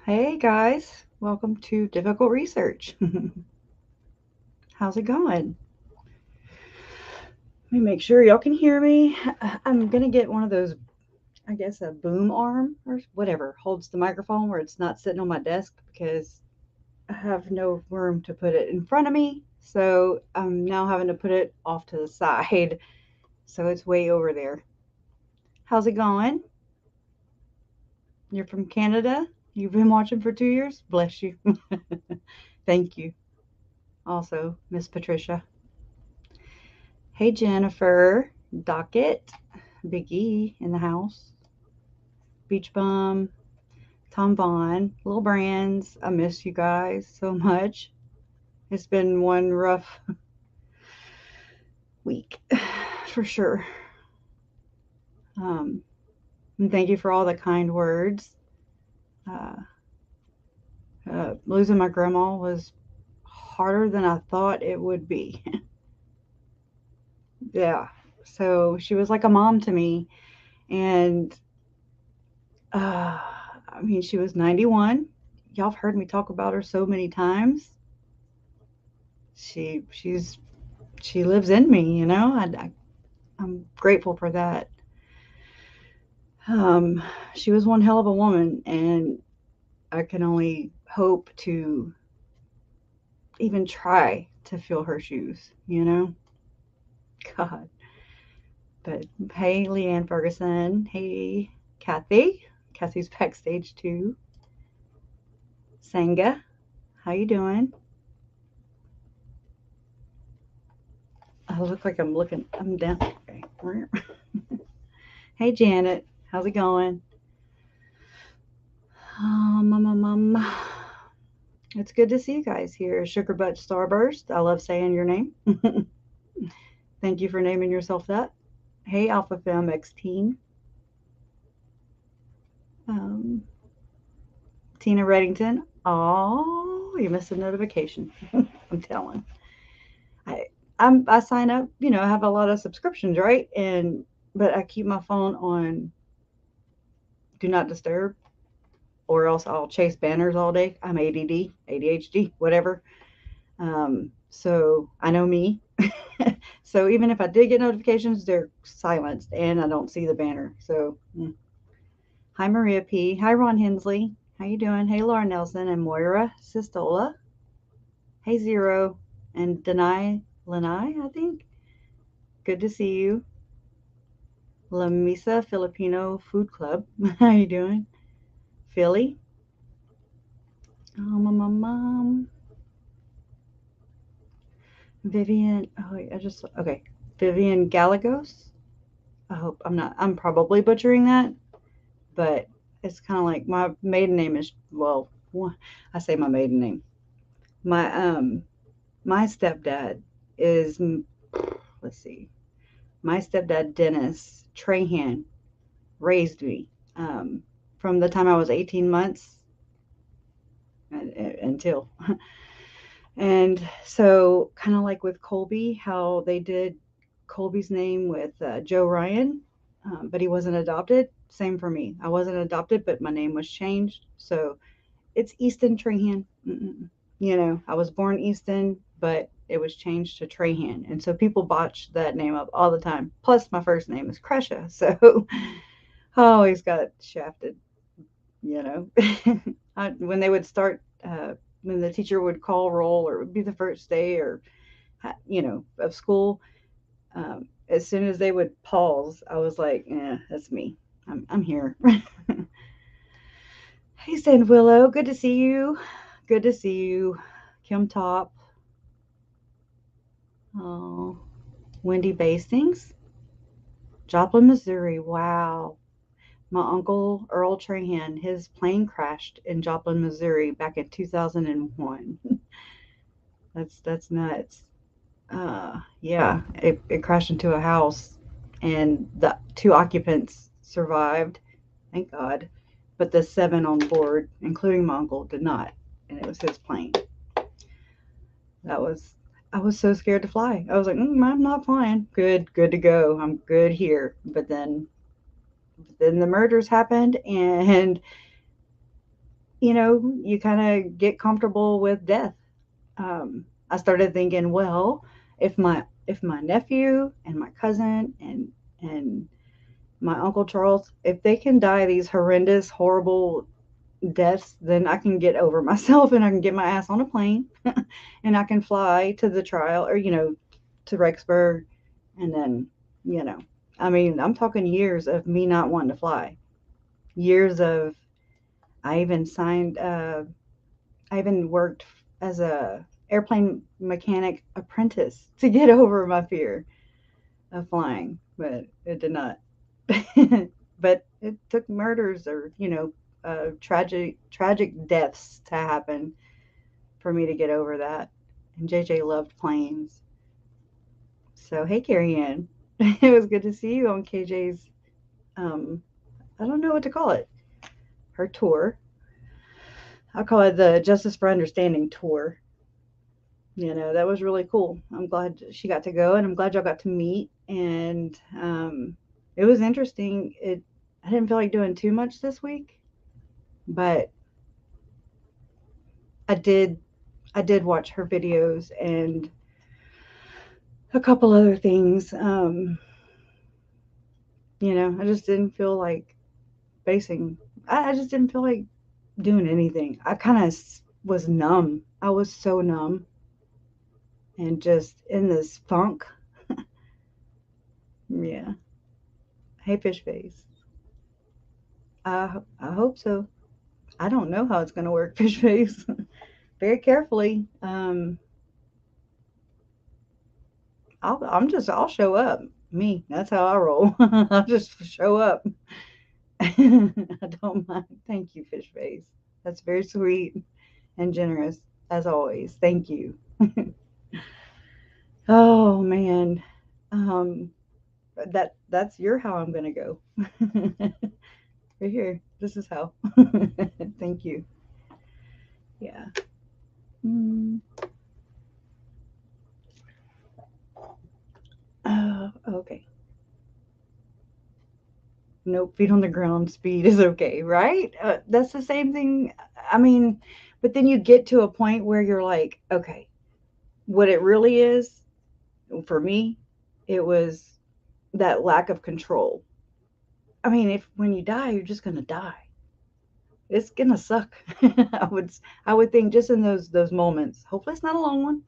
Hey guys, welcome to Difficult Research. How's it going? Let me make sure y'all can hear me. I'm gonna get one of those, I guess, a boom arm or whatever holds the microphone where it's not sitting on my desk because I have no room to put it in front of me. So I'm now having to put it off to the side. So it's way over there. How's it going? You're from Canada? You've been watching for 2 years? Bless you. Thank you. Also, Miss Patricia. Hey, Jennifer, Docket, Big E in the house, Beach Bum, Tom Vaughn, Little Brands. I miss you guys so much. It's been one rough week for sure. Um, and thank you for all the kind words. Uh, Losing my grandma was harder than I thought it would be. Yeah. So she was like a mom to me. And I mean, she was 91. Y'all have heard me talk about her so many times. She she's she lives in me, you know. I'm grateful for that. Um, she was one hell of a woman, and I can only hope to even try to fill her shoes, you know. God. But hey, Leanne Ferguson. Hey, Kathy. Kathy's backstage too. Sanga, how you doing? I look like I'm looking. I'm down. Okay. Hey, Janet. How's it going? It's good to see you guys here. Sugar Butt Starburst. I love saying your name. Thank you for naming yourself that. Hey, Alpha Femme X Teen. Um, Tina Reddington. Oh, you missed a notification. I'm telling. I I sign up. You know, I have a lot of subscriptions, right? But I keep my phone on Do Not Disturb, or else I'll chase banners all day. I'm ADD, ADHD, whatever. So I know me. So even if I did get notifications, they're silenced and I don't see the banner. So hi Maria P. Hi Ron Hensley. How you doing? Hey Laura Nelson and Moira Sistola. Hey Zero and Denai Lanai, I think. Good to see you. La Misa Filipino Food Club. How you doing? Philly. Oh, my mom. Vivian. Oh, wait, okay. Vivian Galagos. I hope I'm probably butchering that, but it's kind of like my maiden name is, well, I say my maiden name. My, my stepdad is, let's see, my stepdad, Dennis Trahan, raised me, from the time I was 18 months until, and so kind of like with Colby, how they did Colby's name with Joe Ryan, but he wasn't adopted. Same for me. I wasn't adopted, but my name was changed. So it's Easton Trahan. You know, I was born Easton, but it was changed to Trahan. And so people botch that name up all the time. Plus, my first name is Crescia. So I always got shafted, you know. When they would start, when the teacher would call roll or it would be the first day or, you know, of school, as soon as they would pause, I was like, "Yeah, that's me. I'm here." Hey, Sand Willow, good to see you. Good to see you, Kim Top. Oh, Wendy Bastings, Joplin, Missouri. Wow. My uncle Earl Trahan, his plane crashed in Joplin, Missouri back in 2001. That's nuts. Yeah, it crashed into a house, and the two occupants survived, thank God, but the seven on board, including my uncle, did not, and it was his plane. That was I was so scared to fly. I was like, I'm not flying. Good to go. I'm good here. But then the murders happened, and you kind of get comfortable with death. I started thinking, well, if my nephew and my cousin and my uncle Charles, if they can die these horrendous, horrible deaths, then I can get over myself and I can get my ass on a plane and I can fly to the trial or to Rexburg, and then you know, I mean, I'm talking years of me not wanting to fly, years of I even signed. I even worked as a airplane mechanic apprentice to get over my fear of flying, but it did not. But it took murders or tragic deaths to happen for me to get over that. And JJ loved planes. So hey, Carrie Ann, it was good to see you on KJ's. Um, I don't know what to call it. Her tour. I call it the Justice for Understanding tour. That was really cool. I'm glad she got to go, and I'm glad y'all got to meet. And it was interesting. I didn't feel like doing too much this week, but I did. I did watch her videos and a couple other things. I just didn't feel like facing. I just didn't feel like doing anything. I kind of was numb. I was so numb and just in this funk. Yeah. Hey, fish face. I hope so. I don't know how it's going to work, fish face. Very carefully. I'll show up. Me, that's how I roll. I'll just show up. I don't mind. Thank you, fish face. That's very sweet and generous as always. Thank you. Oh man. Um, that's your how I'm gonna go. Right here. This is how. Thank you. Yeah. Mm. Okay. Nope. Feet on the ground. Speed is okay, right? That's the same thing. I mean, but then you get to a point where you're like, okay, what it really is for me, it was that lack of control. I mean, if when you die, you're just gonna die. It's gonna suck. I would think just in those moments. Hopefully, it's not a long one.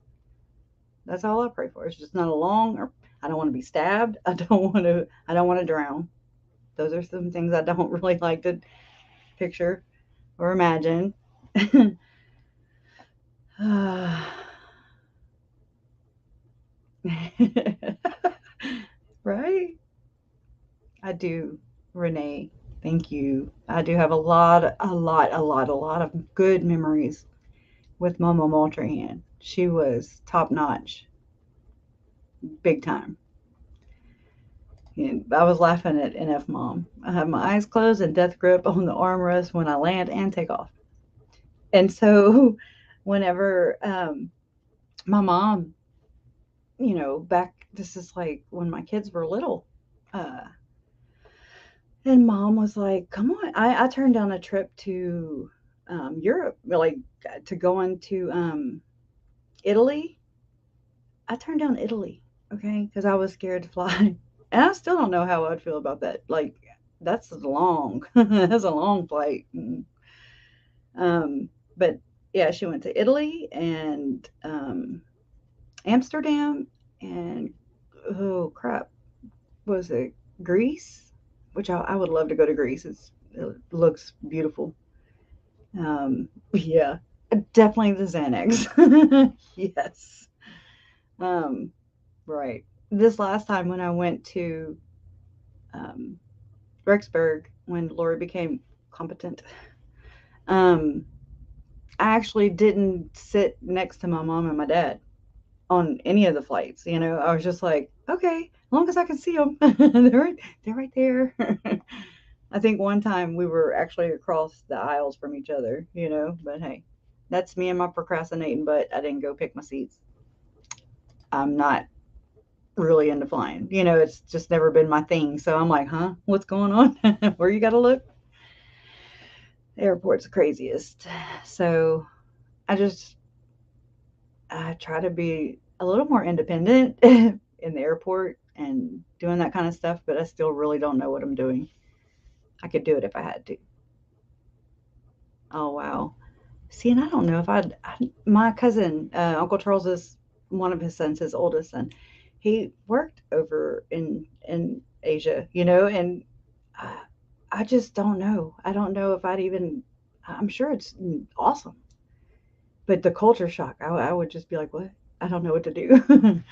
That's all I pray for. It's just not a long. Or I don't want to be stabbed. I don't want to. I don't want to drown. Those are some things I don't really like to picture or imagine. Right? I do, Renee. Thank you. I do have a lot of good memories with Mama Maltrahan. She was top notch, big time. And I was laughing at NF Mom. I have my eyes closed and death grip on the armrest when I land and take off. And so, whenever my mom, this is like when my kids were little, uh, and mom was like, "Come on!" I turned down a trip to Europe, like to go into Italy. I turned down Italy, okay, because I was scared to fly, and I still don't know how I'd feel about that. Like, that's long. That's a long flight. Um, but yeah, she went to Italy and Amsterdam and oh crap, was it Greece? Which I would love to go to Greece. It looks beautiful. Yeah, definitely the Xanax. Yes. Um, right. This last time when I went to um, Rexburg, when Lori became competent, um, I actually didn't sit next to my mom and my dad on any of the flights. I was just like, okay, as long as I can see them, they're right there. I think one time we were actually across the aisles from each other, but hey, that's me and my procrastinating, but I didn't go pick my seats. I'm not really into flying. It's just never been my thing. So I'm like, huh, what's going on? Where you got to look? The airport's the craziest. So I try to be a little more independent in the airport and doing that kind of stuff, but I still really don't know what I'm doing. I could do it if I had to. Oh, wow. See, and I don't know if my cousin, Uncle Charles is one of his sons, his oldest son. He worked over in Asia, and I, I just don't know. I don't know if I'd even. I'm sure it's awesome, but the culture shock, I would just be like, what? I don't know what to do.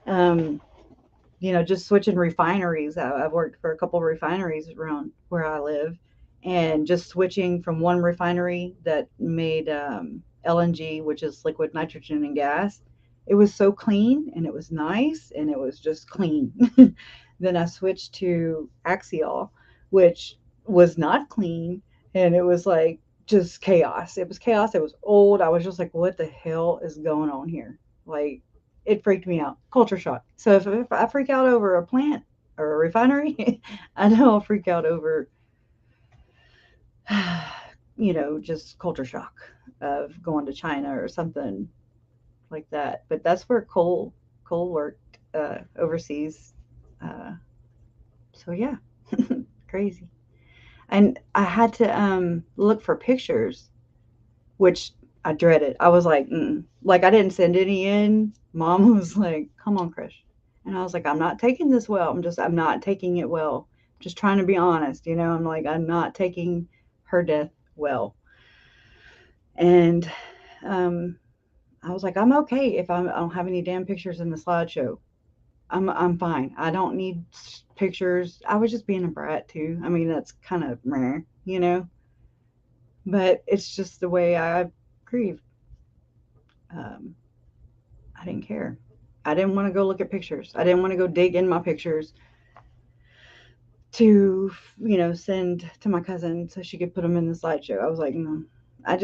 um, just switching refineries. I've worked for a couple of refineries around where I live, and just switching from one refinery that made LNG, which is liquid nitrogen and gas. It was so clean and it was nice and it was just clean. Then I switched to Axial, which was not clean, and it was like just chaos. It was chaos. It was old. I was just like, what the hell is going on here? Like, it freaked me out. Culture shock. So if I freak out over a plant or a refinery, I know I'll freak out over, just culture shock of going to China or something like that. But that's where Cole worked overseas. Uh, so yeah, crazy. And I had to look for pictures, which I dreaded. I was like, like I didn't send any in. Mom was like, "Come on, Krish," and I was like, "I'm not taking this well. I'm not taking it well. Just trying to be honest, I'm like, I'm not taking her death well." And um, I was like, "I'm okay if I don't have any damn pictures in the slideshow. I'm fine. I don't need pictures." I was just being a brat too. I mean, that's kind of rare. But it's just the way I grieve. Um, I didn't care. I didn't want to go look at pictures. I didn't want to go dig in my pictures to, send to my cousin so she could put them in the slideshow. I was like, no. I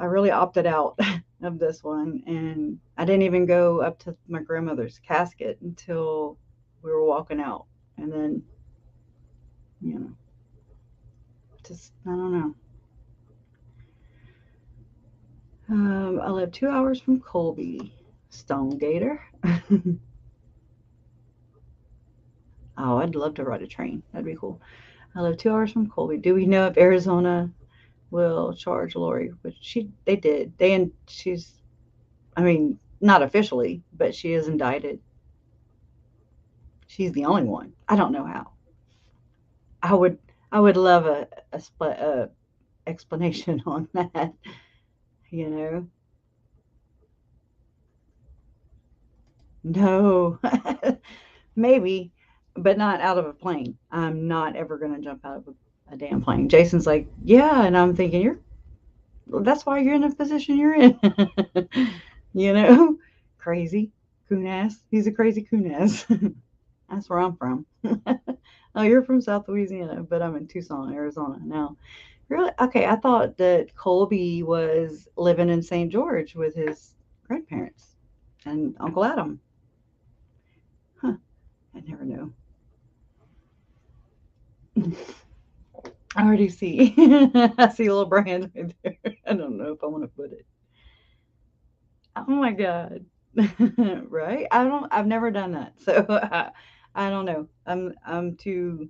really opted out of this one. And I didn't even go up to my grandmother's casket until we were walking out. And then, you know, just, I don't know. I live 2 hours from Colby. Stone Gator. Oh, I'd love to ride a train. That'd be cool. I live 2 hours from Colby. Do we know if Arizona will charge Lori? Which they did. And she's, I mean, not officially, but she is indicted. She's the only one. I don't know how. I would, I would love a explanation on that. You know, no, maybe, but not out of a plane. I'm not ever gonna jump out of a damn plane. Jason's like, yeah, and I'm thinking that's why you're in the position you're in. you know, crazy coon ass. He's a crazy coon ass. That's where I'm from. Oh, you're from South Louisiana, but I'm in Tucson, Arizona now. Really? Okay, I thought that Colby was living in St. George with his grandparents and Uncle Adam. Huh, I never know. I already see. I see little brands right there. I don't know if I want to put it. Oh my God. Right? I've never done that. So I don't know. I'm too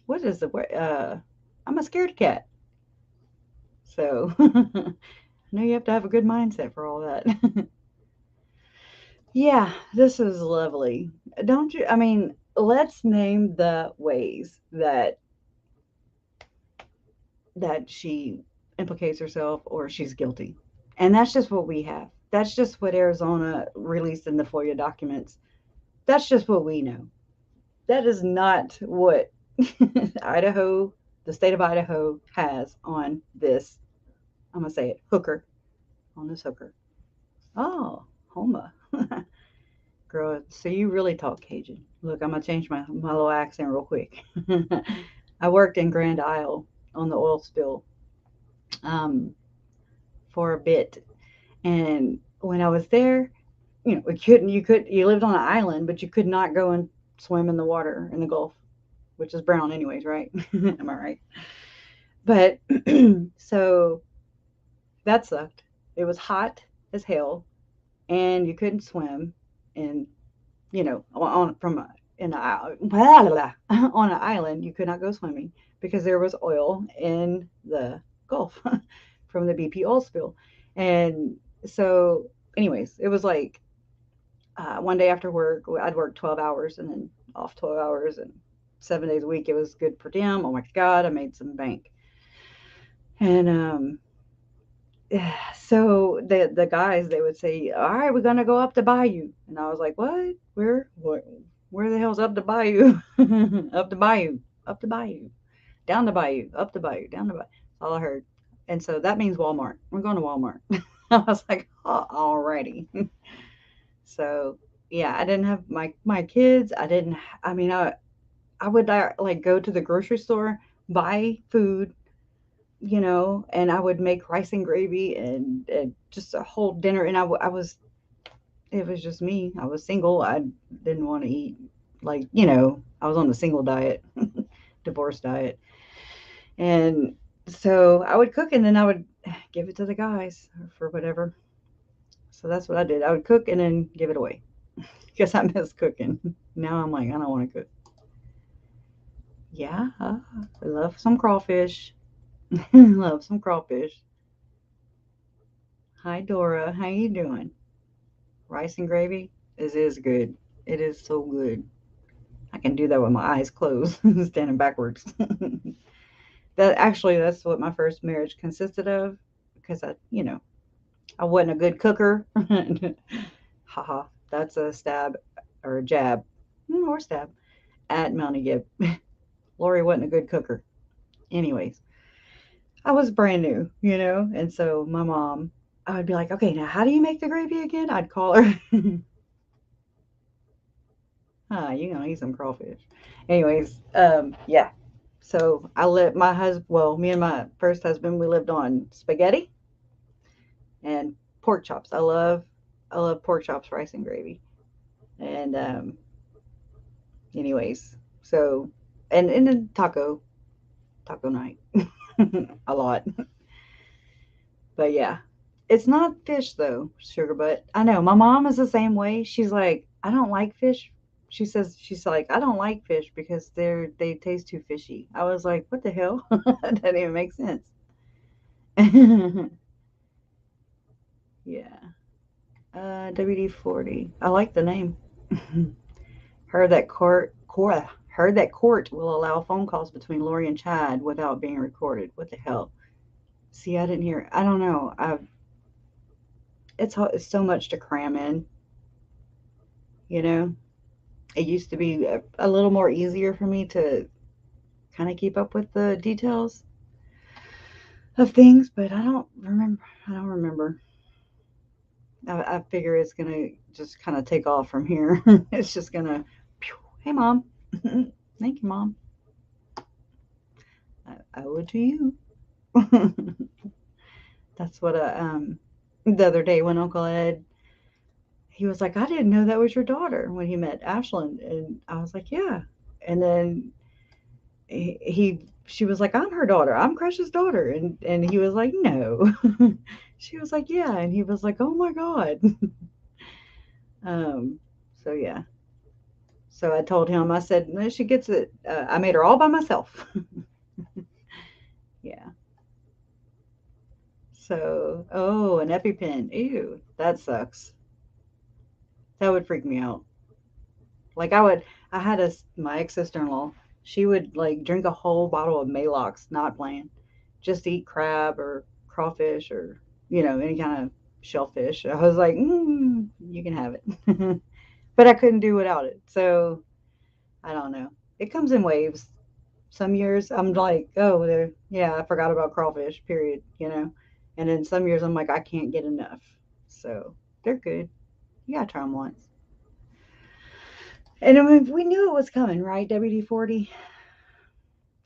what is the word? I'm a scared cat. So I know you have to have a good mindset for all that. Yeah, this is lovely. Don't you? I mean, let's name the ways that she implicates herself or she's guilty. And that's just what we have. That's just what Arizona released in the FOIA documents. That's just what we know. That is not what Idaho, the state of Idaho, has on this. I'm going to say it hooker, on this hooker. Oh, Homa. Girl, so you really talk Cajun. Look, I'm going to change my little accent real quick. I worked in Grand Isle on the oil spill um, for a bit. And when I was there, you lived on an island, but you could not go and swim in the water in the Gulf. which is brown anyways, right? Am I right? But so that sucked. It was hot as hell, and you couldn't swim, and on from in a, blah, blah, blah, on an island, you could not go swimming because there was oil in the Gulf from the BP oil spill, and so anyways, it was like one day after work, I'd work 12 hours and then off 12 hours and 7 days a week. It was good per diem. Oh my God, I made some bank. And yeah, so the guys, they would say, "All right, we're gonna go up the bayou," and I was like, "What? Where the hell's up the bayou? Up the bayou, up the bayou, down the bayou, up the bayou, down the bayou." That's all I heard. And so that means Walmart. We're going to Walmart. I was like, oh, alrighty. So yeah, I didn't have my kids. I didn't. I mean, I would like go to the grocery store, buy food, and I would make rice and gravy and just a whole dinner. And I was, it was just me. I was single. I didn't want to eat, like, I was on the single diet, divorce diet. And so I would cook and then I would give it to the guys for whatever. So that's what I did. I would cook and then give it away because I miss cooking. Now I'm like, I don't want to cook. Yeah, I love some crawfish. Love some crawfish. Hi Dora, how you doing? Rice and gravy is good. It is so good. I can do that with my eyes closed, standing backwards. That's what my first marriage consisted of because I wasn't a good cooker. Haha, that's a stab or a jab or stab at Mountie Gibb. Lori wasn't a good cooker. Anyways, I was brand new, and so my mom, I would be like, okay, now how do you make the gravy again? I'd call her. You're gonna eat some crawfish. Anyways, yeah. So I let my husband, well, me and my first husband, we lived on spaghetti and pork chops. I love pork chops, rice and gravy. And anyways, so and then taco night, a lot. But yeah, it's not fish though, sugar. But I know my mom is the same way. She's like, I don't like fish. She's like, I don't like fish because they taste too fishy. I was like, what the hell? That didn't even make sense. Yeah. WD-40. I like the name. Heard that court will allow phone calls between Lori and Chad without being recorded. What the hell? See, I didn't hear. I don't know. It's so much to cram in. You know, it used to be a little more easier for me to kind of keep up with the details of things, but I don't remember. I don't remember. I figure it's gonna just kind of take off from here. It's just gonna. Hey, mom. Thank you, mom. I owe it to you. That's what the other day when Uncle Ed, he was like, I didn't know that was your daughter when he met Ashland, and I was like, yeah. And then she was like, I'm her daughter. I'm Crush's daughter, and he was like, no. She was like, yeah, and he was like, oh my God. um, so yeah. So I told him, I said, no, she gets it. I made her all by myself. Yeah. So, oh, an EpiPen. Ew, that sucks. That would freak me out. Like I had my ex sister in law. She would like drink a whole bottle of Malox, not playing, just to eat crab or crawfish or any kind of shellfish. I was like, you can have it, but I couldn't do without it. So I don't know. It comes in waves. Some years I'm like, oh, there, yeah, I forgot about crawfish. Period. And then some years I'm like, I can't get enough. So they're good. You gotta try them once. And I mean, we knew it was coming, right? WD-40,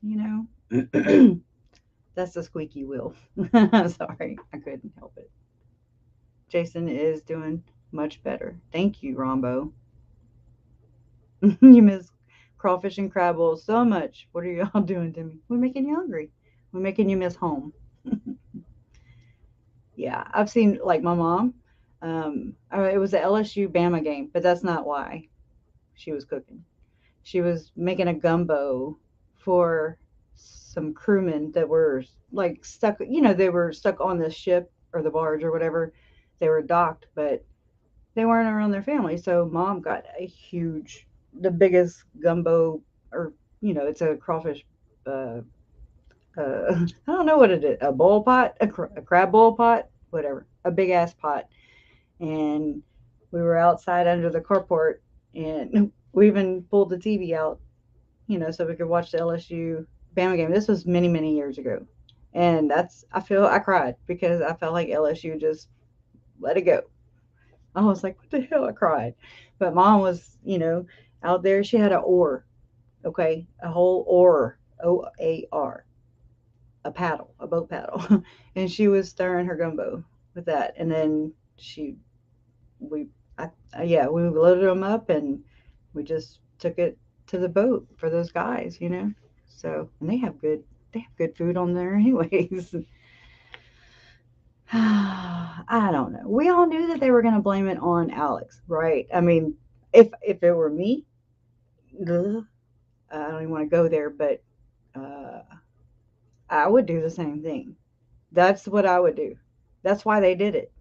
you know. That's the squeaky wheel. Sorry, I couldn't help it. Jason is doing much better. Thank you, Rombo. You miss crawfish and crab bowls so much. What are y'all doing to me? We're making you hungry. We're making you miss home. Yeah, I've seen like my mom. It was the LSU Bama game, but that's not why she was cooking. She was making a gumbo for some crewmen that were like stuck. They were stuck on the ship or the barge or whatever. They were docked, but they weren't around their family. So mom got the biggest gumbo, or it's a crawfish. I don't know what it is. A bowl pot, a crab bowl pot, whatever, a big ass pot. And we were outside under the carport, and we even pulled the TV out, so we could watch the LSU Bama game. This was many, many years ago. And I cried because I felt like LSU just let it go. I was like, what the hell? I cried. But mom was, out there. She had an oar, okay? A whole oar, OAR, a boat paddle. And she was stirring her gumbo with that. And then we, yeah, we loaded them up and we just took it to the boat for those guys, So, and they have good food on there anyways. I don't know. We all knew that they were going to blame it on Alex, right? I mean, if it were me, ugh, I don't even want to go there, but uh, I would do the same thing. That's what I would do. That's why they did it.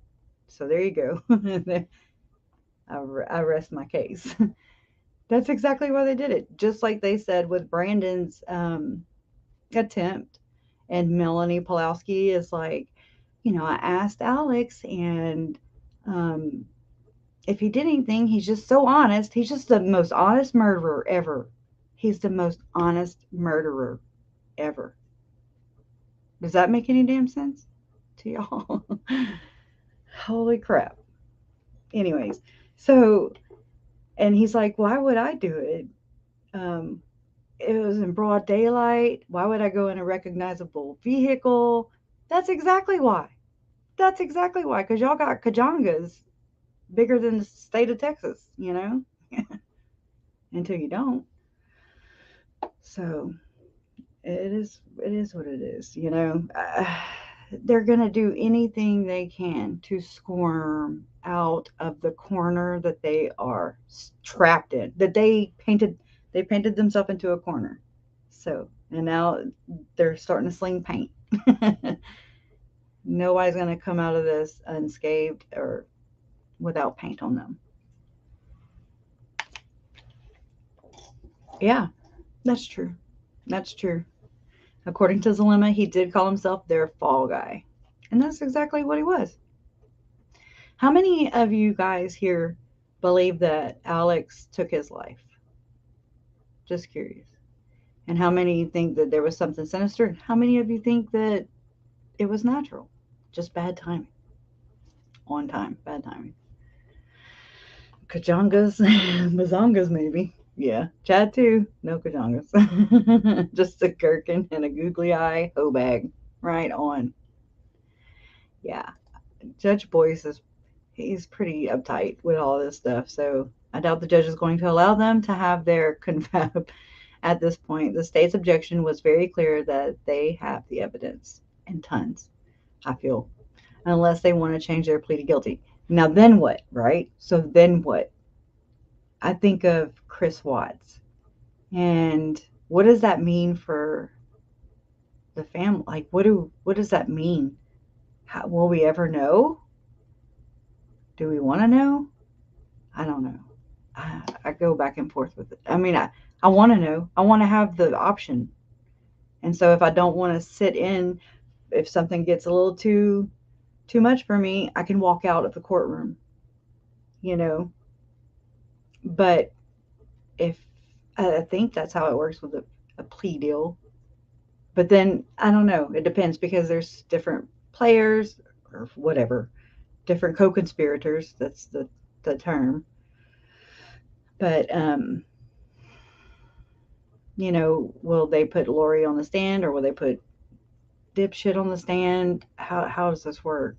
So there you go. I rest my case. That's exactly why they did it. Just like they said with Brandon's attempt, and Melanie Pulowski is like, I asked Alex, and um, if he did anything, he's just so honest. He's just the most honest murderer ever. He's the most honest murderer ever. Does that make any damn sense to y'all? Holy crap. Anyways, so, and he's like, why would I do it? Um, it was in broad daylight. Why would I go in a recognizable vehicle? That's exactly why. That's exactly why. Because y'all got kajangas bigger than the state of Texas, until you don't. So it is what it is, they're going to do anything they can to squirm out of the corner that they are trapped in, that they painted themselves into a corner. So, and now they're starting to sling paint. Nobody's going to come out of this unscathed or without paint on them. Yeah, that's true. That's true. According to Zalima, he did call himself their fall guy. And that's exactly what he was. How many of you guys here believe that Alex took his life? Just curious. And how many think that there was something sinister? How many of you think that it was natural? Just bad timing. On time, bad timing. Kajangas, Mazongas maybe. Yeah. Chad too. No Kajangas. Just a gherkin and a googly eye hoe bag. Right on. Yeah. Judge Boyce he's pretty uptight with all this stuff. So I doubt the judge is going to allow them to have their confab at this point. The state's objection was very clear that they have the evidence and tons, I feel, unless they want to change their plea to guilty. Now, then what, right? So then what? I think of Chris Watts. And what does that mean for the family? Like, what does that mean? How, will we ever know? Do we want to know? I don't know. I go back and forth with it. I mean, I want to know. I want to have the option. And so if I don't want to sit in, if something gets a little too much for me, I can walk out of the courtroom, But if I think that's how it works with a plea deal. But then I don't know. It depends because there's different players or whatever, different co-conspirators. That's the term. But will they put Lori on the stand or will they put dipshit on the stand? How does this work?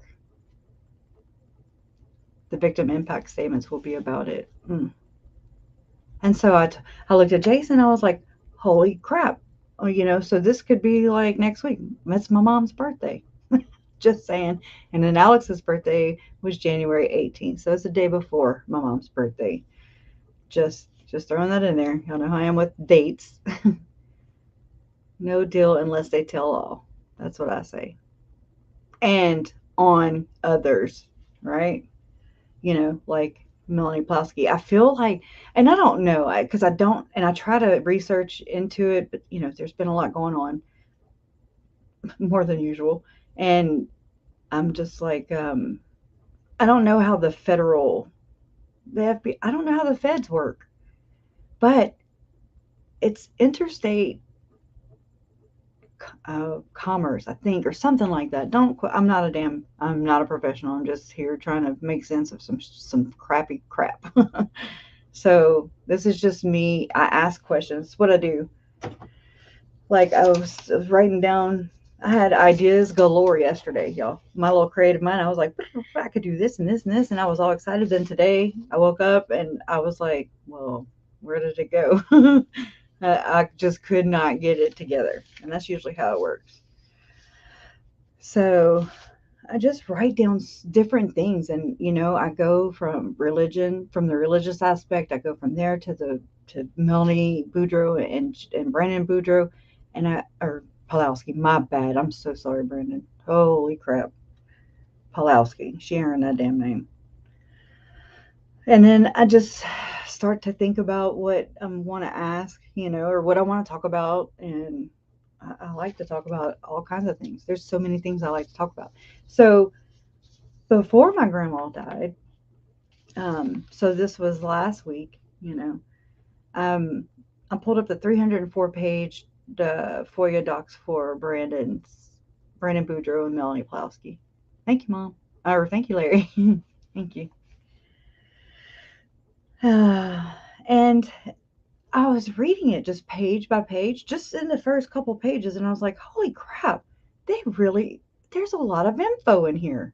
The victim impact statements will be about it. And so I looked at Jason. I was like, holy crap. Oh, so this could be like next week. It's my mom's birthday. Just saying. And then Alex's birthday was January 18th. So it's the day before my mom's birthday. Just throwing that in there. Y'all know how I am with dates. No deal unless they tell all. That's what I say. And on others, right? Like Melanie Plowski. I feel like, and I don't know, because I don't, and I try to research into it, but there's been a lot going on, more than usual, and I'm just like, I don't know how the FBI, I don't know how the feds work, but it's interstate commerce, I think, or something like that. Don't. I'm not a professional. I'm just here trying to make sense of some crappy crap. So this is just me. I ask questions. It's what I do. Like I was writing down. I had ideas galore yesterday, y'all. My little creative mind. I was like, I could do this and this and this, and I was all excited. Then today, I woke up and I was like, well, where did it go? I just could not get it together, and that's usually how it works. So I just write down different things, and I go from religion, from the religious aspect. I go from there to Melanie Boudreaux and Brandon Boudreaux, or Pulowski. My bad. I'm so sorry, Brandon. Holy crap, Pulowski, sharing that damn name. And then I just start to think about what I want to ask, or what I want to talk about, and I like to talk about all kinds of things. There's so many things I like to talk about. So before my grandma died, so this was last week, um, I pulled up the 304-page FOIA docs for Brandon Boudreaux and Melanie Plowski. Thank you, Mom. Or thank you, Larry. Thank you. And I was reading it just page by page, just in the first couple pages, and I was like, holy crap, there's a lot of info in here.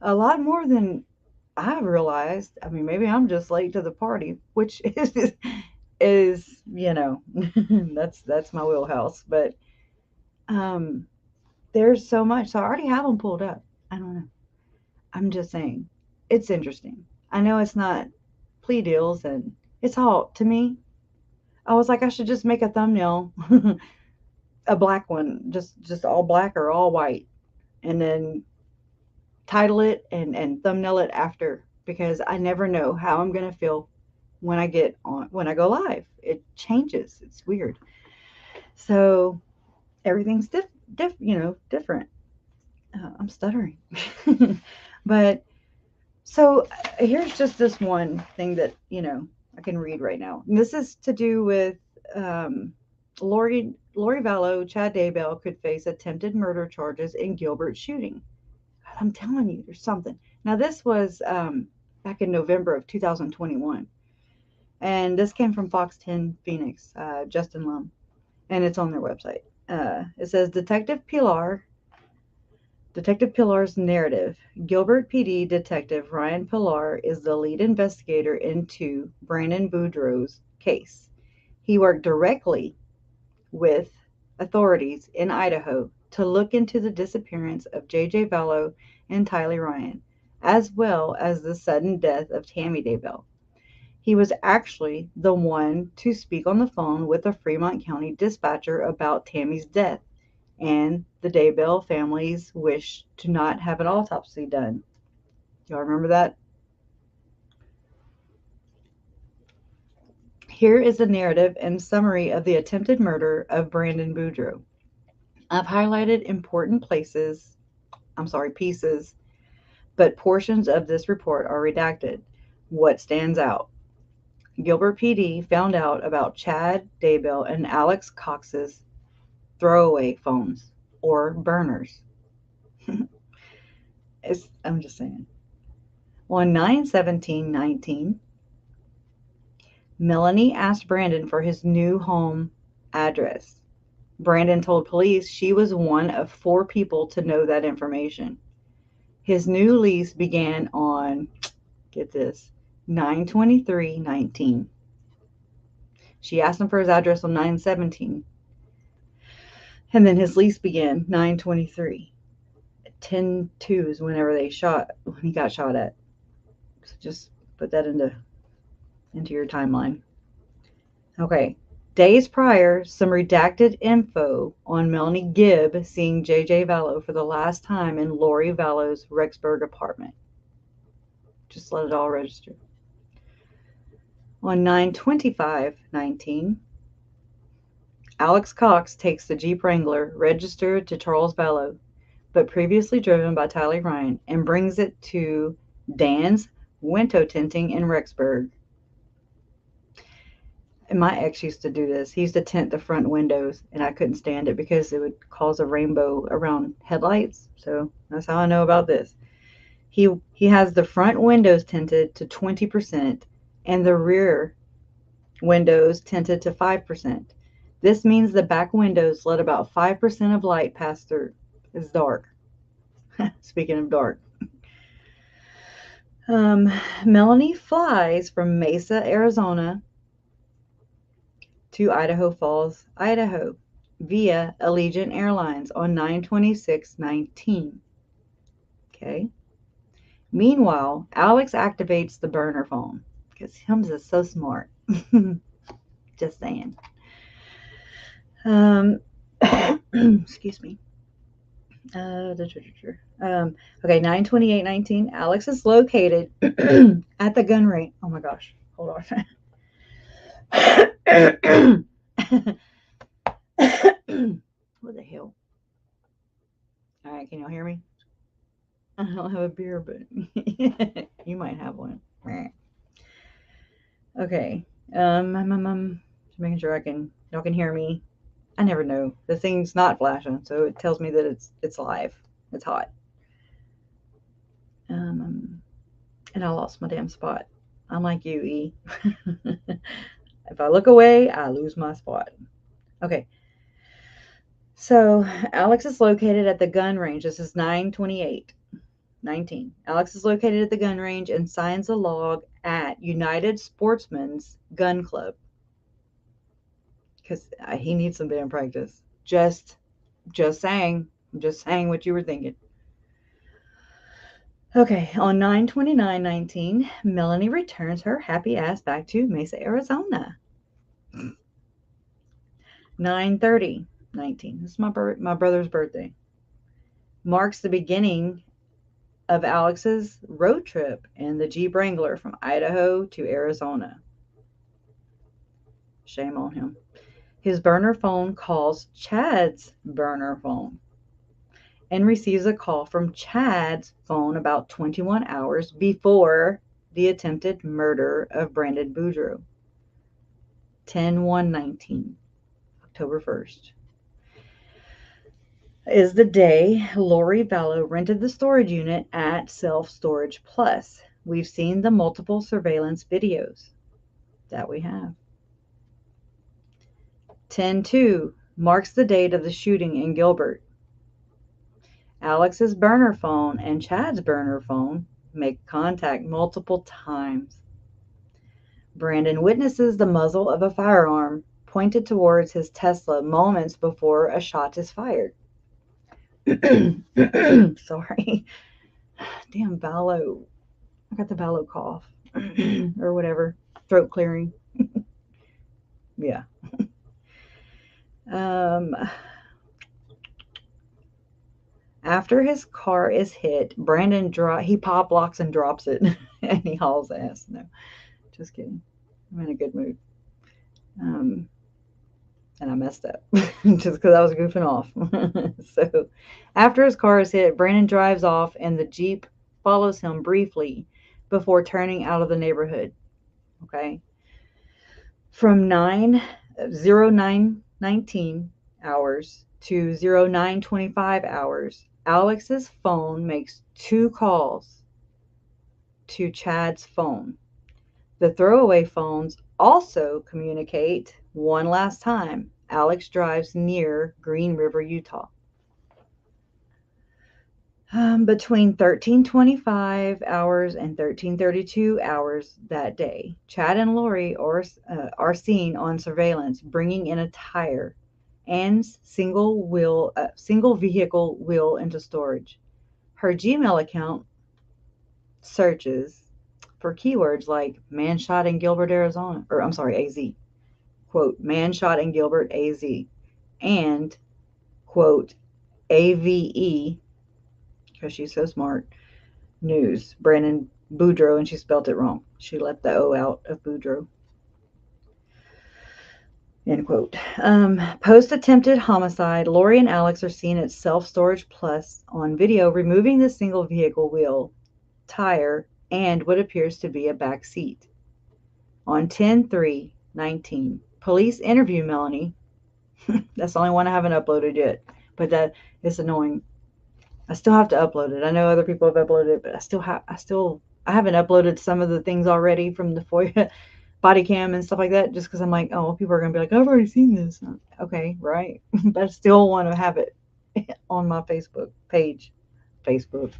A lot more than I realized. I mean, maybe I'm just late to the party, which is that's my wheelhouse. But um, there's so much. So I already have them pulled up. I don't know. I'm just saying, it's interesting. I know it's not plea deals, and it's all to me. I was like, I should just make a thumbnail, a black one, just all black or all white, and then title it and thumbnail it after, because I never know how I'm gonna feel when I go live. It changes. It's weird. So everything's different. I'm stuttering. But so here's just this one thing that I can read right now. And this is to do with Lori Vallow. Chad Daybell could face attempted murder charges in Gilbert shooting. I'm telling you, there's something. Now, this was back in November of 2021. And this came from Fox 10 Phoenix, Justin Lum. And it's on their website. It says, Detective Pillar's narrative. Gilbert PD Detective Ryan Pillar is the lead investigator into Brandon Boudreaux's case. He worked directly with authorities in Idaho to look into the disappearance of J.J. Vallow and Tylee Ryan, as well as the sudden death of Tammy Daybell. He was actually the one to speak on the phone with a Fremont County dispatcher about Tammy's death and the Daybell family's wish to not have an autopsy done. Y'all remember that? Here is a narrative and summary of the attempted murder of Brandon Boudreaux. I've highlighted important pieces, but portions of this report are redacted. What stands out? Gilbert PD found out about Chad Daybell and Alex Cox's throwaway phones, or burners. I'm just saying. On 9/17/19, Melanie asked Brandon for his new home address. Brandon told police she was one of 4 people to know that information. His new lease began on, get this, 9/23/19. She asked him for his address on 9/17. And then his lease began 9/23. 10/2 is when he got shot at. So just put that into your timeline. Okay. Days prior, some redacted info on Melanie Gibb seeing J.J. Vallow for the last time in Lori Vallow's Rexburg apartment. Just let it all register. On 9/25/19, Alex Cox takes the Jeep Wrangler registered to Charles Vallow, but previously driven by Tylee Ryan, and brings it to Dan's Window Tinting in Rexburg. And my ex used to do this. He used to tint the front windows, and I couldn't stand it because it would cause a rainbow around headlights. So that's how I know about this. He has the front windows tinted to 20% and the rear windows tinted to 5%. This means the back windows let about 5% of light pass through. It's dark. Speaking of dark. Melanie flies from Mesa, Arizona to Idaho Falls, Idaho via Allegiant Airlines on 9/26/19. Okay. Meanwhile, Alex activates the burner phone because Hims is so smart. Just saying. Excuse me. Okay, 9/28/19. Alex is located at the gun range. Oh my gosh. Hold on. What the hell? All right, can y'all hear me? I don't have a beer, but you might have one. Okay. Just making sure y'all can hear me. I never know. The thing's not flashing, so it tells me that it's live. It's hot. And I lost my damn spot. I'm like you, E. If I look away, I lose my spot. Okay. So Alex is located at the gun range. This is 9/28/19. Alex is located at the gun range and signs a log at United Sportsman's Gun Club. Because he needs some damn practice. Just saying. I'm just saying what you were thinking. Okay, on 9/29/19, Melanie returns her happy ass back to Mesa, Arizona. 9/30/19. This is my brother's birthday. Marks the beginning of Alex's road trip in the Jeep Wrangler from Idaho to Arizona. Shame on him. His burner phone calls Chad's burner phone and receives a call from Chad's phone about 21 hours before the attempted murder of Brandon Boudreaux. 10/1/19, October 1st, is the day Lori Vallow rented the storage unit at Self Storage Plus. We've seen the multiple surveillance videos that we have. 10/2 marks the date of the shooting in Gilbert. Alex's burner phone and Chad's burner phone make contact multiple times. Brandon witnesses the muzzle of a firearm pointed towards his Tesla moments before a shot is fired. Sorry. Damn Vallow. I got the Vallow cough. Or whatever. Throat clearing. Yeah. After his car is hit, Brandon he pop locks and drops it, and he hauls ass. No, just kidding. I'm in a good mood. And I messed up just because I was goofing off. So, after his car is hit, Brandon drives off, and the Jeep follows him briefly before turning out of the neighborhood. Okay. From 9:09:19 hours to 09:25 hours, Alex's phone makes 2 calls to Chad's phone. The throwaway phones also communicate one last time. Alex drives near Green River, Utah. Between 13:25 hours and 13:32 hours that day, Chad and Lori are seen on surveillance bringing in a tire and single vehicle wheel into storage. Her Gmail account searches for keywords like "man shot in Gilbert, Arizona," or I'm sorry, AZ. Quote, "man shot in Gilbert, AZ," and quote, AVE, because she's so smart, news, Brandon Boudreaux, and she spelt it wrong. She left the O out of Boudreaux. End quote. Post attempted homicide, Lori and Alex are seen at Self Storage Plus on video removing the single vehicle wheel, tire, and what appears to be a back seat. On 10/3/19, police interview Melanie. That's the only one I haven't uploaded yet, but that is annoying. I still have to upload it. I know other people have uploaded it, but I haven't uploaded some of the things already from the FOIA body cam and stuff like that, just because I'm like, oh, people are gonna be like, I've already seen this. Okay, right, but I still want to have it on my Facebook page. Facebook.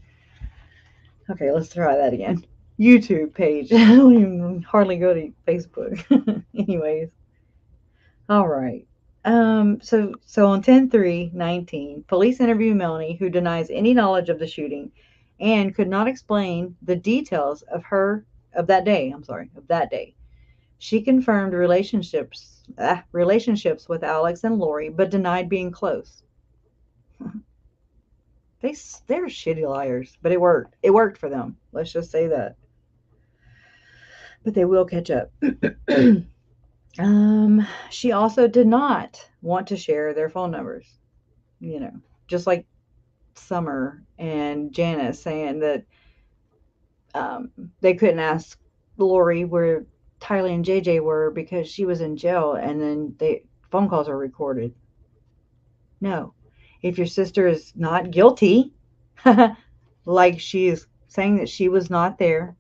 Okay, let's try that again. YouTube page. I don't even hardly go to Facebook. Anyways, all right. So on 10/3/19, police interview Melanie, who denies any knowledge of the shooting and could not explain the details of that day. I'm sorry, of that day. She confirmed relationships with Alex and Lori, but denied being close. They're shitty liars, but it worked. It worked for them. Let's just say that. But they will catch up. She also did not want to share their phone numbers. You know, just like Summer and Janice saying that they couldn't ask Lori where Tylee and JJ were because she was in jail, and then phone calls are recorded. No, if your sister is not guilty, like she is saying that she was not there,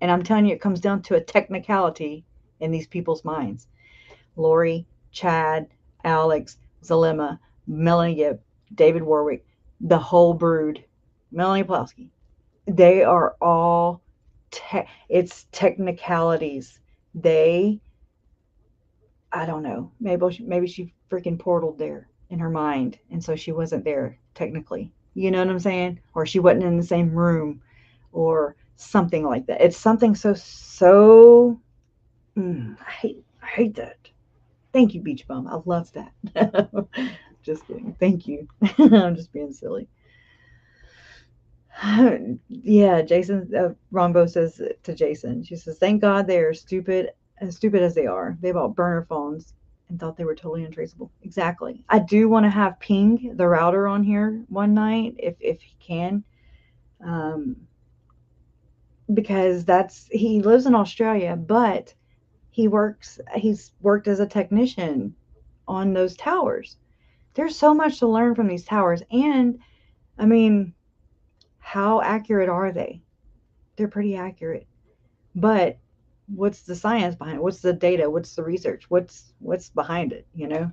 and I'm telling you, it comes down to a technicality in these people's minds. Lori, Chad, Alex, Zalema, Melanie Gibb, David Warwick, the whole brood, Melanie Plowski, they are all it's technicalities. I don't know, maybe she freaking portaled there in her mind, and so she wasn't there technically. You know what I'm saying? Or she wasn't in the same room, or something like that. It's something so. I hate that. Thank you, Beach Bum. I love that. Just kidding. Thank you. I'm just being silly. Yeah, Jason, Rombo says to Jason, she says, thank God they are stupid, as stupid as they are. They bought burner phones and thought they were totally untraceable. Exactly. I do want to have Ping, the router, on here one night if he can. Because he lives in Australia, but he's worked as a technician on those towers. There's so much to learn from these towers, and I mean, how accurate are they? They're pretty accurate. But what's the science behind it? What's the data? What's the research? What's behind it, you know?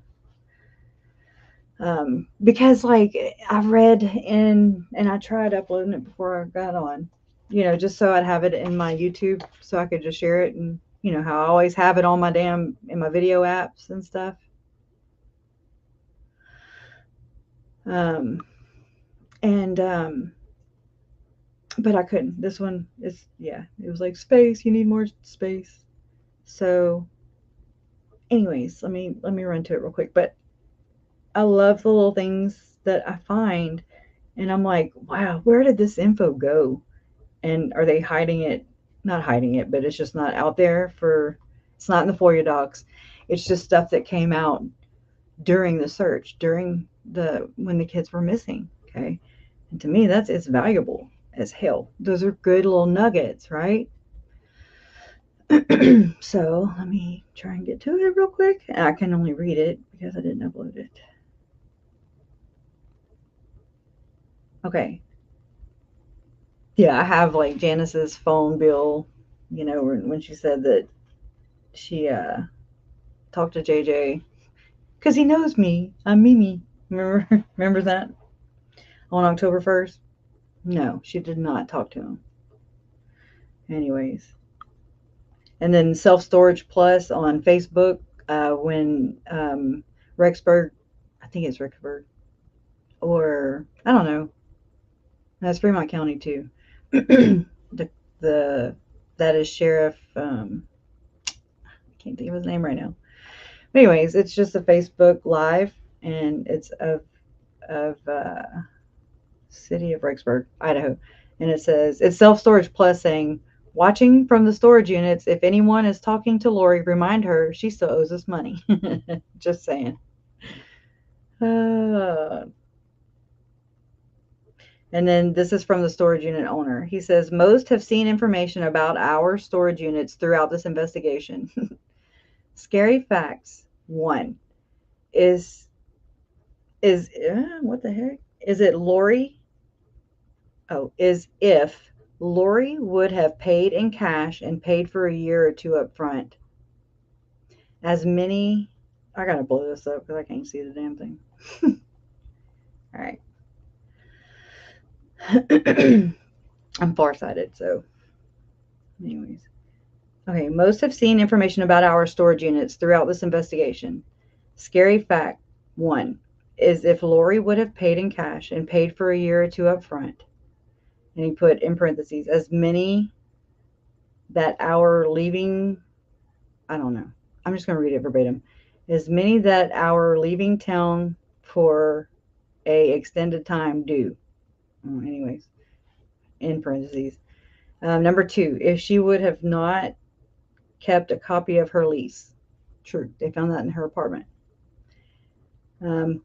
Because like I read and I tried uploading it before I got on, you know, just so I'd have it in my YouTube so I could just share it, and you know how I always have it on my in my video apps and stuff. But I couldn't. This one is, yeah, it was like space, you need more space. So anyways, let me run to it real quick. But I love the little things that I find, and I'm like, wow, where did this info go? And are they hiding it? Not hiding it, but it's just not out there it's not in the FOIA docs. It's just stuff that came out during the search, when the kids were missing. Okay. And to me, it's valuable as hell. Those are good little nuggets, right? So let me try and get to it real quick. I can only read it because I didn't upload it. Okay. Yeah, I have like Janice's phone bill, you know, when she said that she talked to JJ because he knows me. I'm Mimi. Remember that on October 1st? No, she did not talk to him. Anyways. And then Self Storage Plus on Facebook, when Rexburg, I think it's Rexburg, or I don't know, that's Fremont County too. the the that is Sheriff. I can't think of his name right now. But anyways, it's just a Facebook Live, and it's of city of Rexburg, Idaho, and it says it's Self Storage Plus saying, watching from the storage units. If anyone is talking to Lori, remind her she still owes us money. Just saying. And then this is from the storage unit owner. He says, most have seen information about our storage units throughout this investigation. Scary facts. 1 is what the heck? Is it Lori? Oh, is if Lori would have paid in cash and paid for a year or 2 up front. As many, I gotta blow this up because I can't see the damn thing. All right. I'm farsighted, so anyways. Okay, most have seen information about our storage units throughout this investigation. Scary fact 1 is if Lori would have paid in cash and paid for a year or 2 up front. And he put in parentheses, as many that our leaving, I don't know. I'm just going to read it verbatim. As many that our leaving town for a extended time do. Anyways, in parentheses. Number 2, if she would have not kept a copy of her lease. True, they found that in her apartment,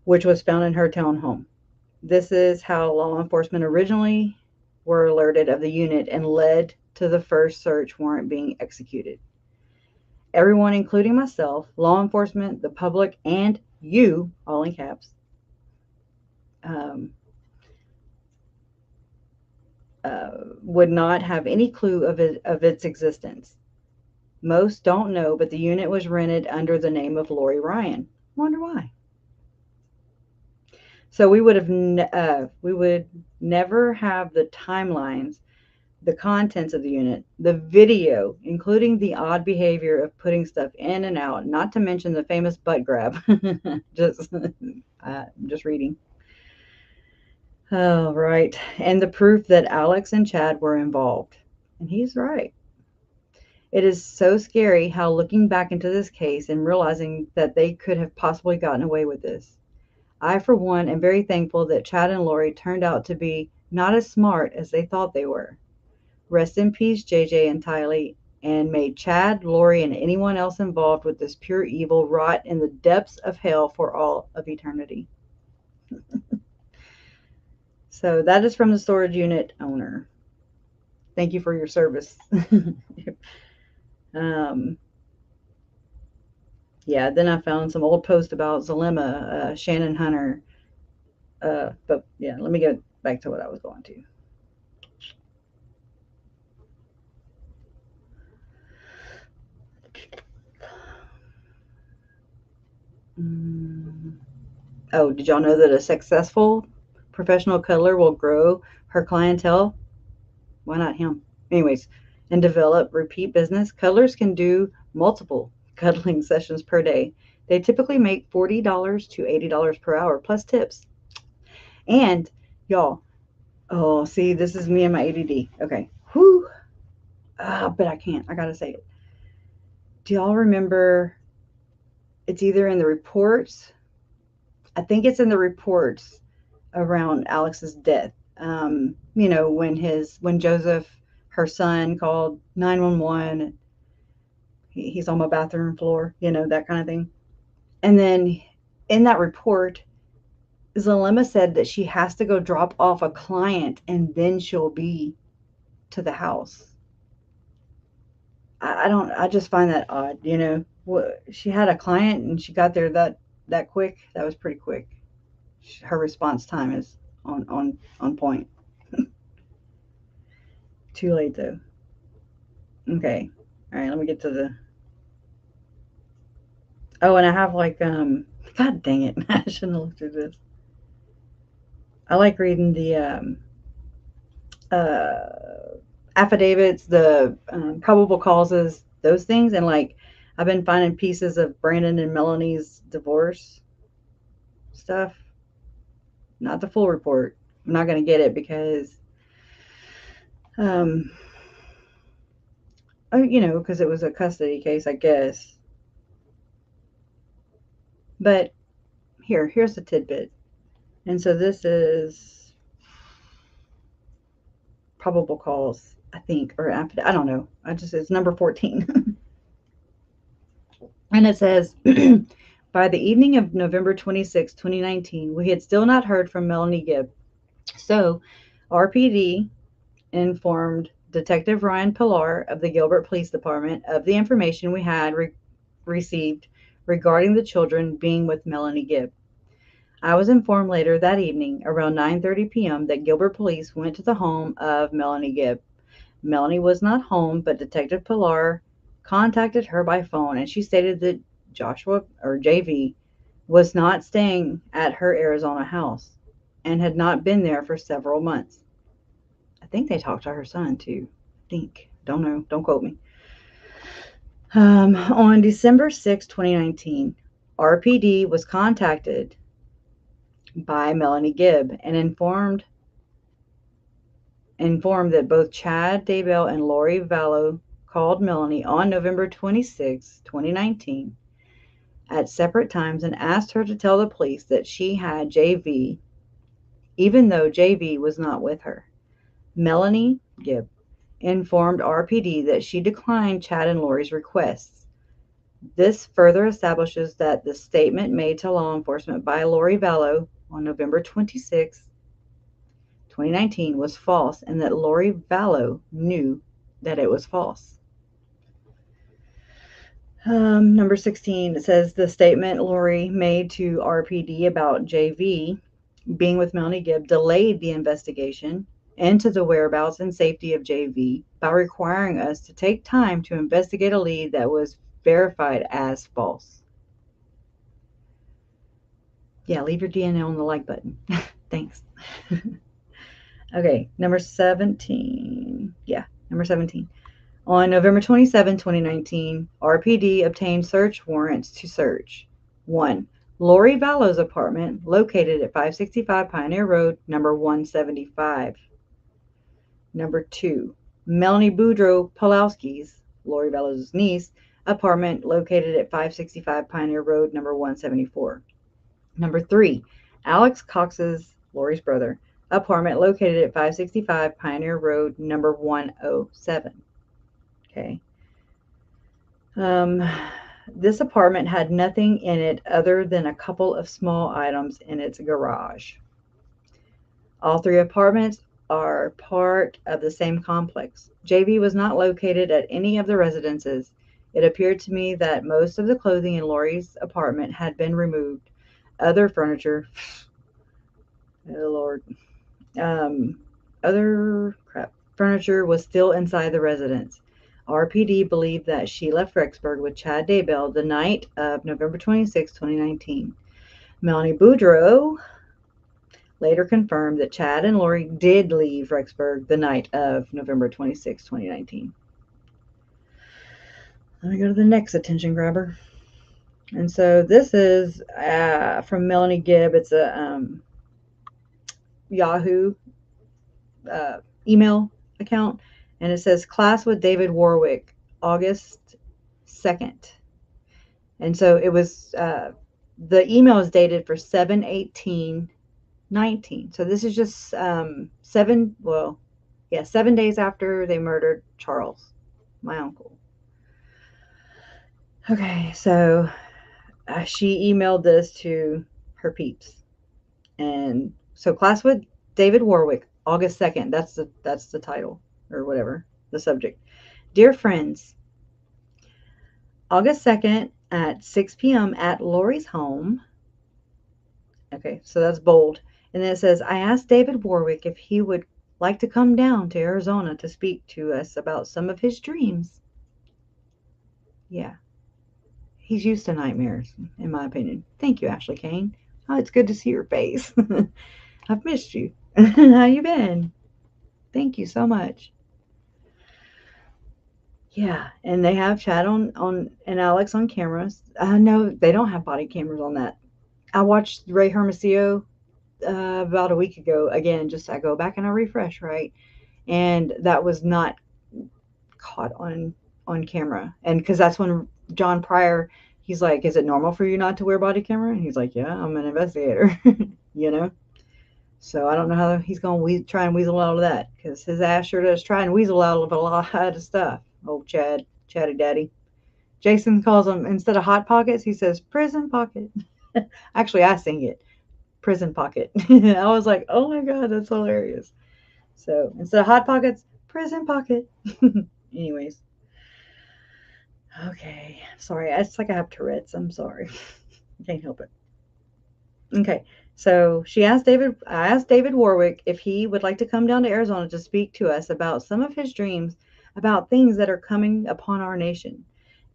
which was found in her townhome. This is how law enforcement originally were alerted of the unit and led to the first search warrant being executed. Everyone, including myself, law enforcement, the public, and you, all in caps, would not have any clue of its existence. Most don't know, but the unit was rented under the name of Lori Ryan. Wonder why. So we would never have the timelines, the contents of the unit, the video, including the odd behavior of putting stuff in and out, not to mention the famous butt grab. Just reading. Oh, right. And the proof that Alex and Chad were involved. And he's right. It is so scary how looking back into this case and realizing that they could have possibly gotten away with this. I, for one, am very thankful that Chad and Lori turned out to be not as smart as they thought they were. Rest in peace, JJ and Tylee, and may Chad, Lori, and anyone else involved with this pure evil rot in the depths of hell for all of eternity. So that is from the storage unit owner. Thank you for your service. Yeah, then I found some old posts about Zalema, Shannon Hunter. But yeah, let me get back to what I was going to. Oh, did y'all know that a successful professional cuddler will grow her clientele? Why not him? Anyways, and develop repeat business. Cuddlers can do multiple cuddling sessions per day. They typically make $40 to $80 per hour plus tips. And y'all, oh, see, this is me and my ADD. Okay. Whew. But I can't. I gotta say it. Do y'all remember? It's either in the reports. I think it's in the reports around Alex's death. You know, when Joseph, her son, called 911. He's on my bathroom floor. You know, that kind of thing. And then in that report, Zalema said that she has to go drop off a client and then she'll be to the house. I just find that odd, you know. She had a client and she got there that quick. That was pretty quick. Her response time is on point. Too late though. Okay. All right, let me get to the. Oh, and I have like God dang it. I shouldn't have looked through this. I like reading the affidavits, the probable causes, those things. And like, I've been finding pieces of Brandon and Melanie's divorce stuff. Not the full report. I'm not going to get it because, um, oh, because it was a custody case, I guess. But here's the tidbit. And so this is probable cause, I think, or I don't know. It's number 14. And it says, by the evening of November 26, 2019, we had still not heard from Melanie Gibb. So RPD informed Detective Ryan Pilar of the Gilbert Police Department of the information we had received regarding the children being with Melanie Gibb. I was informed later that evening, around 9:30 p.m., that Gilbert police went to the home of Melanie Gibb. Melanie was not home, but Detective Pilar contacted her by phone, and she stated that Joshua, or JV, was not staying at her Arizona house and had not been there for several months. I think they talked to her son, too. I think. Don't know. Don't quote me. On December 6, 2019, RPD was contacted by Melanie Gibb and informed that both Chad Daybell and Lori Vallow called Melanie on November 26, 2019, at separate times and asked her to tell the police that she had JV, even though JV was not with her. Melanie Gibb informed RPD that she declined Chad and Lori's requests. This further establishes that the statement made to law enforcement by Lori Vallow on November 26, 2019 was false, and that Lori Vallow knew that it was false. Number 16, it says the statement Lori made to RPD about JV being with Melanie Gibb delayed the investigation into the whereabouts and safety of JV by requiring us to take time to investigate a lead that was verified as false. Yeah, leave your DNA on the like button. Thanks. Okay, number 17. Yeah, number 17. On November 27, 2019, RPD obtained search warrants to search 1. Lori Vallow's apartment, located at 565 Pioneer Road, number 175. Number 2. Melanie Boudreaux Pulowski's, Lori Vallow's niece, apartment, located at 565 Pioneer Road, number 174. Number 3. Alex Cox's, Lori's brother, apartment, located at 565 Pioneer Road, number 107. Okay. This apartment had nothing in it other than a couple of small items in its garage. All 3 apartments are part of the same complex. JV was not located at any of the residences. It appeared to me that most of the clothing in Lori's apartment had been removed. Other furniture, oh Lord, furniture was still inside the residence. RPD believed that she left Rexburg with Chad Daybell the night of November 26, 2019. Melanie Boudreaux later confirmed that Chad and Lori did leave Rexburg the night of November 26, 2019. Let me go to the next attention grabber. And so this is from Melanie Gibb. It's a Yahoo email account. And it says, class with David Warwick, August 2nd. And so it was, the email is dated for 7/18/19. So this is just 7 days after they murdered Charles, my uncle. Okay, so she emailed this to her peeps. And so class with David Warwick, August 2nd. That's the title. Or whatever, the subject. Dear friends, August 2nd at 6 p.m. at Lori's home. Okay, so that's bold. And then it says, I asked David Warwick if he would like to come down to Arizona to speak to us about some of his dreams. Yeah, he's used to nightmares, in my opinion. Thank you, Ashley Kane. Oh, it's good to see your face. I've missed you. How you been? Thank you so much. Yeah, and they have Chad on and Alex on cameras. No, they don't have body cameras on that. I watched Ray Hermosillo about a week ago. Again, just I go back and I refresh, right? And that was not caught on camera. And because that's when John Pryor, he's like, "Is it normal for you not to wear body camera?" And he's like, "Yeah, I'm an investigator," you know. So I don't know how he's going to try and weasel out of that because his ass sure does try and weasel out of a lot of stuff. Old Chatty Daddy. Jason calls them, instead of Hot Pockets, he says prison pocket. Actually, I sing it, prison pocket. I was like, oh my God, that's hilarious. So instead of Hot Pockets, prison pocket. Anyways, okay. Sorry, it's like I have Tourette's. I'm sorry. Can't help it. Okay. So I asked David Warwick if he would like to come down to Arizona to speak to us about some of his dreams about things that are coming upon our nation.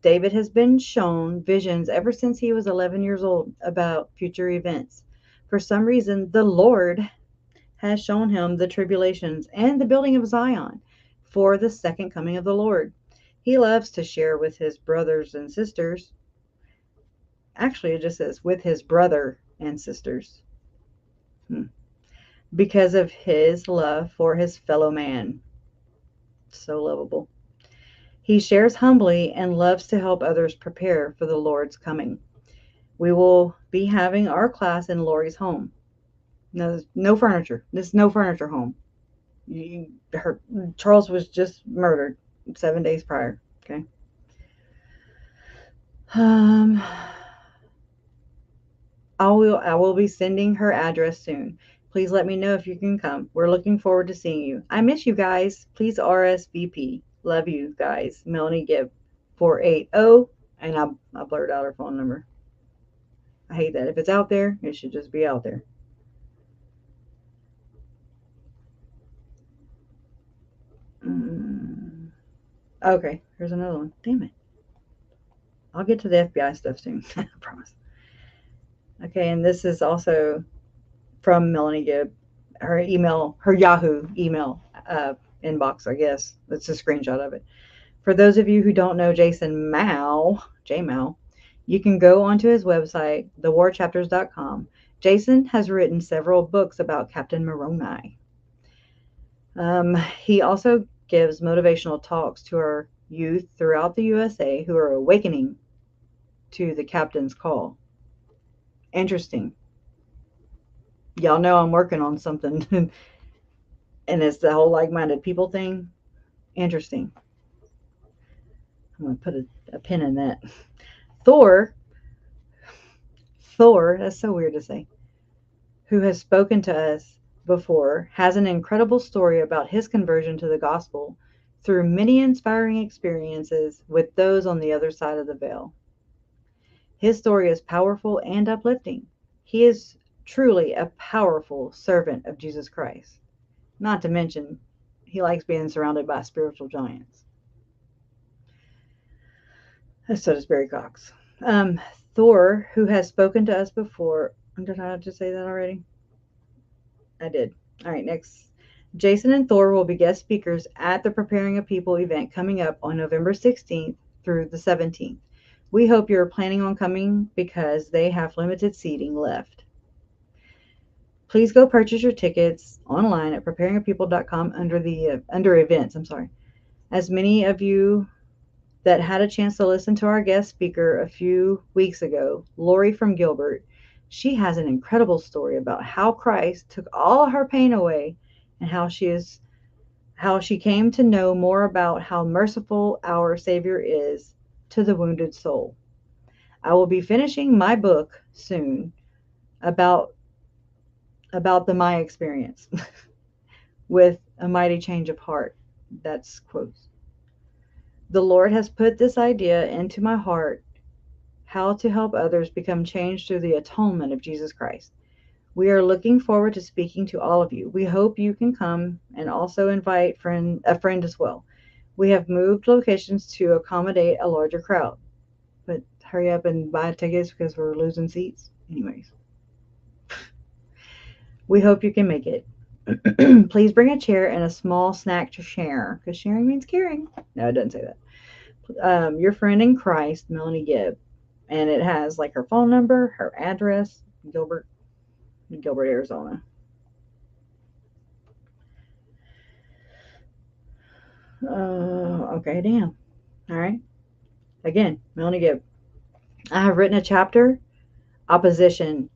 David has been shown visions ever since he was 11 years old about future events. For some reason, the Lord has shown him the tribulations and the building of Zion for the second coming of the Lord. He loves to share with his brothers and sisters. Actually, it just says with his brother and sisters. Because of his love for his fellow man. So lovable. He shares humbly and loves to help others prepare for the Lord's coming. We will be having our class in Lori's home. No furniture. This is no furniture home. Charles was just murdered 7 days prior. Okay. Um, I will be sending her address soon. Please let me know if you can come. We're looking forward to seeing you. I miss you guys. Please RSVP. Love you guys. Melanie Gibb 480. And I blurred out her phone number. I hate that. If it's out there, it should just be out there. Okay, here's another one. Damn it. I'll get to the FBI stuff soon. I promise. Okay, and this is also from Melanie Gibb. Her email, her Yahoo email inbox, I guess. That's a screenshot of it. For those of you who don't know Jason Mao, J Mao, you can go onto his website, thewarchapters.com. Jason has written several books about Captain Moroni. He also gives motivational talks to our youth throughout the USA who are awakening to the captain's call. Interesting. Y'all know I'm working on something, and it's the whole like-minded people thing. Interesting. I'm going to put a pin in that. Thor, that's so weird to say, who has spoken to us before, has an incredible story about his conversion to the gospel through many inspiring experiences with those on the other side of the veil. His story is powerful and uplifting. He is truly a powerful servant of Jesus Christ. Not to mention, he likes being surrounded by spiritual giants. So does Barry Cox. Thor, who has spoken to us before. Did I just say that already? I did. All right, next. Jason and Thor will be guest speakers at the Preparing a People event coming up on November 16th through the 17th. We hope you're planning on coming because they have limited seating left. Please go purchase your tickets online at preparingapeople.com under events. As many of you that had a chance to listen to our guest speaker a few weeks ago, Lori from Gilbert, she has an incredible story about how Christ took all her pain away and how she came to know more about how merciful our Savior is to the wounded soul. I will be finishing my book soon about my experience with a mighty change of heart. That's quotes. The Lord has put this idea into my heart, how to help others become changed through the atonement of Jesus Christ. We are looking forward to speaking to all of you. We hope you can come and also invite a friend as well. We have moved locations to accommodate a larger crowd. But hurry up and buy tickets because we're losing seats. Anyways. We hope you can make it. Please bring a chair and a small snack to share, because sharing means caring. No, it doesn't say that. Your friend in Christ, Melanie Gibb. And it has like her phone number, her address, Gilbert, Arizona. Okay, damn. All right. Again, Melanie Gibb. I have written a chapter, Opposition,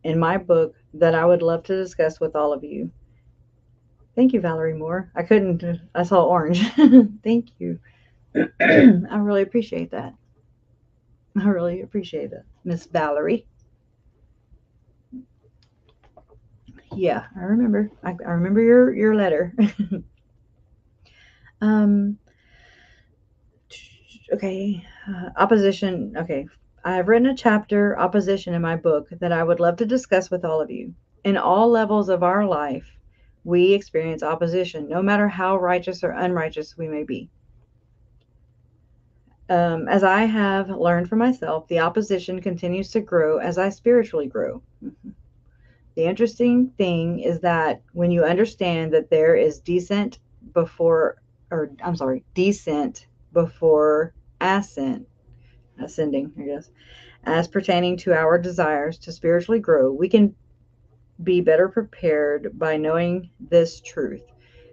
in my book that I would love to discuss with all of you. Thank you, Valerie Moore. I saw orange. Thank you. I really appreciate that. I really appreciate it, Miss Valerie. Yeah, I remember. I remember your letter. um. Okay. Opposition. Okay. I have written a chapter, Opposition, in my book that I would love to discuss with all of you. In all levels of our life, we experience opposition, no matter how righteous or unrighteous we may be. As I have learned for myself, the opposition continues to grow as I spiritually grow. The interesting thing is that when you understand that there is descent before, or I'm sorry, descent before ascending, I guess, as pertaining to our desires to spiritually grow, we can be better prepared by knowing this truth.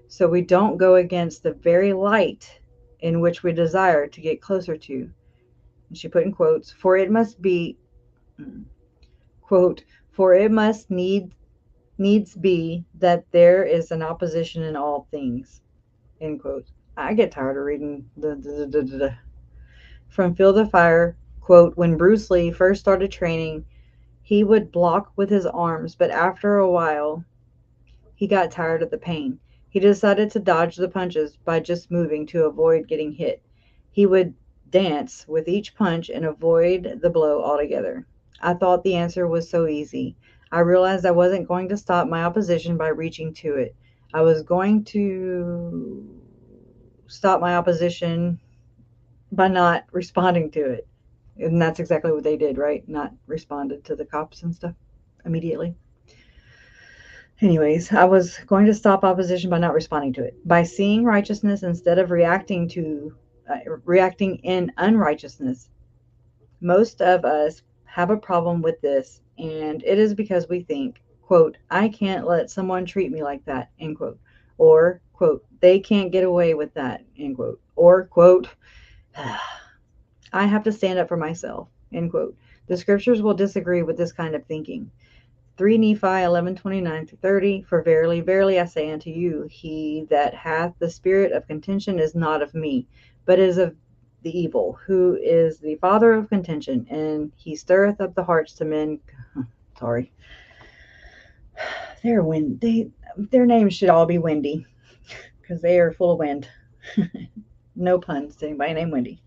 So we don't go against the very light in which we desire to get closer to. And she put in quotes, for it must be, quote, for it must needs be that there is an opposition in all things, end quote. I get tired of reading the. From Feel the Fire, quote, when Bruce Lee first started training, he would block with his arms, but after a while, he got tired of the pain. He decided to dodge the punches by just moving to avoid getting hit. He would dance with each punch and avoid the blow altogether. I thought the answer was so easy. I realized I wasn't going to stop my opposition by reaching to it. I was going to stop my opposition by not responding to it. And that's exactly what they did, right? Not responded to the cops and stuff immediately. Anyways, I was going to stop opposition by not responding to it. By seeing righteousness instead of reacting in unrighteousness. Most of us have a problem with this, and it is because we think, quote, I can't let someone treat me like that, end quote. Or, quote, they can't get away with that, end quote. Or, quote, I have to stand up for myself, end quote. The scriptures will disagree with this kind of thinking. 3 Nephi 11:29-30. For verily, verily, I say unto you, he that hath the spirit of contention is not of me, but is of the evil, who is the father of contention, and he stirreth up the hearts to men. Sorry. Their names should all be Wendy, because they are full of wind. No puns to anybody named Wendy.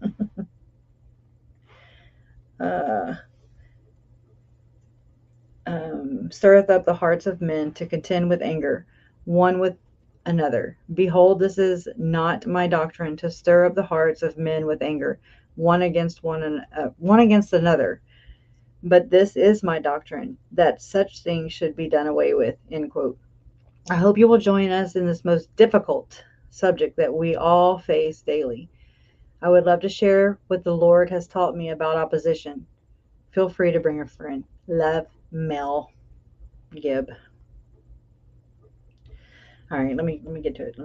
Stirreth up the hearts of men to contend with anger, one with another. Behold, this is not my doctrine, to stir up the hearts of men with anger, one against another. But this is my doctrine, that such things should be done away with, end quote. I hope you will join us in this most difficult subject that we all face daily. I would love to share what the Lord has taught me about opposition. Feel free to bring a friend. Love, Mel Gibb. All right, let me get to it.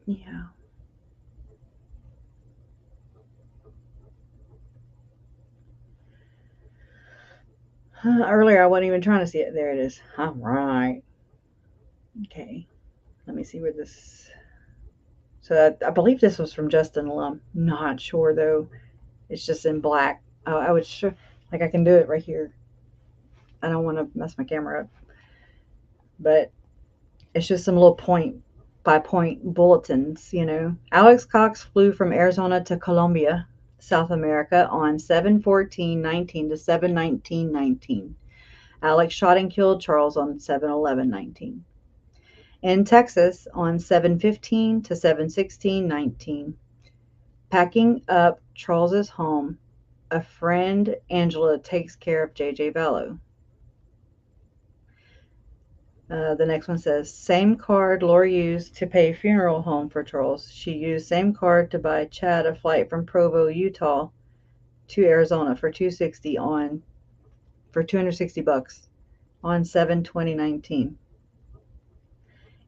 Yeah. Earlier, I wasn't even trying to see it. There it is. All right. Okay. Let me see where this. So I believe this was from Justin Lum. Not sure though. It's just in black. I would sure like I can do it right here. I don't want to mess my camera up, but it's just some little point by point bulletins. Alex Cox flew from Arizona to Colombia, South America, on 7/14/19 to 7/19/19. Alex shot and killed Charles on 7/11/19. In Texas on 7/15 to 7/16/19. Packing up Charles's home, a friend, Angela, takes care of J.J. Vallow. The next one says, same card Lori used to pay funeral home for Charles. She used same card to buy Chad a flight from Provo, Utah to Arizona for $260 on 7/20/19.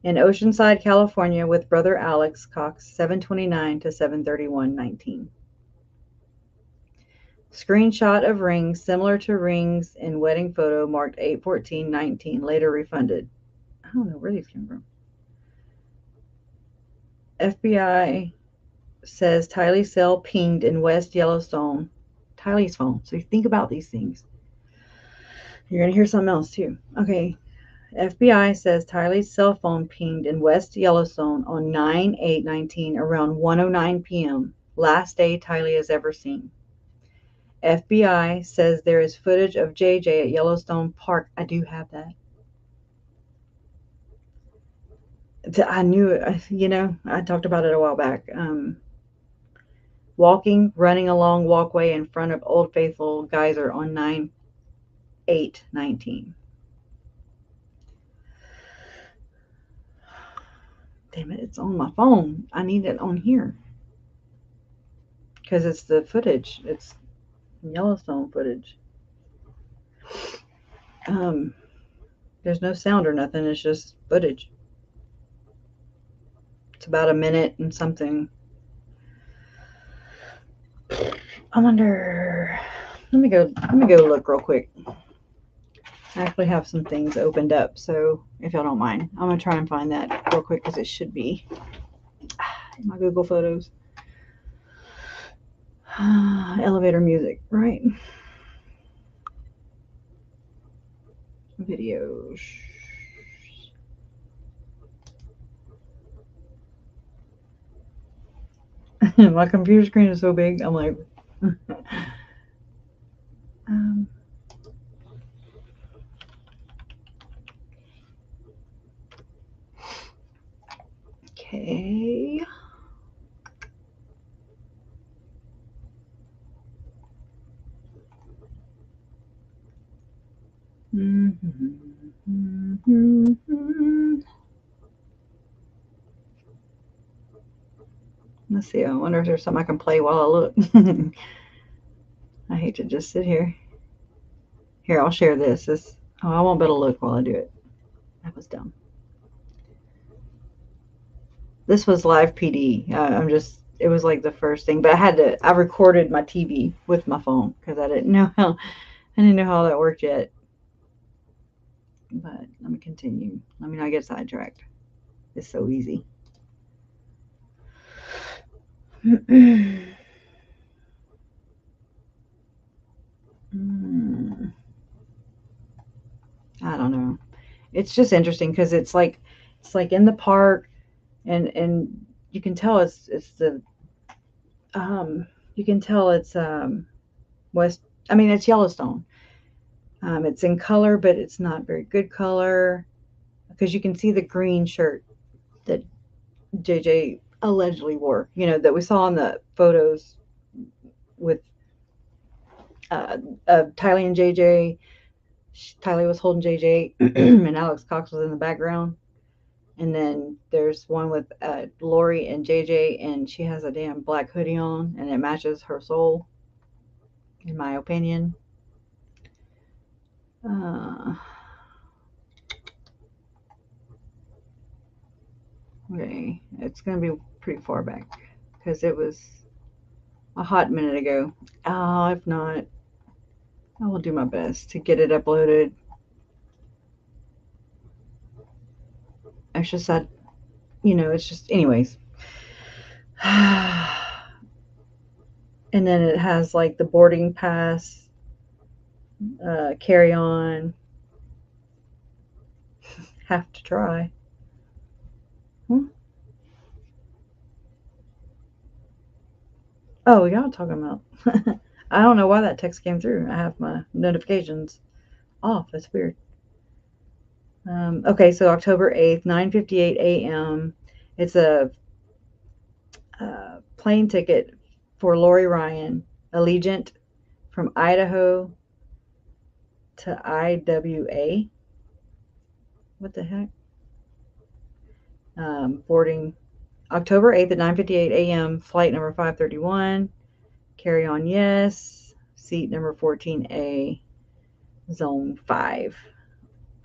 In Oceanside, California, with brother Alex Cox, 7/29 to 7/31/19. Screenshot of rings similar to rings in wedding photo marked 8/14/19, later refunded. I don't know where these came from. FBI says Tylee cell pinged in West Yellowstone. Tylee's phone. So you think about these things. You're going to hear something else too. Okay. FBI says Tylee's cell phone pinged in West Yellowstone on 9/8/19 around 1:09 p.m. Last day Tylee has ever seen. FBI says there is footage of JJ at Yellowstone Park. I do have that. I knew it. I talked about it a while back. Running along walkway in front of Old Faithful Geyser on 9/8/19. Damn it, it's on my phone. I need it on here. Because it's the footage. It's Yellowstone footage. There's no sound or nothing. It's just footage. It's about a minute and something. I wonder. Let me go look real quick. I actually have some things opened up, so if y'all don't mind, I'm gonna try and find that real quick because it should be in my Google Photos. Elevator music, right? Videos. My computer screen is so big. I'm like, okay. Let's see. I wonder if there's something I can play while I look. I hate to just sit here. Here, I'll share this. I won't be able to look while I do it. That was dumb. This was live PD. It was like the first thing, but I recorded my TV with my phone because I didn't know how that worked yet. But let me continue. Let me not get sidetracked. It's so easy. I don't know. It's just interesting because it's like in the park, and you can tell it's west. I mean, it's Yellowstone. It's in color, but it's not very good color because you can see the green shirt that JJ allegedly wore. That we saw in the photos with Tylee and JJ. Tylee was holding JJ, and Alex Cox was in the background. And then there's one with Lori and JJ, and she has a damn black hoodie on, and it matches her soul, in my opinion. Okay, it's going to be pretty far back because it was a hot minute ago. If not, I will do my best to get it uploaded. It's just that, it's just, anyways. And then it has like the boarding pass, carry on, have to try. Oh, y'all talking about? I don't know why that text came through. I have my notifications off. That's weird. Okay, so October 8th, 9:58 a.m. It's a plane ticket for Lori Ryan, Allegiant from Idaho to IWA. What the heck? Boarding October 8th at 9:58 a.m. Flight number 531. Carry on, yes. Seat number 14A, Zone 5.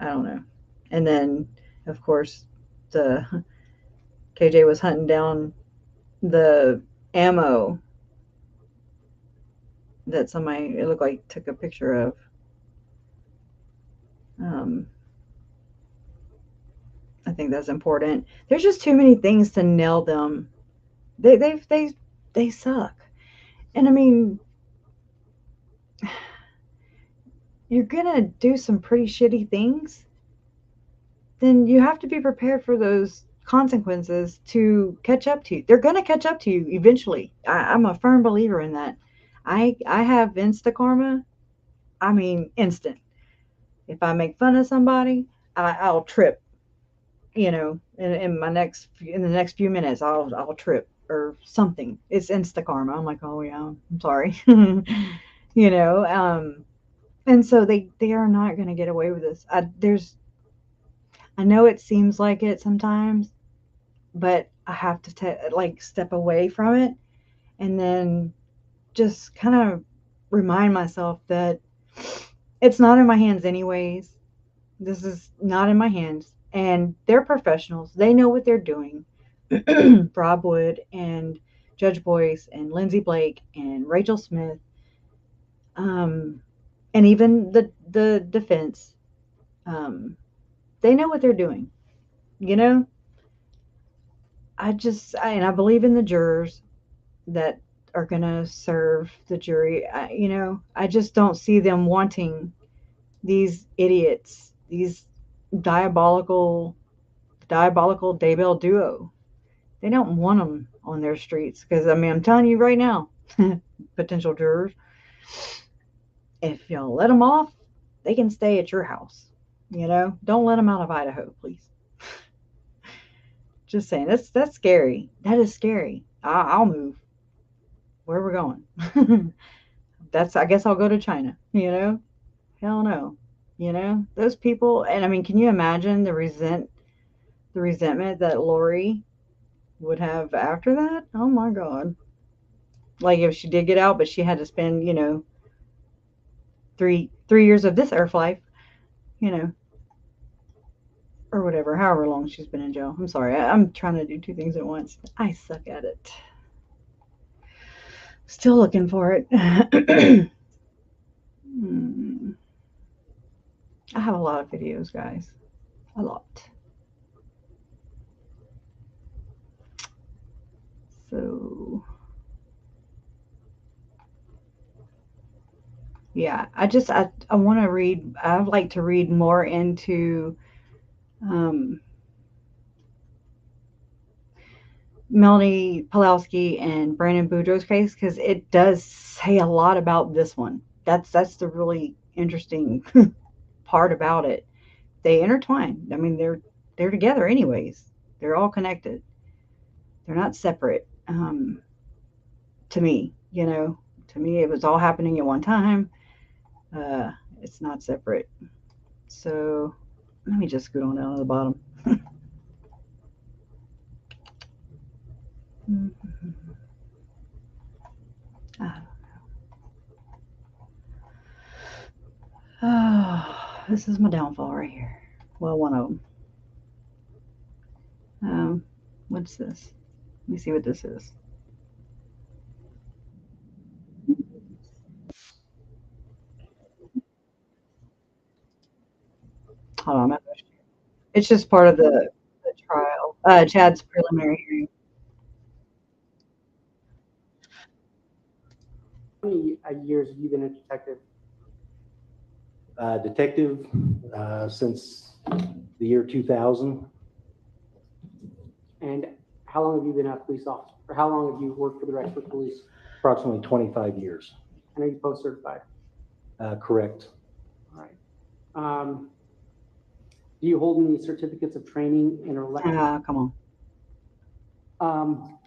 I don't know. And then, of course, the KJ was hunting down the ammo that somebody, it looked like, took a picture of. I think that's important. There's just too many things to nail them. They suck. And I mean, you're gonna do some pretty shitty things, then you have to be prepared for those consequences to catch up to you. They're gonna catch up to you eventually. I'm a firm believer in that. I have insta karma. I mean, instant. If I make fun of somebody, I'll trip. You know, in the next few minutes, I'll trip or something. It's insta karma. I'm like, oh yeah, I'm sorry. You know, and so they are not going to get away with this. I know it seems like it sometimes, but I have to like step away from it and then just kind of remind myself that it's not in my hands anyways. This is not in my hands, and they're professionals. They know what they're doing. Rob Wood and Judge Boyce and Lindsay Blake and Rachel Smith, and even the defense. They know what they're doing. You know, and I believe in the jurors that are going to serve the jury. You know, I just don't see them wanting these idiots, these diabolical Daybell duo. They don't want them on their streets because, I mean, I'm telling you right now, potential jurors, if y'all let them off, they can stay at your house. You know, don't let them out of Idaho, please. Just saying, that's scary. That is scary. I'll move. Where we're going? I guess I'll go to China. You know, hell no. You know, those people, and I mean, can you imagine the resentment that Lori would have after that? Oh my God. Like if she did get out, but she had to spend, you know, three years of this earth life, you know, or whatever, however long she's been in jail. I'm sorry. I'm trying to do two things at once. I suck at it. Still looking for it. I have a lot of videos, guys. A lot. So, yeah, I want to read. I'd like to read more into Melanie Pulowski and Brandon Boudreaux's case because it does say a lot about this one. That's the really interesting part about it. They intertwine. I mean, they're together anyways. They're all connected. They're not separate. To me, you know, to me, it was all happening at one time. It's not separate. So let me just scoot on down to the bottom. I don't know. Oh, this is my downfall right here. Well, one of them. What's this? Let me see what this is. Hold on. It's just part of the trial. Chad's preliminary hearing. How many years have you been a detective? Detective since the year 2000. And how long have you been a police officer? Or how long have you worked for the Rexford Police? Approximately 25 years. I know you post certified. Correct. All right. Do you hold any certificates of training in election? Come on.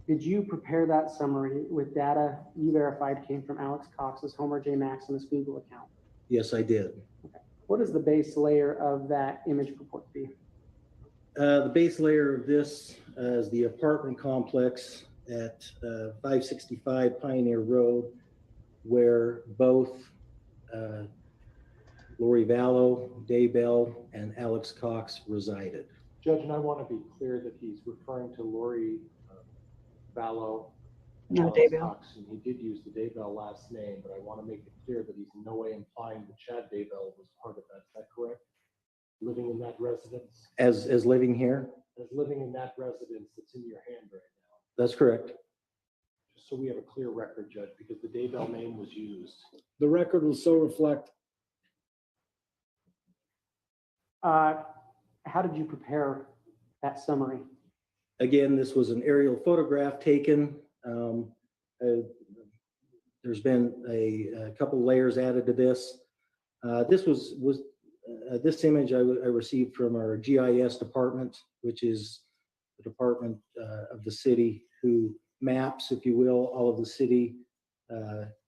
Did you prepare that summary with data you verified came from Alex Cox's Homer J. Maximus Google account? Yes, I did. What is the base layer of that image purport to be? The base layer of this is the apartment complex at 565 Pioneer Road, where both Lori Vallow Daybell and Alex Cox resided. Judge, and I want to be clear that he's referring to Lori Vallow, No, Alex Daybell. Cox, and he did use the Daybell last name, but I want to make it clear that he's in no way implying that Chad Daybell was part of that. Is that correct? Living in that residence? As living here? As living in that residence that's in your hand right now. That's correct. Just so we have a clear record, Judge, because the Daybell name was used. The record will so reflect. How did you prepare that summary? Again, this was an aerial photograph taken. There's been a couple layers added to this. This image I received from our GIS department, which is the department of the city who maps, if you will, all of the city.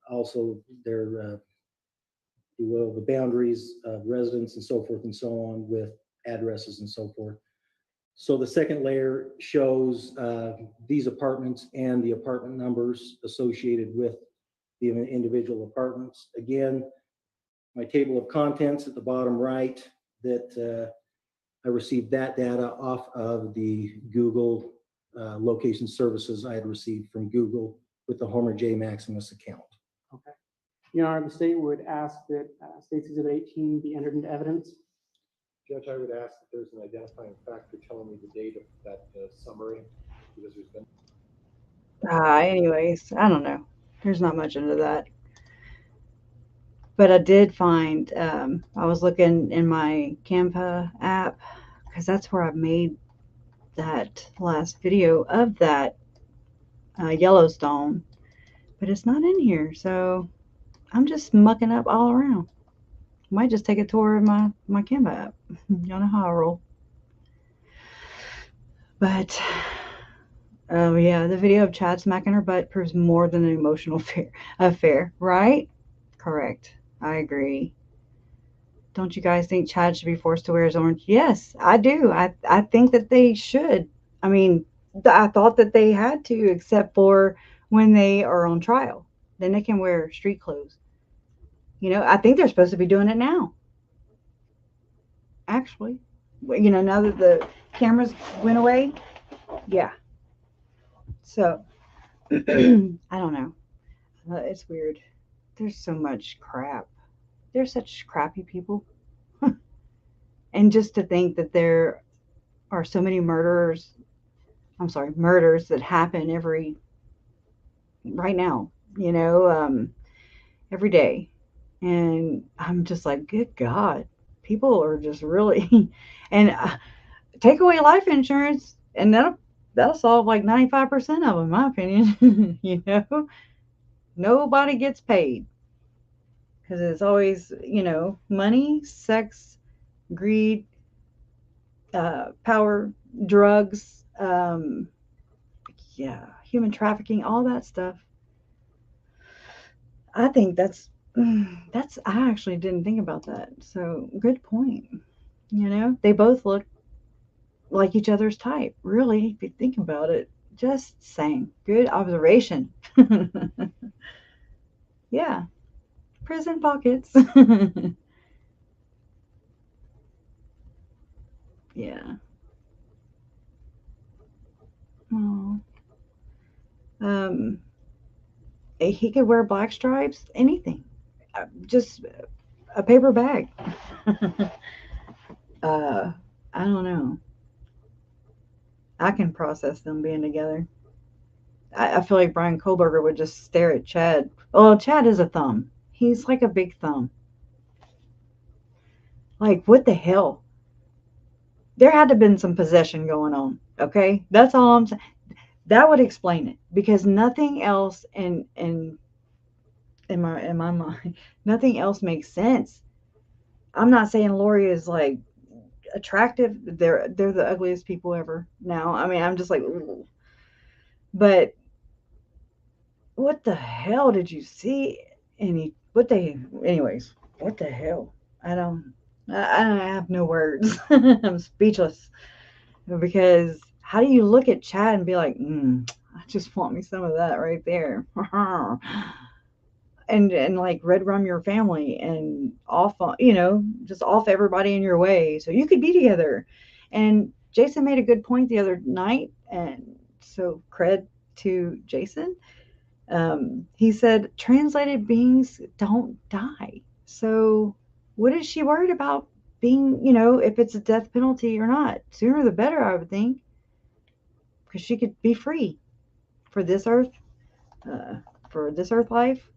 Also their, if you will, the boundaries of residents and so forth and so on with addresses and so forth. So the second layer shows these apartments and the apartment numbers associated with the individual apartments. Again, my table of contents at the bottom right, that I received that data off of the Google location services I had received from Google with the Homer J. Maximus account. Okay. Your Honor, the state would ask that State's Exhibit 18 be entered into evidence. Judge, I would ask if there's an identifying factor telling me the date of that summary, because there's been. Anyways, I don't know. There's not much into that. But I did find, I was looking in my Canva app, because that's where I made that last video of that Yellowstone. But it's not in here, so I'm just mucking up all around. Might just take a tour of my Canva app. Y'all know how I roll. But yeah, the video of Chad smacking her butt proves more than an emotional affair, right? Correct. I agree. Don't you guys think Chad should be forced to wear his orange? Yes, I do. I think that they should. I mean, I thought that they had to, except for when they are on trial. Then they can wear street clothes. You know, I think they're supposed to be doing it now. Actually, you know, now that the cameras went away, yeah. So, I don't know. It's weird. There's so much crap. They're such crappy people. And just to think that there are so many murders that happen right now, you know, every day. And I'm just like, good God, people are just really, and take away life insurance and that'll solve like 95% of them, in my opinion. You know, nobody gets paid because it's always, you know, money, sex, greed, power, drugs, yeah, human trafficking, all that stuff. I think I actually didn't think about that. So good point. You know, they both look like each other's type, really, if you think about it. Just saying. Good observation. Yeah. Prison pockets. Yeah. Oh. He could wear black stripes, anything. Just a paper bag. I don't know. I can process them being together. I feel like Brian Kohlberger would just stare at Chad. Oh, Chad is a thumb. He's like a big thumb. Like, what the hell? There had to have been some possession going on. Okay? That's all I'm saying. That would explain it. Because nothing else in my mind, nothing else makes sense. I'm not saying Lori is like attractive. They're the ugliest people ever now. I mean, I'm just like, ooh. But what the hell did you see? Anyways, what the hell? I have no words. I'm speechless because how do you look at Chad and be like, I just want me some of that right there. And like red rum your family and off on, just off everybody in your way so you could be together. And Jason made a good point the other night, and so cred to Jason. He said translated beings don't die. So what is she worried about being, if it's a death penalty or not? Sooner the better, I would think, because she could be free for this earth, uh, for this earth life,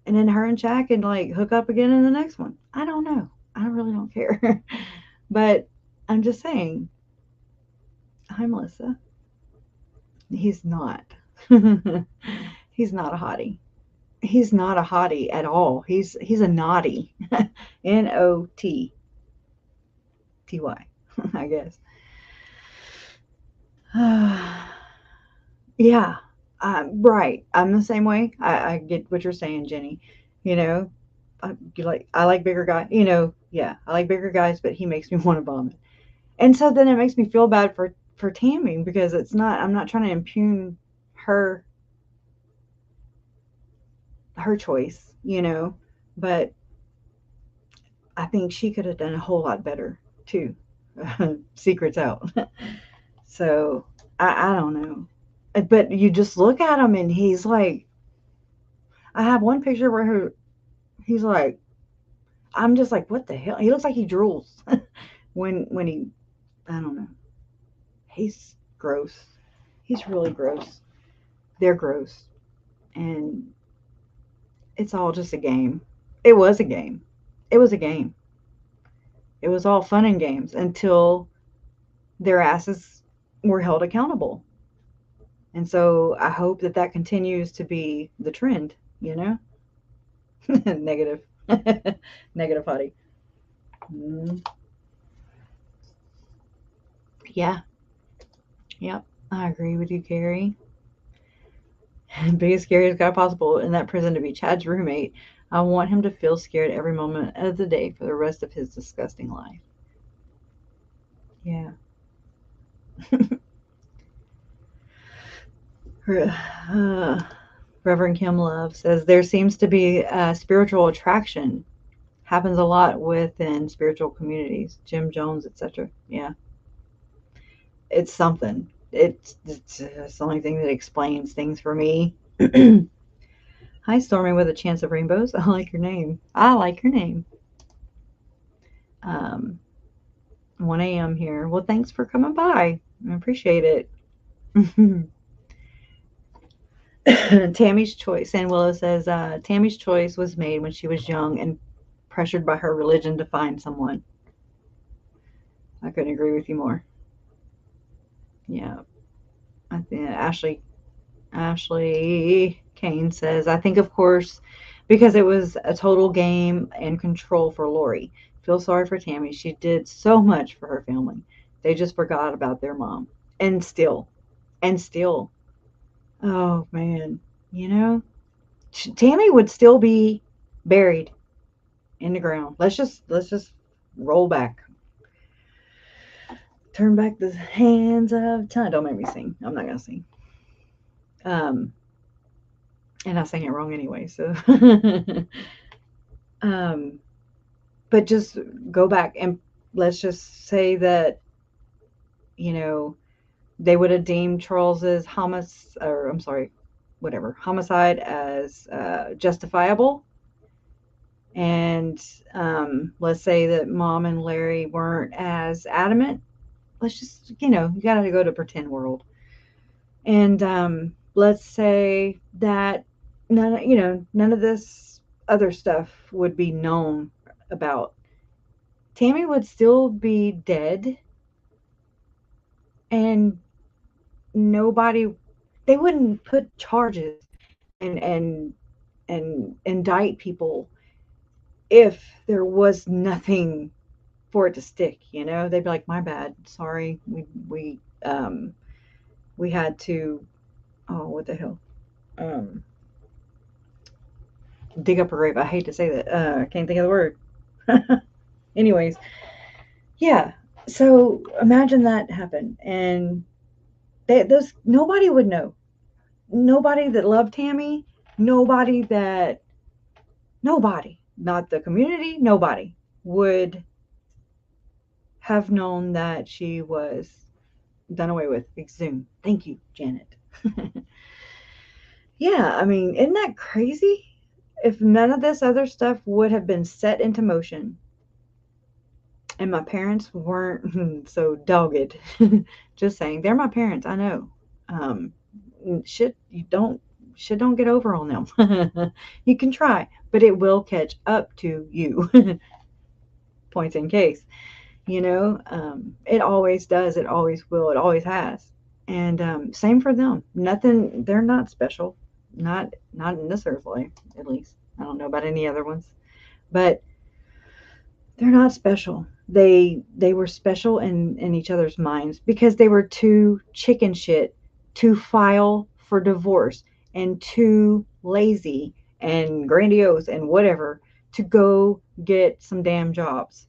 and then her and Jack can like hook up again in the next one. I don't know. I really don't care. But I'm just saying, hi Melissa. He's not. He's not a hottie. He's not a hottie at all. He's a naughty. Notty, I guess. Yeah. Right. I'm the same way. I get what you're saying, Jenny. You know, I like bigger guys. Yeah, I like bigger guys, but he makes me want to vomit. And so then it makes me feel bad for Tammy because I'm not trying to impugn her her choice, but I think she could have done a whole lot better too. Secrets out. So I don't know. But you just look at him and he's like, I have one picture where he's like, I'm just like, what the hell? He looks like he drools when he, I don't know. He's gross. He's really gross. They're gross. And it's all just a game. It was a game. It was a game. It was all fun and games until their asses were held accountable. And so I hope that continues to be the trend, Negative. Negative Hottie. Mm, yeah. Yep. I agree with you, Carrie. Biggest, scariest guy possible in that prison to be Chad's roommate. I want him to feel scared every moment of the day for the rest of his disgusting life. Yeah. Reverend Kim Love says there seems to be a spiritual attraction. Happens a lot within spiritual communities. Jim Jones, etc. Yeah. It's something. It's the only thing that explains things for me. Hi, Stormy with a chance of rainbows. I like your name. I like your name. 1 a.m. here. Well, thanks for coming by. I appreciate it. Tammy's choice. San Willow says Tammy's choice was made when she was young and pressured by her religion to find someone. I couldn't agree with you more. Yeah. I think Ashley Kane says, I think, of course, because it was a total game and control for Lori. Feel sorry for Tammy. She did so much for her family. They just forgot about their mom. And still, oh man, Tammy would still be buried in the ground. Let's just roll back. Turn back the hands of time. Don't make me sing. I'm not gonna sing. And I sang it wrong anyway. So, but just go back and let's just say that they would have deemed Charles's homicide as justifiable. And let's say that Mom and Larry weren't as adamant. Let's just, you got to go to pretend world. And let's say that none of this other stuff would be known about. Tammy would still be dead, and they wouldn't put charges and indict people if there was nothing for it to stick. They'd be like, my bad, sorry, we had to oh, what the hell? Dig up a grave. I hate to say that. I can't think of the word. Anyways, yeah. So imagine that happened, and those nobody would know. Nobody that loved Tammy. Nobody that nobody, not the community. Nobody would have known that she was done away with. Exhumed. Thank you, Janet. Yeah, I mean, isn't that crazy? If none of this other stuff would have been set into motion, and my parents weren't so dogged. Just saying, they're my parents. I know. Um, shit, shit don't get over on them. You can try, but it will catch up to you. Points in case, it always does. It always will. It always has. And same for them. Nothing. They're not special. Not in this earth life, at least. I don't know about any other ones, but they're not special. They were special in each other's minds because they were too chicken shit to file for divorce and too lazy and grandiose and whatever to go get some damn jobs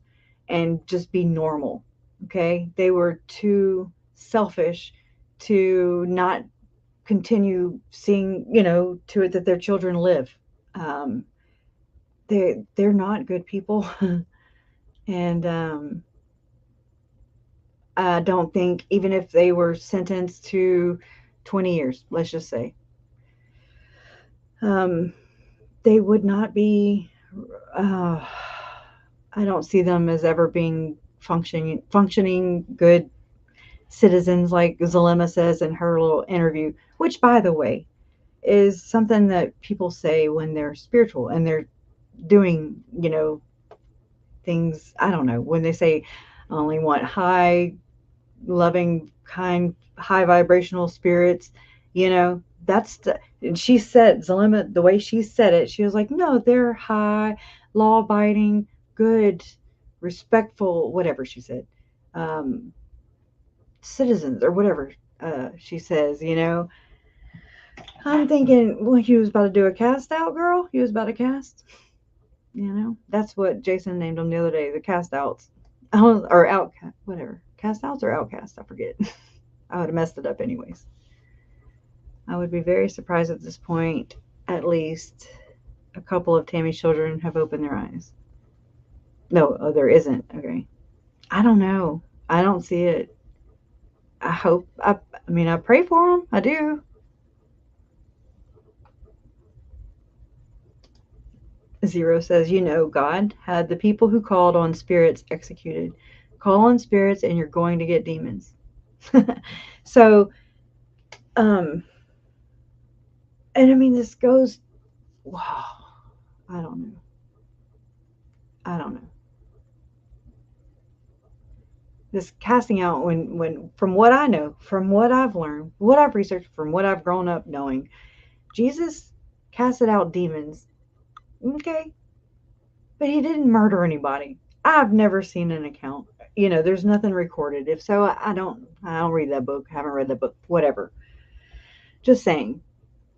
and just be normal. Okay? They were too selfish to not continue seeing, to it that their children live. Um, they're not good people. And I don't think, even if they were sentenced to 20 years, let's just say, um, they would not be, uh, I don't see them as ever being functioning good citizens, like Zalema says in her little interview, which, by the way, is something that people say when they're spiritual and they're doing, things. I don't know, when they say, I only want high loving, kind, high vibrational spirits, that's and she said, Zalima, the way she said it, she was like, no, they're high, law abiding, good, respectful, whatever she said, um, citizens or whatever she says, I'm thinking, well, he was about to do a cast out, girl. He was about to cast, that's what Jason named them the other day, the cast outs. Or outcast, whatever. Cast outs or outcast, I forget. I would have messed it up anyways. I would be very surprised at this point. At least a couple of Tammy's children have opened their eyes. No, oh, there isn't. Okay. I don't know. I don't see it. I hope. I mean, I pray for them. I do. Zero says, God had the people who called on spirits executed. Call on spirits and you're going to get demons. So, and I mean, this goes, wow, I don't know. I don't know. This casting out, when from what I know, from what I've learned, what I've researched, from what I've grown up knowing, Jesus casted out demons. Okay. But he didn't murder anybody. I've never seen an account. There's nothing recorded. If so, I don't read that book. I haven't read that book. Whatever. Just saying.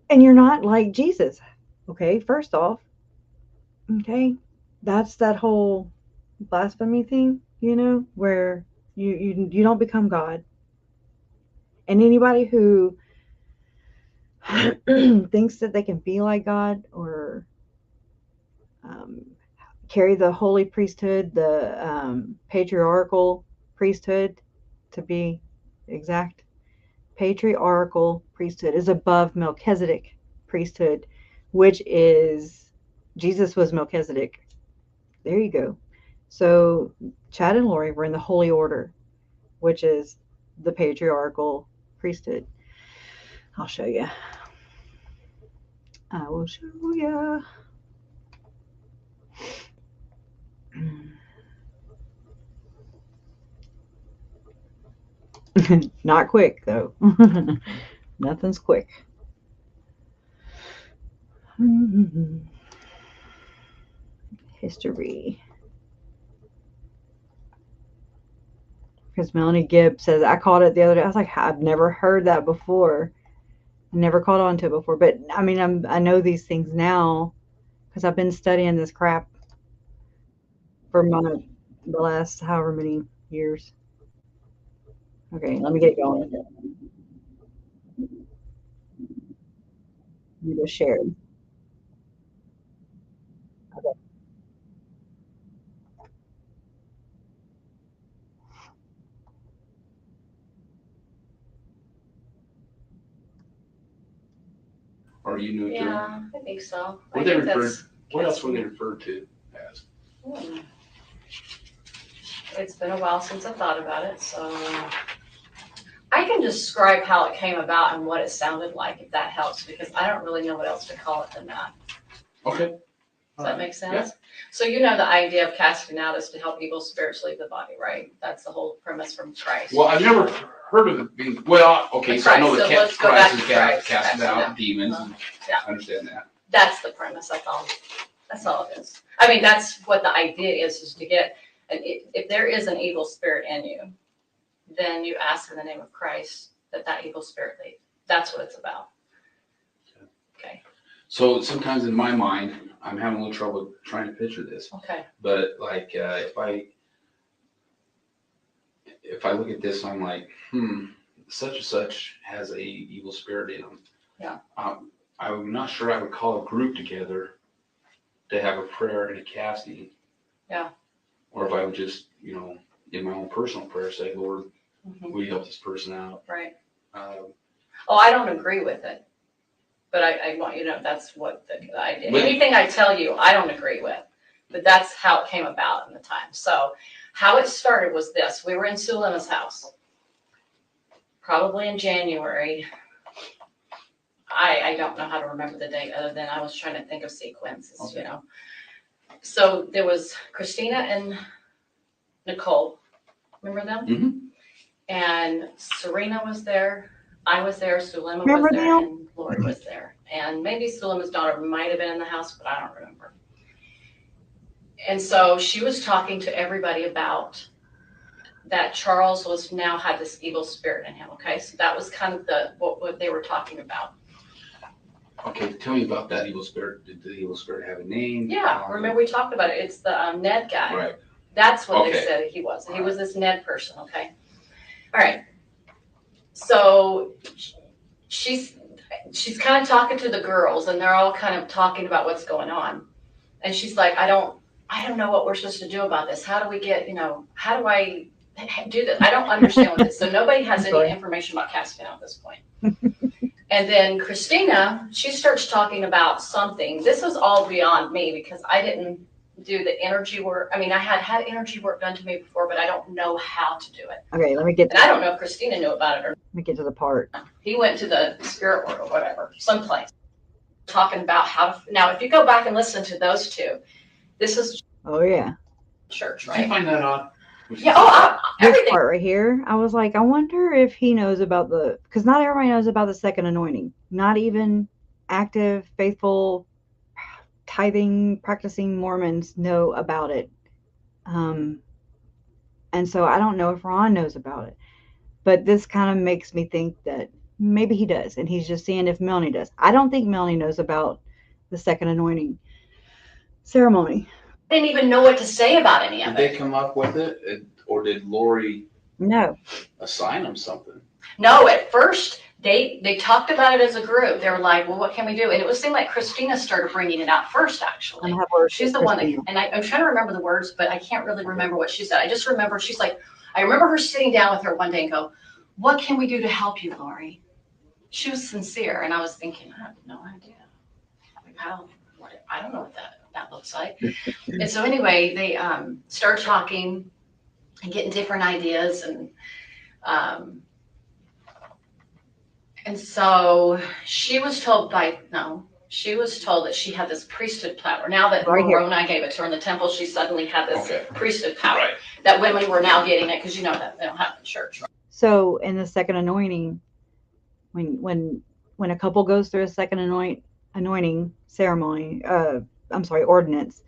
And you're not like Jesus. Okay, first off. Okay. That's that whole blasphemy thing, where you don't become God. And anybody who thinks that they can be like God or carry the holy priesthood, the patriarchal priesthood, to be exact, patriarchal priesthood is above Melchizedek priesthood, which is Jesus was Melchizedek. There you go. So Chad and Lori were in the holy order, which is the patriarchal priesthood. I'll show you. I will show you. Not quick, though. Nothing's quick. History. Because Melanie Gibb says, I caught it the other day. I was like, I've never heard that before. I never caught on to it before, but I mean, I know these things now because I've been studying this crap for the last however many years. Okay, let me get going. You just shared. Okay. Are you new to them? Yeah, I think so. What I they think referred, that's what else were they catchy. referred to as? Hmm. It's been a while since I thought about it, so I can describe how it came about and what it sounded like, if that helps, because I don't really know what else to call it than that. Okay. Does that make sense? So you know the idea of casting out is to help evil spirits leave the body, right? That's the whole premise from Christ. Well, I've never heard of it being, well, okay, so I know Christ, that so let's go back Christ to is Christ, casting casting out out. demons, and Yeah. I understand that. That's the premise, that's all. That's all it is. I mean, that's what the idea is to get, and if there is an evil spirit in you, then you ask in the name of Christ that evil spirit leave. That's what it's about. Okay, So sometimes in my mind, I'm having a little trouble trying to picture this, okay, but like, if I look at this, I'm like, such and such has a evil spirit in them. Yeah. I'm not sure I would call a group together to have a prayer and a casting. Yeah. Or if I would just, in my own personal prayer, say, Lord, mhm, will you help this person out? right. Um, Oh, I don't agree with it, but I want you to know that's what the idea. But- Anything I tell you, I don't agree with, but that's how it came about in the time. So how it started was this: we were in Sulema's house, probably in January. I don't know how to remember the date other than I was trying to think of sequences, Okay. So there was Christina and Nicole, remember them? Mhm. And Serena was there, I was there, Sulema was Remember there, them? and Lori was there. And maybe Sulema's daughter might have been in the house, but I don't remember. And so she was talking to everybody about that Charles had this evil spirit in him, okay? So that was kind of what they were talking about. Okay, tell me about that evil spirit. Did the evil spirit have a name? Yeah, remember we talked about it, it's the Ned guy. Right. That's what they Okay. said he was. He was this Ned person, okay? All right. So she's kind of talking to the girls, and they're all kind of talking about what's going on. And she's like, I don't know what we're supposed to do about this. How do we get, how do I do this? I don't understand what this. So nobody has any information about casting out at this point. And then Christina, she starts talking about something. This was all beyond me because I didn't do the energy work. I mean, I had energy work done to me before, but I don't know how to do it. Okay, let me get And I don't know if Christina knew about it or not. Let me get to the part. He went to the spirit world or whatever, someplace, talking about how to. Now, if you go back and listen to those two, this is Oh yeah. church, Did you right? find that odd? Yeah. This Everything. part right here, I was like, I wonder if he knows about because not everybody knows about the second anointing. Not even active, faithful, tithing, practicing Mormons know about it. And so I don't know if Ron knows about it. But this kind of makes me think that maybe he does, and he's just seeing if Melanie does. I don't think Melanie knows about the second anointing ceremony. I didn't even know what to say about any of Did it. they come up with it, or did Lori No. assign them something? No, at first they talked about it as a group. They were like, well, what can we do? And it seemed like Christina started bringing it out first, actually. I'm gonna have words She's with the one that, Christina. and I'm trying to remember the words, but I can't really remember what she said. I just remember she's like, I remember her sitting down with her one day and go, what can we do to help you, Lori? She was sincere, and I was thinking, I have no idea. Like I don't know what that looks like. And so anyway, they start talking and getting different ideas, and so she was told that she had this priesthood power. Now that Right here. Moroni gave it to her in the temple, she suddenly had this Okay. priesthood power. Right. That women were now getting it because that they don't have it in church. Right? So in the second anointing, when a couple goes through a second anointing ceremony, ordinance,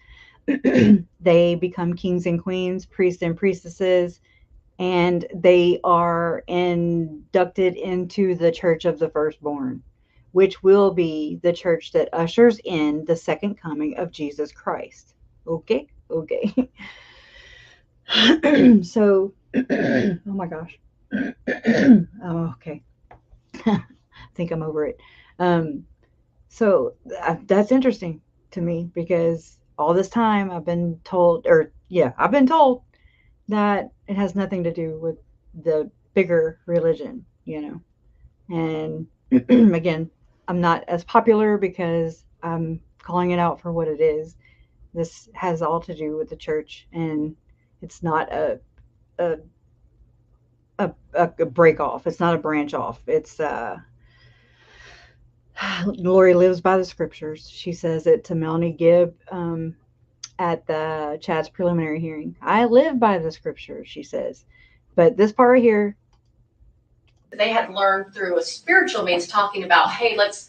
they become kings and queens, priests and priestesses, and they are inducted into the church of the firstborn, which will be the church that ushers in the second coming of Jesus Christ. Okay? Okay. So, oh my gosh. Oh, okay. I think I'm over it. So that's interesting to me because all this time I've been told, or yeah, I've been told that it has nothing to do with the bigger religion, you know. And again, I'm not as popular because I'm calling it out for what it is. This has all to do with the church, and it's not a, a break off. It's not a branch off. It's Lori lives by the scriptures. She says it to Melanie Gibb at the Chad's preliminary hearing. I live by the scriptures, she says. But this part right here, They had learned through a spiritual means talking about, hey, let's,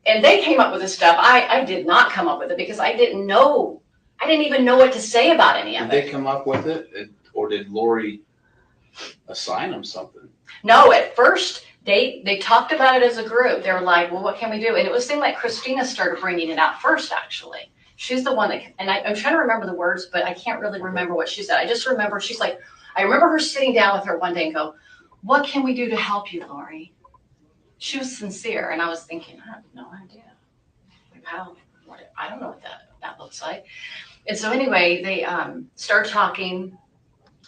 and they came up with this stuff. I did not come up with it because I didn't know. I didn't even know what to say about any of Did it. they come up with it, or did Lori assign them something? No, at first they talked about it as a group. They were like, well, what can we do? And it seemed like Christina started bringing it out first, actually. She's the one that, and I'm trying to remember the words, but I can't really remember what she said. I just remember she's like, I remember her sitting down with her one day and go, what can we do to help you, Lori? She was sincere. And I was thinking, I have no idea. Like how, I don't know what that looks like. And so anyway, they start talking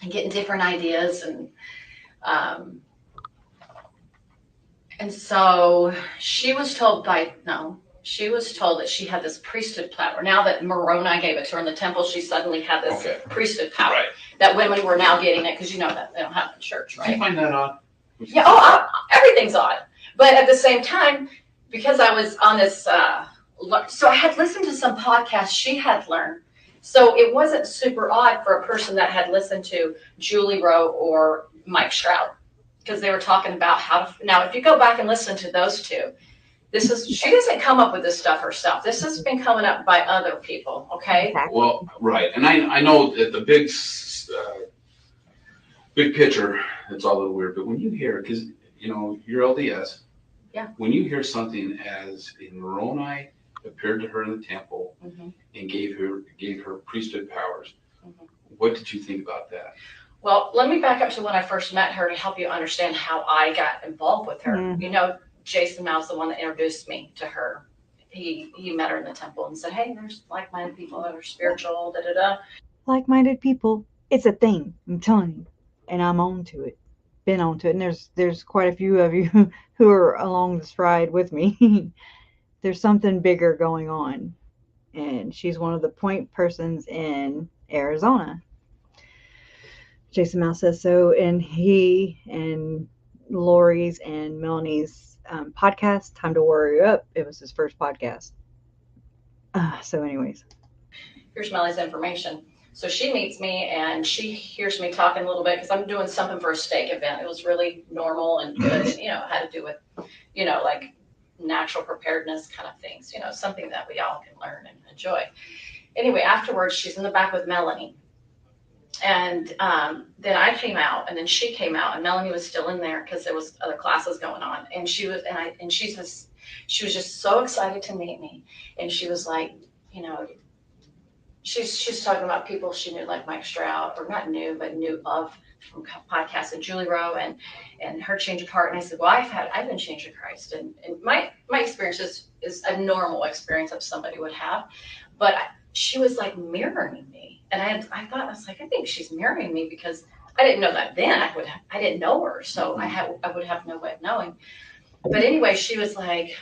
and getting different ideas. And so she was told she was told that she had this priesthood power. Now that Moroni gave it to her in the temple, she suddenly had this priesthood power. Right. That women were now getting it because you know that they don't have it in church, Did you right? find that odd? Yeah, everything's odd. But at the same time, because I was on this, so I had listened to some podcasts she had learned. So it wasn't super odd for a person that had listened to Julie Rowe or Mike Stroud, because they were talking about how to, now if you go back and listen to those two, she doesn't come up with this stuff herself. This has been coming up by other people, okay? exactly. Well, right, and I know that the big picture, it's all a little weird, but when you hear, because you know you're LDS, yeah. When you hear something as in Moroni appeared to her in the temple and gave her priesthood powers, what did you think about that? Well, let me back up to when I first met her to help you understand how I got involved with her. You know, Jason Mou's the one that introduced me to her. He met her in the temple and said, hey, there's like-minded people that are spiritual, Like-minded people, it's a thing, I'm telling you. And I'm on to it. Been on to it. And there's quite a few of you who are along this ride with me. There's something bigger going on. And she's one of the point persons in Arizona. Jason Mouse says so, and he and Lori's and Melanie's podcast, Time to Warrior Up, it was his first podcast. So anyways. Here's Melanie's information. So she meets me and she hears me talking a little bit because I'm doing something for a steak event. It was really normal and good, and you know, had to do with, you know, like natural preparedness kind of things, you know, something that we all can learn and enjoy. Anyway, afterwards, she's in the back with Melanie. And then I came out, and then she came out, and Melanie was still in there because there was other classes going on. And she was just so excited to meet me. And she was like, you know, she's talking about people she knew, like Mike Stroud, or not knew, but knew of from podcasts, and Julie Rowe and her change of heart. And I said, well, I've been changed to Christ, and my experience is a normal experience that somebody would have, but she was like mirroring me. And I thought, I was like, I think she's mirroring me because I didn't know that then. I didn't know her, so I would have no way of knowing. But anyway, she was like,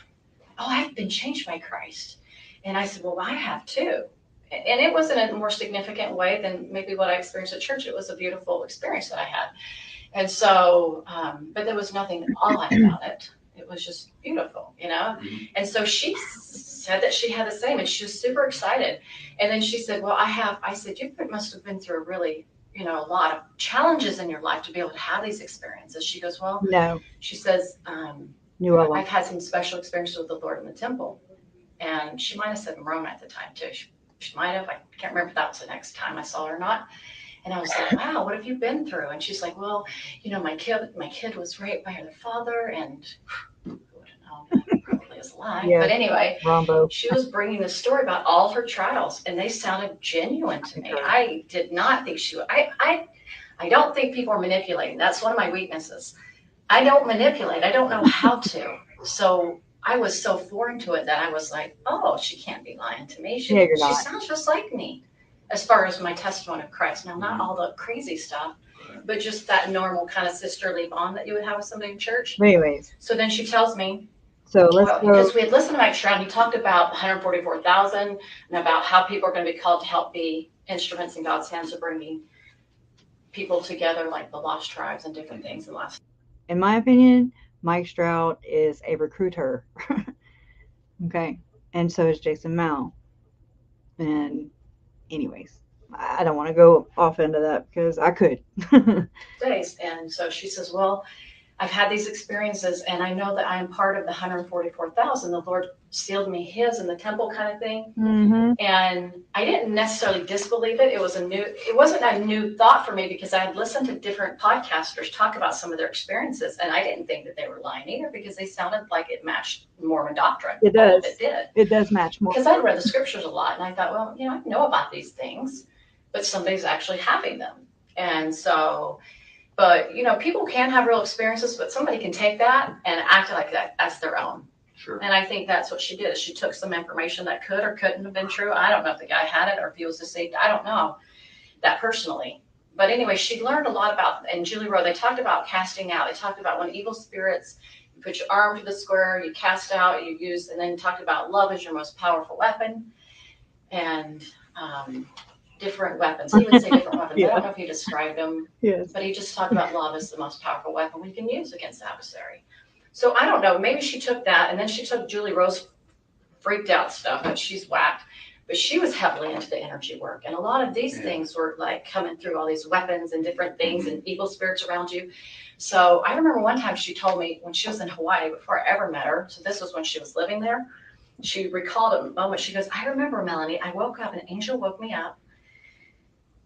oh, I've been changed by Christ. And I said, well, I have too. And it wasn't in a more significant way than maybe what I experienced at church. It was a beautiful experience that I had. And so, but there was nothing odd about it. It was just beautiful, you know? And so she said that she had the same, and she was super excited. And then she said, well, I said, you must have been through a really, you know, a lot of challenges in your life to be able to have these experiences. She goes, well, no. She says, I've had some special experiences with the Lord in the temple. And she might have said Moroni at the time too. She might have. I can't remember if that was the next time I saw her or not. And I was like, wow, what have you been through? And she's like, well, you know, my kid was raped by her father, and who would have known that? Probably was a lie. Yeah. But anyway, Rombo. she was bringing the story about all her trials, and they sounded genuine to me. I did not think she would. I don't think people are manipulating. That's one of my weaknesses. I don't manipulate. I don't know how to. So I was so foreign to it that I was like, oh, she can't be lying to me. She sounds just like me as far as my testimony of Christ. Now, not all the crazy stuff, but just that normal kind of sisterly bond that you would have with somebody in church. But anyways. So then she tells me, so let's go. Because we had listened to Mike Stroud, he talked about 144,000 and about how people are going to be called to help be instruments in God's hands of bringing people together, like the lost tribes and different things. In my opinion, Mike Stroud is a recruiter. Okay. And so is Jason Mao. And anyways, I don't want to go off into that because I could. Days. And so she says, well, I've had these experiences and I know that I am part of the 144,000. The Lord sealed me his in the temple kind of thing. Mm-hmm. And I didn't necessarily disbelieve it. It wasn't a new thought for me because I had listened to different podcasters talk about some of their experiences. And I didn't think that they were lying either because they sounded like it matched Mormon doctrine. It does. All of it did. It does match more. Because I'd read the scriptures a lot and I thought, well, I know about these things, but somebody's actually having them. And so, but people can have real experiences, but somebody can take that and act like that as their own. Sure. And I think that's what she did. Is she took some information that could or couldn't have been true. I don't know if the guy had it or if he was deceived. I don't know that personally. But anyway, she learned a lot about, and Julie Rowe, they talked about casting out. They talked about when evil spirits, you put your arm to the square, you cast out, you use, and then talked about love is your most powerful weapon. And different weapons. He would say different weapons. Yeah. I don't know if he described them, Yes. but he just talked about love as the most powerful weapon we can use against the adversary. So I don't know. Maybe she took that, and then she took Julie Rowe's freaked out stuff, and she's whacked. But she was heavily into the energy work, and a lot of these things were like coming through all these weapons and different things and evil spirits around you. So I remember one time she told me when she was in Hawaii before I ever met her. So this was when she was living there. She recalled a moment. She goes, "I remember, Melanie. I woke up, an angel woke me up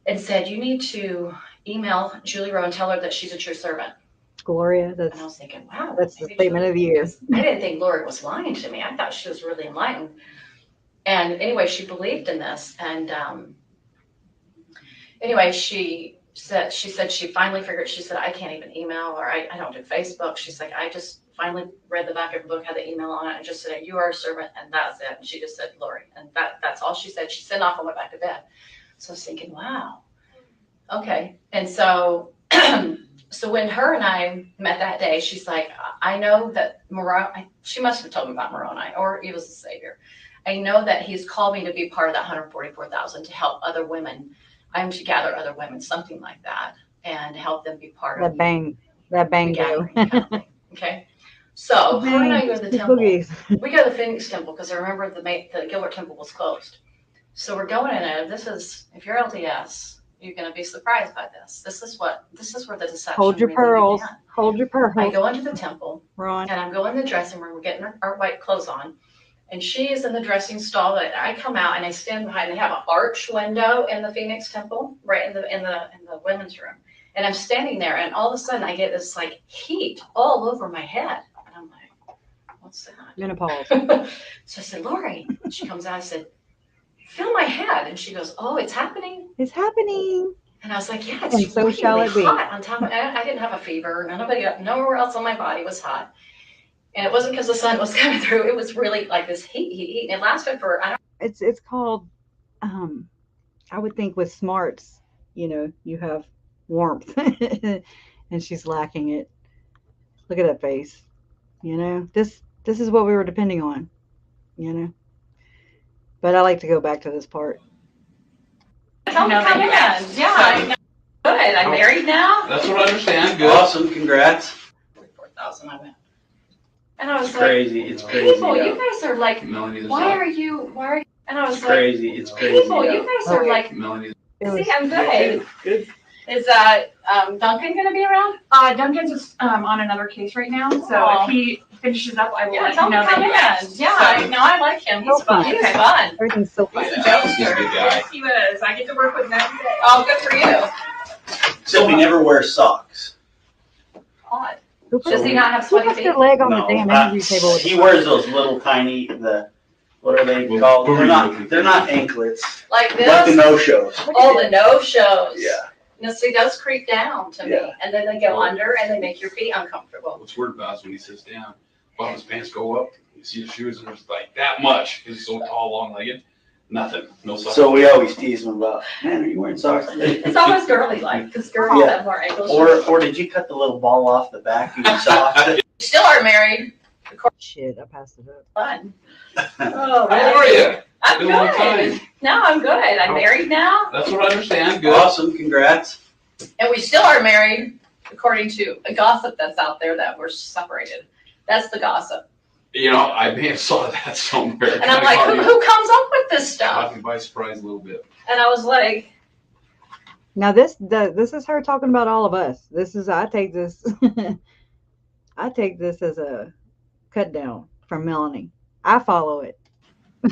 and said, you need to email Julie Rowe and tell her that she's a true servant." Gloria, And I was thinking, wow. that's the statement of the year. I didn't think Lori was lying to me. I thought she was really enlightened. And anyway, she believed in this. And anyway, she said she finally figured, she said, I can't even email, or I don't do Facebook. She's like, I just finally read the back of the book, had the email on it, and just said, you are a servant, and that's it. And she just said, Lori. And that's all she said. She sent off and went back to bed. So I was thinking, wow. Okay. And so so when her and I met that day, she's like, I know that she must have told me about Moroni, or he was the savior. I know that he's called me to be part of that 144,000 to help other women. I'm to gather other women, something like that, and help them be part of that bang gathering kind of thing. Okay. So her and I go to the temple. We go to the Phoenix Temple because I remember the Gilbert Temple was closed. So we're going in there. If you're LDS, you're going to be surprised by this. This is where the deception. Hold your really pearls. began. Hold your pearls. I go into the temple, Ron. and I'm going in the dressing room. We're getting our white clothes on, and she is in the dressing stall. And I come out and I stand behind. They have an arch window in the Phoenix Temple, right in the women's room. And I'm standing there, and all of a sudden I get this like heat all over my head, and I'm like, "What's that?" Menopause. So I said, "Lori." And she comes out. I said, "Feel my head," and she goes, "Oh, it's happening." It's happening. And I was like, "Yeah, it's And so really shall it be. hot on top of." I didn't have a fever. Nowhere else on my body was hot, and it wasn't because the sun was coming through. It was really like this heat. And it lasted for It's called. I would think with smarts, you have warmth, and she's lacking it. Look at that face. This is what we were depending on. But I like to go back to this part. Tell me come in. Yeah, I know. Good. I'm married now. That's what I understand. Good. Awesome, congrats. 4,000 I went. And I was It's like, crazy. It's crazy. people, you guys are like, Melanie does why not. are you, and I was It's like, crazy. It's crazy. people, you guys are like, Melanie. see, I'm good. Good. Is Duncan gonna be around? Duncan's just on another case right now, so Aw. if he finishes up, I will Yeah, let tell you me know come in. that Yeah, I know, I like him. He's fun. He's Okay. fun. Everything's so fun. He's a He's a jokester. good guy. Yes, he was. I get to work with him every day. Oh, good for you. Except we never wear socks. Odd. Who Does he puts, not have who sweaty puts feet? their leg on the No, damn interview table with he the wears those little tiny, what are they Well, called? who are They're you not, looking they're for? not anklets, Like like the this? no-shows. Oh, the no-shows. Yeah. No, see, those creep down to me, Yeah. and then they go under and they make your feet uncomfortable. What's weird about is when he sits down, bottom of his pants go up, you see his shoes, and there's like that much, because he's so tall, long-legged, nothing, no socks. So we always tease him about, man, are you wearing socks today? It's almost girly-like, because girls Yeah. have more ankles. Or did you cut the little ball off the back of your socks? Still are married. shit. I passed it up. Fun. Oh, How are you? I'm Been a long good. time. No, I'm good. I'm married now, That's what I understand, good. Awesome, congrats. and we still are married, according to a gossip that's out there that we're separated. That's the gossip. You know, I may have saw that somewhere. And I'm like, who comes up with this Caught stuff? me by surprise a little bit. And I was like, Now this is her talking about all of us. I take this as a cut down from Melanie. I follow it.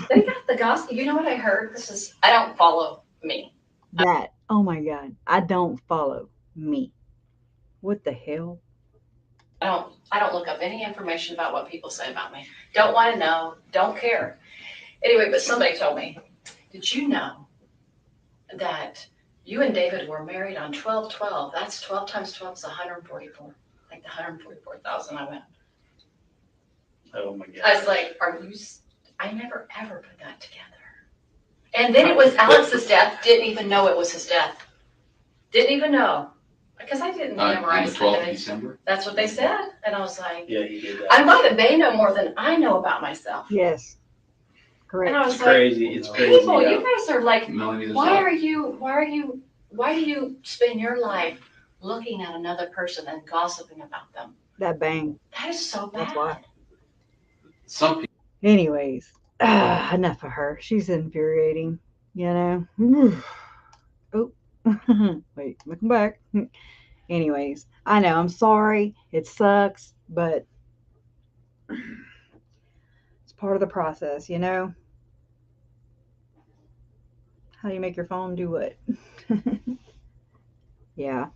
they got the gossip. You know what I heard? I don't follow me. That, oh my God, I don't follow me. What the hell? I don't look up any information about what people say about me. Don't want to know. Don't care. Anyway, but somebody told me, did you know that you and David were married on 12/12? That's 12 times 12 is 144. Like the 144,000 I went. Oh my God. I was like, I never ever put that together. And then it was Alex's death. Didn't even know it was his death. Didn't even know. Because I didn't On the memorize 12th of it. December? That's what they said. And I was like, Yeah, you did I that. might have, they know more than I know about myself. Yes, correct. And I was It's like, crazy, it's crazy. people, yeah. you guys are like, Melanie, there's why not- do you spend your life looking at another person and gossiping about them? That bang. That is so That's bad. why. some people. Anyways, enough of her. She's infuriating, you know. Oh, wait, looking back. Anyways, I know, I'm sorry. It sucks, but it's part of the process, you know. How do you make your phone do what? Yeah.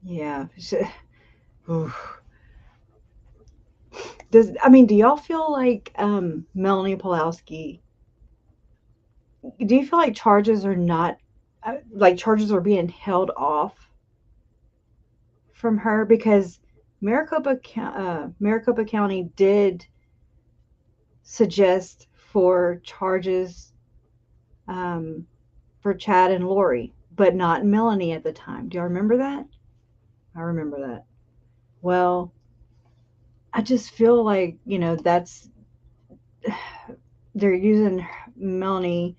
Yeah. Oof. Do y'all feel like Melanie Pulowski, do you feel like charges are not charges are being held off from her? Because Maricopa County did suggest for charges for Chad and Lori, but not Melanie at the time. Do y'all remember that? I remember that. Well, I just feel like, that's, they're using Melanie,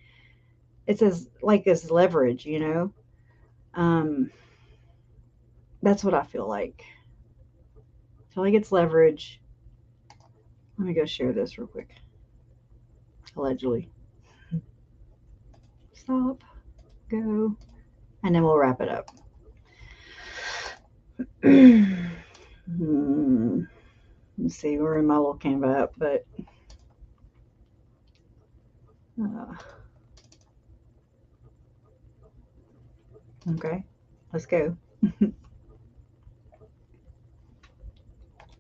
it's as leverage, that's what I feel like. I feel like it's leverage. Let me go share this real quick. Allegedly. Stop. Go. And then we'll wrap it up. Let's see, we're in my little Canva app, but okay, let's go.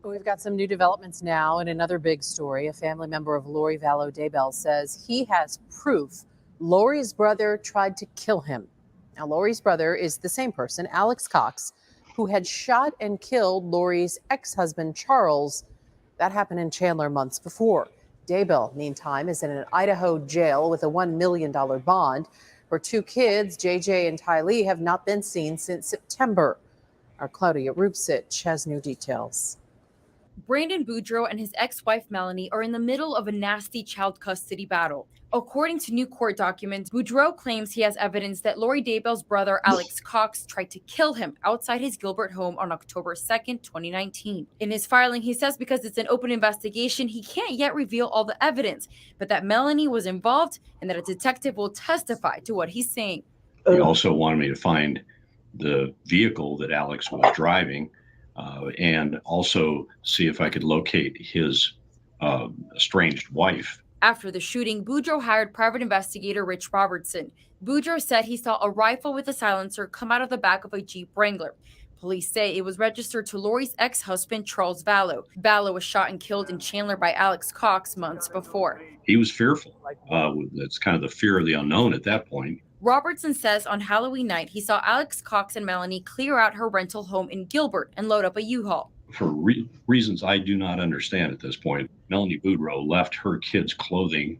We've got some new developments now in another big story. A family member of Lori Vallow Daybell says he has proof Lori's brother tried to kill him. Now, Lori's brother is the same person, Alex Cox, who had shot and killed Lori's ex-husband, Charles. That happened in Chandler months before. Daybell, meantime, is in an Idaho jail with a $1 million bond. Her two kids, JJ and Tylee, have not been seen since September. Our Claudia Rupsich has new details. Brandon Boudreaux and his ex-wife Melanie are in the middle of a nasty child custody battle. According to new court documents, Boudreaux claims he has evidence that Lori Daybell's brother Alex Cox tried to kill him outside his Gilbert home on October 2nd, 2019. In his filing, he says because it's an open investigation, he can't yet reveal all the evidence, but that Melanie was involved and that a detective will testify to what he's saying. He also wanted me to find the vehicle that Alex was driving, and also see if I could locate his estranged wife. After the shooting, Boudreaux hired private investigator Rich Robertson. Boudreaux said he saw a rifle with a silencer come out of the back of a Jeep Wrangler. Police say it was registered to Lori's ex-husband, Charles Vallow. Vallow was shot and killed in Chandler by Alex Cox months before. He was fearful. That's kind of the fear of the unknown at that point. Robertson says on Halloween night, he saw Alex Cox and Melanie clear out her rental home in Gilbert and load up a U-Haul. For reasons I do not understand at this point, Melanie Boudreaux left her kids' clothing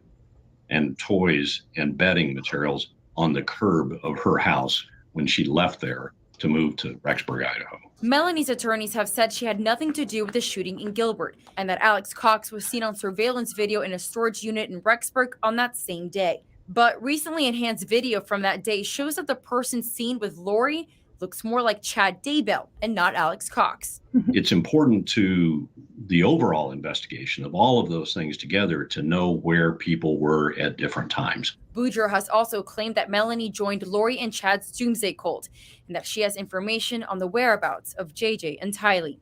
and toys and bedding materials on the curb of her house when she left there to move to Rexburg, Idaho. Melanie's attorneys have said she had nothing to do with the shooting in Gilbert and that Alex Cox was seen on surveillance video in a storage unit in Rexburg on that same day. But recently enhanced video from that day shows that the person seen with Lori looks more like Chad Daybell and not Alex Cox. It's important to the overall investigation of all of those things together to know where people were at different times. Boudreaux has also claimed that Melanie joined Lori and Chad's doomsday cult and that she has information on the whereabouts of JJ and Tylee.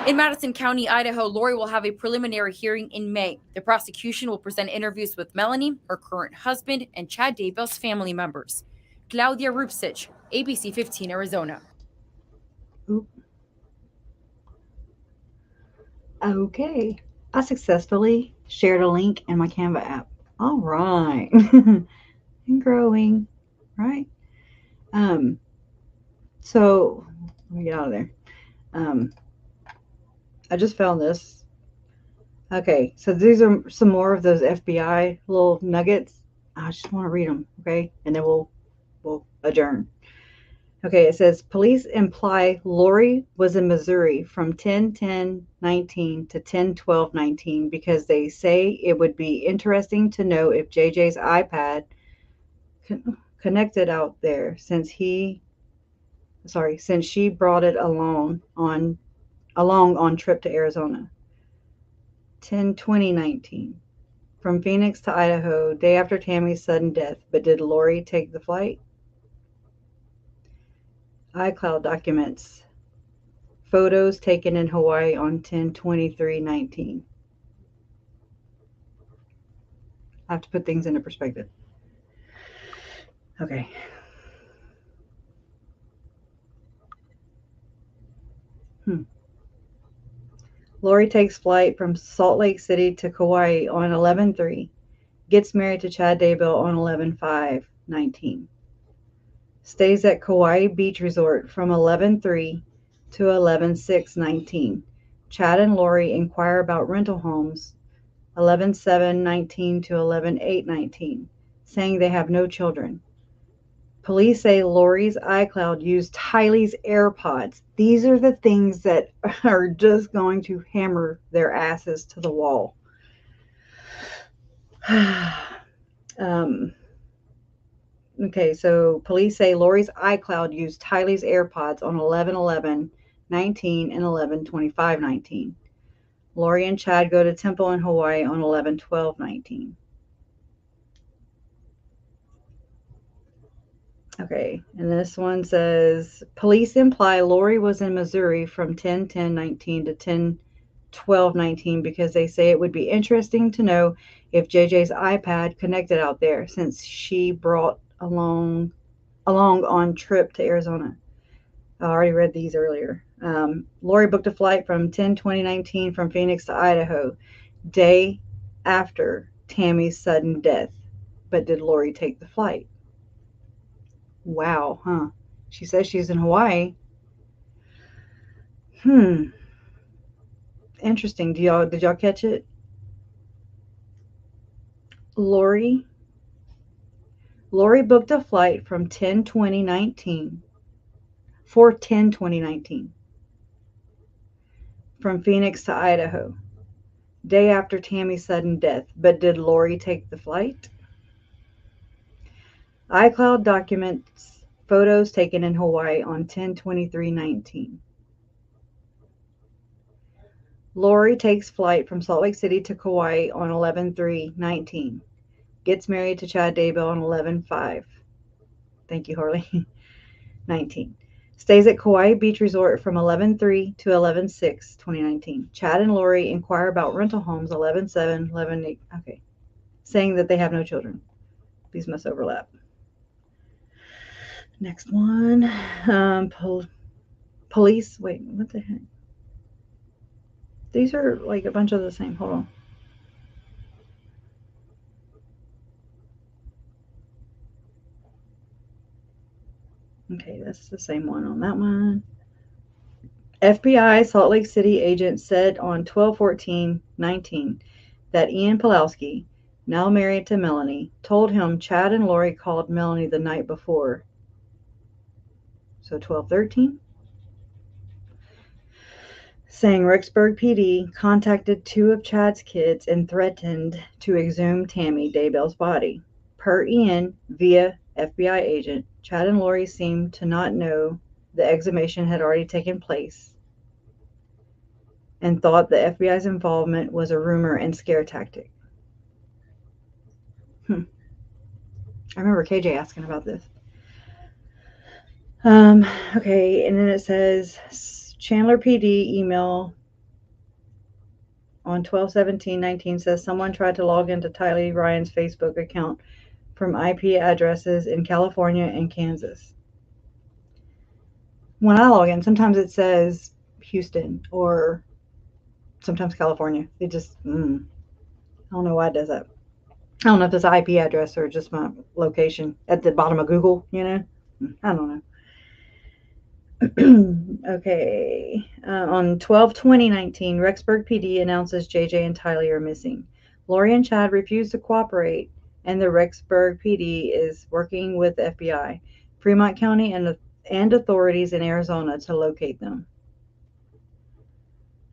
In Madison County, Idaho, Lori will have a preliminary hearing in May. The prosecution will present interviews with Melanie, her current husband, and Chad Daybell's family members. Claudia Rupsich, ABC 15, Arizona. Oop. Okay. I successfully shared a link in my Canva app. All right. And growing, right? So let me get out of there. I just found this. Okay, so these are some more of those FBI little nuggets. I just want to read them, okay? And then we'll adjourn. Okay, it says police imply Lori was in Missouri from 10/10/19 to 10/12/19 because they say it would be interesting to know if JJ's iPad connected out there since she brought it along on trip to Arizona. 10/20/19 from Phoenix to Idaho, day after Tammy's sudden death. But did Lori take the flight? iCloud documents. Photos taken in Hawaii on 10/23/19. I have to put things into perspective. Okay. Lori takes flight from Salt Lake City to Kauai on 11/3. Gets married to Chad Daybell on 11/5/19. Stays at Kauai Beach Resort from 11/3 to 11/6/19. Chad and Lori inquire about rental homes 11/7/19 to 11/8/19, saying they have no children. Police say Lori's iCloud used Tylee's AirPods. These are the things that are just going to hammer their asses to the wall. Okay, so police say Lori's iCloud used Tylee's AirPods on 11/11/19 and 11/25/19. Lori and Chad go to Temple in Hawaii on 11/12/19. Okay, and this one says police imply Lori was in Missouri from 10/10/19 to 10/12/19 because they say it would be interesting to know if JJ's iPad connected out there since she brought along on trip to Arizona. I already read these earlier. Lori booked a flight from 10/20/19 from Phoenix to Idaho, day after Tammy's sudden death. But did Lori take the flight? Wow, huh? She says she's in Hawaii. Interesting. Did y'all catch it? Lori booked a flight from 10/20/19 for 10/20/19 from Phoenix to Idaho, day after Tammy's sudden death. But did Lori take the flight? iCloud documents photos taken in Hawaii on 10/23/19. Lori takes flight from Salt Lake City to Kauai on 11/3/19. Gets married to Chad Daybell on 11/5. Thank you, Harley. 19. Stays at Kauai Beach Resort from 11/3 to 11/6/2019. Chad and Lori inquire about rental homes 11/7, 11/8. Okay. Saying that they have no children. These must overlap. Next one. Police, wait, what the heck? These are like a bunch of the same. Hold on. Okay, that's the same one on that one. FBI Salt Lake City agent said on 12/14/19 that Ian Pulowski, now married to Melanie, told him Chad and Lori called Melanie the night before. So 12/13? Saying Rexburg PD contacted 2 of Chad's kids and threatened to exhume Tammy Daybell's body. Per Ian, via FBI agent, Chad and Lori seemed to not know the exhumation had already taken place and thought the FBI's involvement was a rumor and scare tactic. I remember KJ asking about this. Okay, and then it says Chandler PD email on 12/17/19 says someone tried to log into Tylee Ryan's Facebook account from IP addresses in California and Kansas. When I log in, sometimes it says Houston or sometimes California. It just, I don't know why it does that. I don't know if it's an IP address or just my location at the bottom of Google, you know? I don't know. Okay. On 12/20/19, Rexburg PD announces JJ and Tylee are missing. Lori and Chad refuse to cooperate, and the Rexburg PD is working with the FBI, Fremont County, and authorities in Arizona to locate them.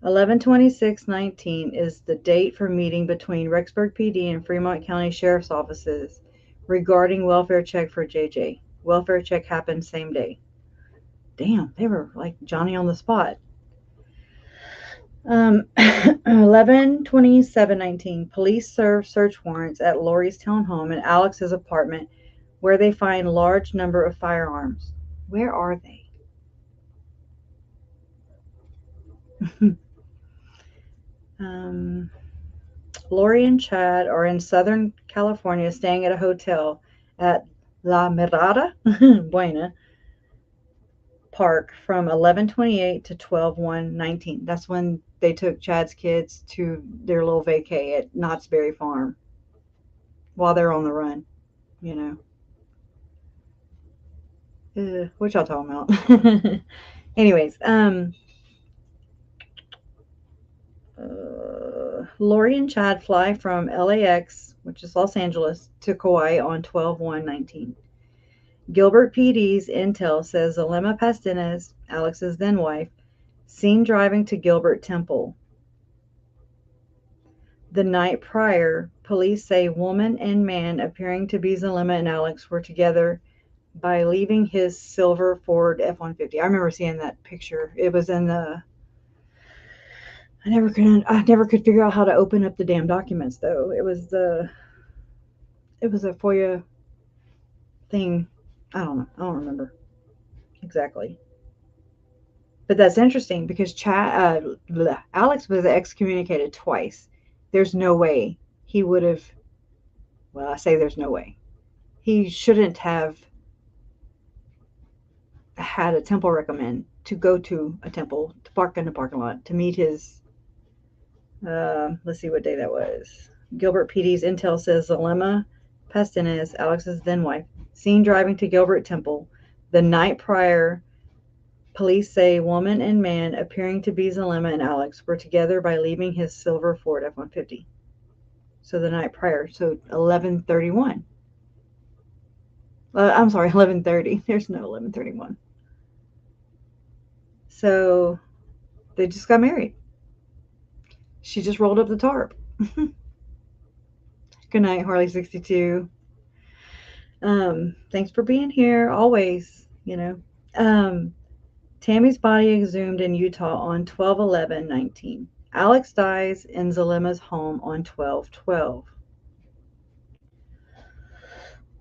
11/26/19 is the date for meeting between Rexburg PD and Fremont County Sheriff's offices regarding welfare check for JJ. Welfare check happened same day. Damn, they were like Johnny on the spot. 11/27/19, police serve search warrants at Lori's townhome and Alex's apartment, where they find large number of firearms. Where are they? Lori and Chad are in Southern California, staying at a hotel at La Mirada Buena Park from 11/28 to 12/1/19. That's when they took Chad's kids to their little vacay at Knott's Berry Farm while they're on the run, you know. What y'all talking about? Anyways, Lori and Chad fly from LAX, which is Los Angeles, to Kauai on 12/1/19. Gilbert PD's intel says Zelema Pastinez, Alex's then wife, seen driving to Gilbert Temple. The night prior, police say woman and man appearing to be Zelema and Alex were together by leaving his silver Ford F-150. I remember seeing that picture. It was in the... I never could figure out how to open up the damn documents, though. It was a FOIA thing. I don't know. I don't remember exactly. But that's interesting because Alex was excommunicated twice. There's no way he would have... Well, I say there's no way. He shouldn't have had a temple recommend to go to a temple, to park in the parking lot, to meet his... let's see what day that was. Gilbert PD's intel says Zelema Pastinez, Alex's then wife, seen driving to Gilbert Temple. The night prior, police say woman and man appearing to be Zelema and Alex were together by leaving his silver Ford F-150. So the night prior, so 11/31. I'm sorry, 11:30. There's no 11/31. So they just got married. She just rolled up the tarp. Good night, Harley 62. Thanks for being here always, you know. Tammy's body exhumed in Utah on 12/11/19. Alex dies in Zelema's home on 12/12.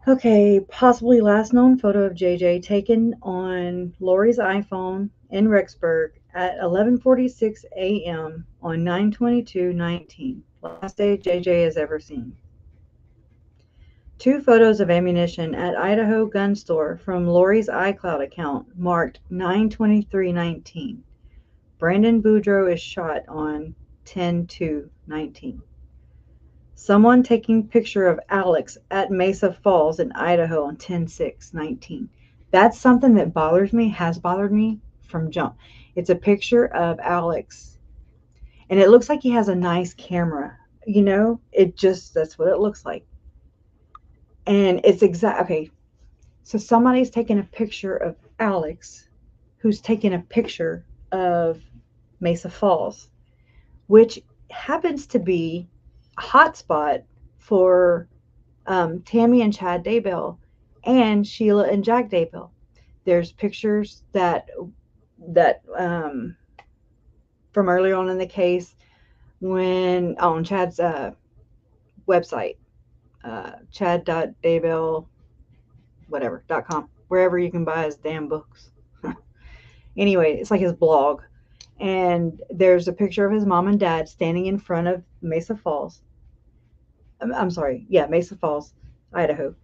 Okay, possibly last known photo of JJ taken on Lori's iPhone in Rexburg at 11:46 a.m. on 9/22/19. Last day JJ is ever seen. 2 photos of ammunition at Idaho gun store from Lori's iCloud account marked 9/23/19. Brandon Boudreaux is shot on 10/2/19. Someone taking picture of Alex at Mesa Falls in Idaho on 10/6/19. That's something that bothers me, has bothered me from jump. It's a picture of Alex, and it looks like he has a nice camera. You know, that's what it looks like. And it's okay. So somebody's taking a picture of Alex, who's taking a picture of Mesa Falls, which happens to be a hotspot for Tammy and Chad Daybell and Sheila and Jack Daybell. There's pictures that from early on in the case when on Chad's website, chad.daybell whatever.com, wherever you can buy his damn books. Anyway, it's like his blog. And there's a picture of his mom and dad standing in front of Mesa Falls. I'm sorry. Yeah, Mesa Falls, Idaho,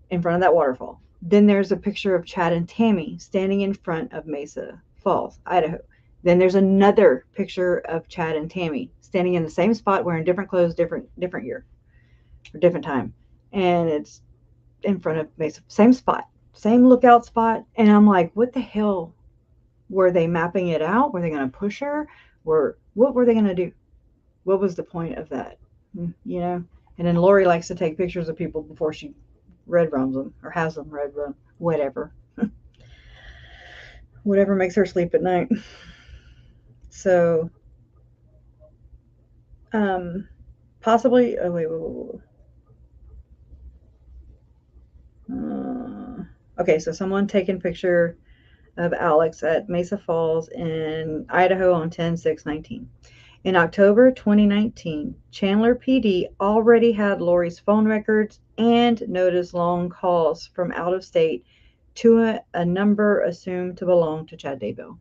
in front of that waterfall. Then there's a picture of Chad and Tammy standing in front of Mesa Falls, Idaho. Then there's another picture of Chad and Tammy standing in the same spot, wearing different clothes, different year, or different time. And it's in front of Mesa, same spot, same lookout spot. And I'm like, what the hell? Were they mapping it out? Were they going to push her? What were they going to do? What was the point of that? You know? And then Lori likes to take pictures of people before she red rums them or has them red run, whatever. Whatever makes her sleep at night. So, possibly, oh, wait. Okay, so someone taking picture of Alex at Mesa Falls in Idaho on 10/6/19. In October 2019, Chandler PD already had Lori's phone records and noticed long calls from out of state to a number assumed to belong to Chad Daybell.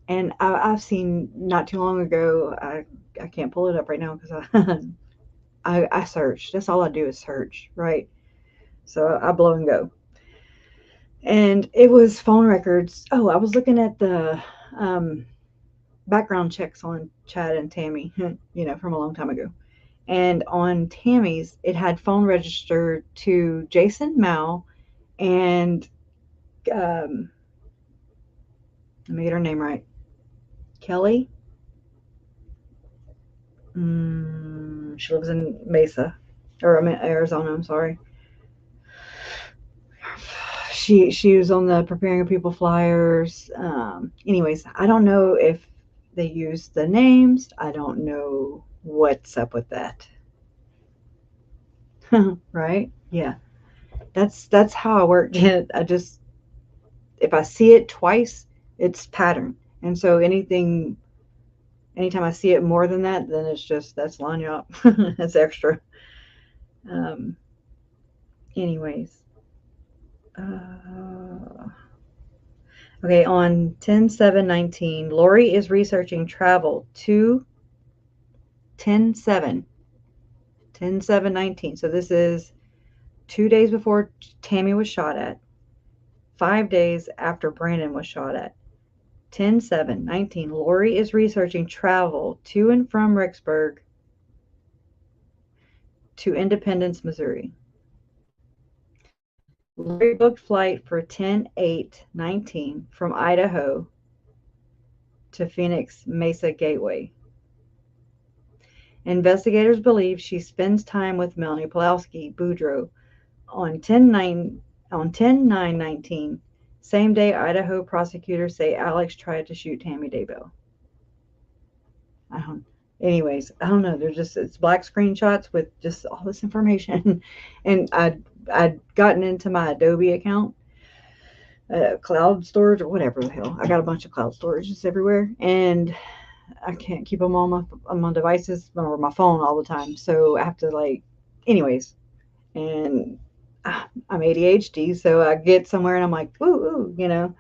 And I've seen not too long ago, I can't pull it up right now because I search. That's all I do is search, right? So I blow and go. And it was phone records. Oh, I was looking at the background checks on Chad and Tammy, you know, from a long time ago. And on Tammy's, it had phone registered to Jason Mao and, let me get her name right, Kelly. She lives in Mesa, or I'm in Arizona, I'm sorry. She was on the Preparing of People flyers. Anyways, I don't know if they used the names. I don't know what's up with that. Right? Yeah. That's how I work. If I see it twice, it's pattern. And so anytime I see it more than that, then that's line you up. That's extra. Anyways. Okay, on 10/7/19, Lori is researching travel to 10/7/19. So this is 2 days before Tammy was shot at, 5 days after Brandon was shot at. 10/7/19, Lori is researching travel to and from Rexburg to Independence, Missouri. Lori booked flight for 10/8/19 from Idaho to Phoenix Mesa Gateway. Investigators believe she spends time with Melanie Pulowski Boudreaux on 10/9/19. Same day, Idaho prosecutors say Alex tried to shoot Tammy Daybell. Anyways, I don't know. It's black screenshots with just all this information. And I'd gotten into my Adobe account, cloud storage or whatever the hell. I got a bunch of cloud storages everywhere, and I can't keep them on my devices or my phone all the time. So I have to anyways. And I'm ADHD, so I get somewhere and I'm like, ooh, you know.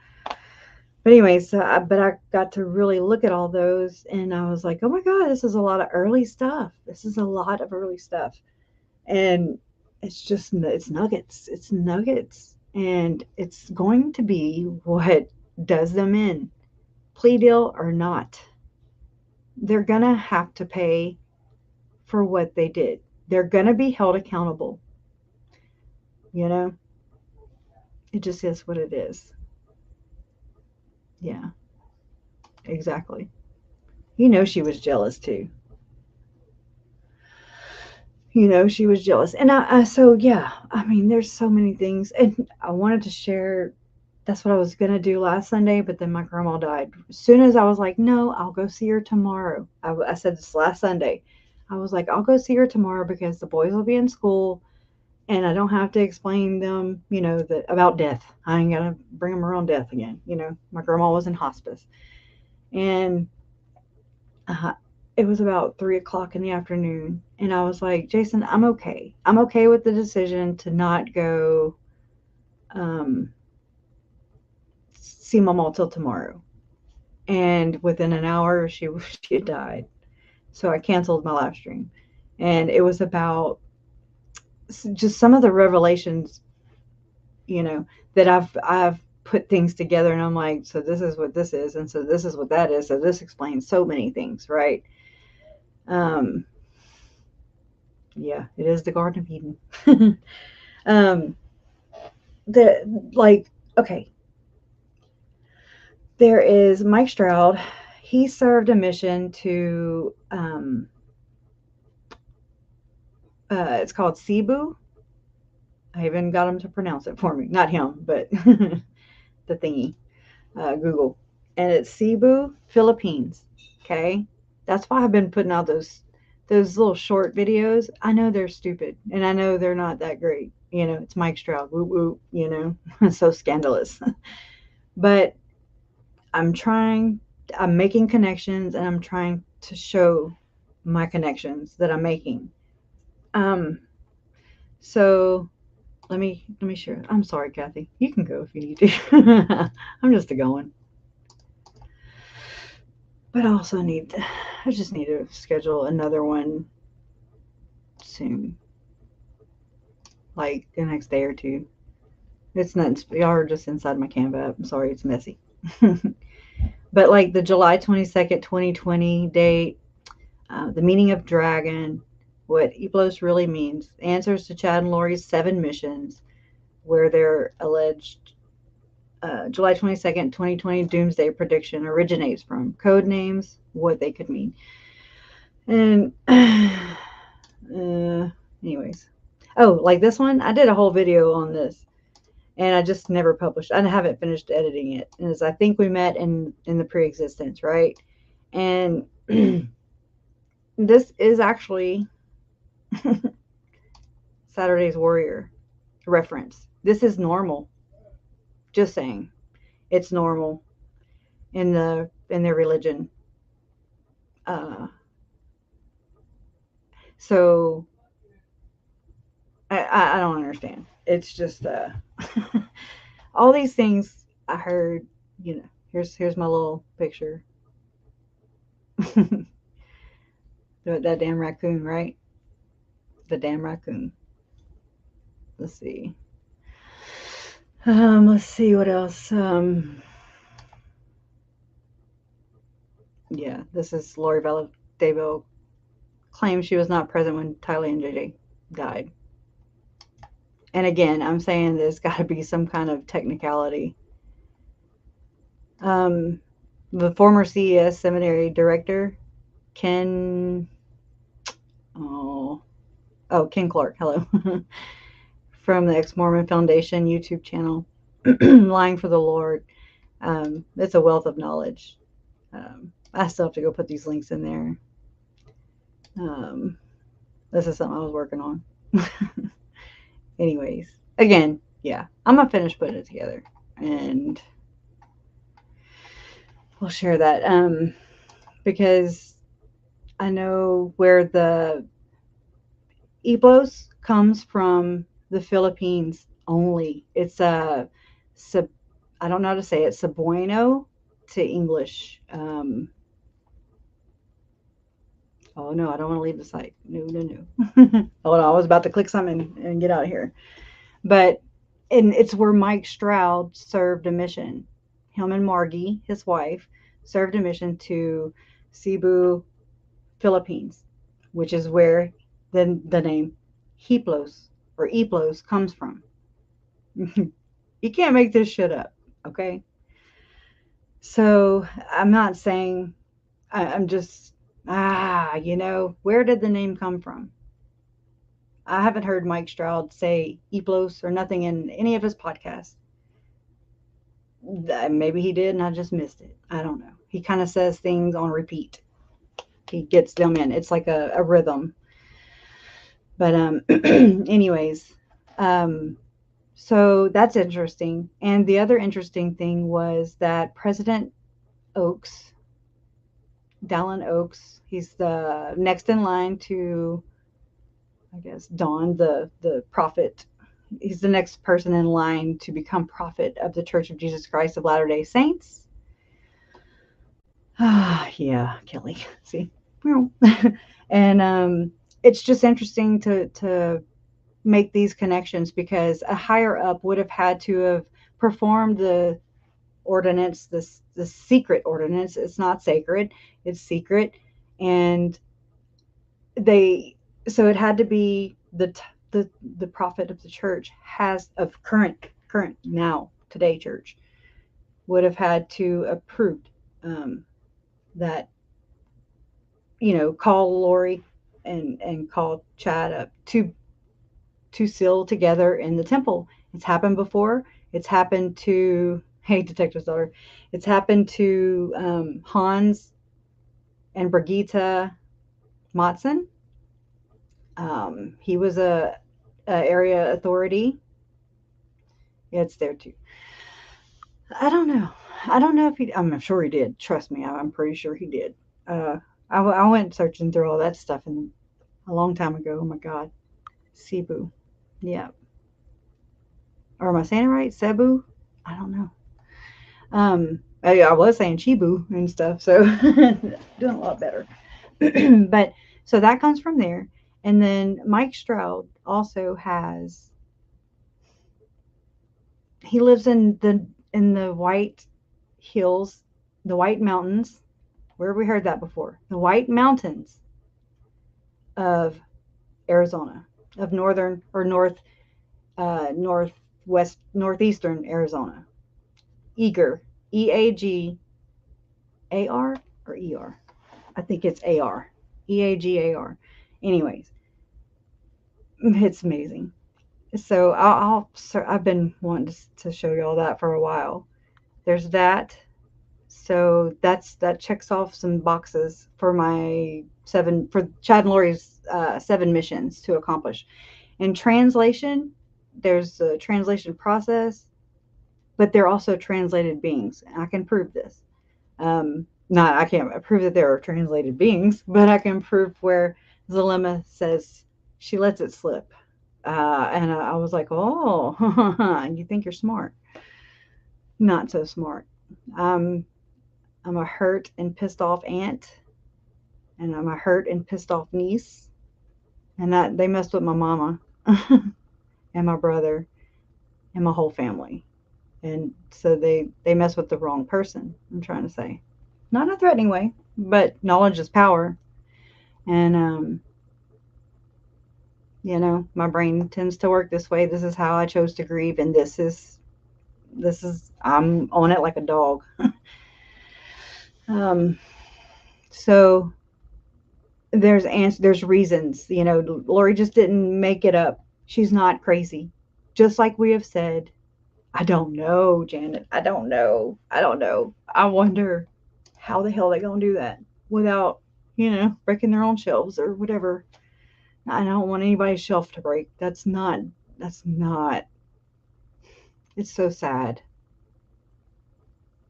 But anyways, but I got to really look at all those, and I was like, oh my God, this is a lot of early stuff. And it's nuggets. It's nuggets. And it's going to be what does them in, plea deal or not. They're going to have to pay for what they did. They're going to be held accountable. You know, it just is what it is. Yeah, exactly. You know, she was jealous too. You know, she was jealous. And so yeah, I mean, there's so many things. And I wanted to share, that's what I was going to do last Sunday, but then my grandma died. As soon as I was like, no, I'll go see her tomorrow. I said this last Sunday. I was like, I'll go see her tomorrow because the boys will be in school and I don't have to explain them, you know, about death. I ain't got to bring them around death again. You know, my grandma was in hospice. And uh, it was about 3 o'clock in the afternoon. And I was like, Jason, I'm okay. I'm okay with the decision to not go see Mama till tomorrow. And within an hour, she had died. So I canceled my live stream. And it was about just some of the revelations, you know, that I've put things together, and I'm like, so this is what this is, and so this is what that is. So this explains so many things, right? Yeah, it is the Garden of Eden. Okay, there is Mike Stroud. He served a mission to it's called Cebu. I even got him to pronounce it for me. Not him, but the thingy, Google. And it's Cebu, Philippines. Okay, that's why I've been putting out those little short videos. I know they're stupid, and I know they're not that great. You know, it's Mike Stroud. Woo woo. You know, so scandalous. But I'm trying. I'm making connections, and I'm trying to show my connections that I'm making. So let me share. I'm sorry, Kathy. You can go if you need to. I'm just going. But I just need to schedule another one soon. Like the next day or two. It's not, y'all are just inside my Canva. I'm sorry, it's messy. But like the July 22nd, 2020 date, the meaning of dragon, what Eplos really means, answers to Chad and Lori's 7 missions, where their alleged July 22nd, 2020 doomsday prediction originates from, code names, what they could mean. And anyways. Oh, like this one, I did a whole video on this, and I just never published. I haven't finished editing it. And as I think we met in the pre-existence, right? And this is actually Saturday's Warrior reference. This is normal. Just saying, it's normal in their religion. So I don't understand. It's just all these things I heard. You know, here's my little picture. That damn raccoon, right? The damn raccoon. Let's see. Let's see what else. Yeah, this is Vallow Daybell claims she was not present when Tylee and JJ died. And again, I'm saying there's got to be some kind of technicality. The former CES seminary director, Ken Clark, hello, from the Ex-Mormon Foundation YouTube channel, Lying for the Lord. It's a wealth of knowledge. I still have to go put these links in there. This is something I was working on. Anyways, again, yeah, I'm gonna finish putting it together, and we'll share that. Because I know where the Eblos comes from, the Philippines only. It's I don't know how to say it, Cebuano to English. Oh no, I don't want to leave the site. No, no, no. Oh no, I was about to click something and get out of here. But and it's where Mike Stroud served a mission. Him and Margie, his wife, served a mission to Cebu, Philippines, which is where the name Hiplos or Eplos comes from. You can't make this shit up, okay? So I'm not saying I'm just where did the name come from? I haven't heard Mike Stroud say Eplos or nothing in any of his podcasts. Maybe he did and I just missed it. I don't know. He kind of says things on repeat. He gets them in. It's like a rhythm. But anyways, so that's interesting. And the other interesting thing was that President Oaks, Dallin Oaks, he's the next in line to, I guess, Don, the prophet. He's the next person in line to become prophet of the Church of Jesus Christ of Latter-day Saints. Yeah, Kelly. See? And it's just interesting to make these connections because a higher up would have had to have performed the ordinance, the secret ordinance. It's not sacred, it's secret. And so it had to be the prophet of the church of current now today church would have had to approve that, call Lori and call Chad up to seal together in the temple. It's happened before. It's happened to, hey, detective's daughter. It's happened to Hans and Brigitte Matson. He was a area authority. Yeah, it's there too. I don't know if he. I'm sure he did. Trust me, I'm pretty sure he did. I went searching through all that stuff a long time ago. Oh my God, Cebu. Yeah. Or am I saying it right? Cebu? I don't know. I was saying Chibu and stuff, so doing a lot better. But so that comes from there. And then Mike Stroud also he lives in the White Hills, the White Mountains. Where have we heard that before? The White Mountains of Arizona, of northern or northeastern Arizona. Eager, EAGAR or ER. I think it's AR. EAGAR. Anyways, it's amazing. So I've been wanting to show you all that for a while. There's that. So that checks off some boxes for for Chad and Lori's 7 missions to accomplish. In translation, there's a translation process, but they're also translated beings. I can prove this. I can't prove that there are translated beings, but I can prove where Zalema says she lets it slip. And I was like, oh, you think you're smart. Not so smart. I'm a hurt and pissed off aunt, and I'm a hurt and pissed off niece, and that they messed with my mama and my brother and my whole family. And so they mess with the wrong person, I'm trying to say. Not in a threatening way, but knowledge is power. And, my brain tends to work this way. This is how I chose to grieve. And this is, I'm on it like a dog. So there's reasons, Lori just didn't make it up. She's not crazy. Just like we have said, I don't know, Janet. I don't know. I wonder how the hell they gonna do that without, breaking their own shelves or whatever. I don't want anybody's shelf to break. That's not, it's so sad.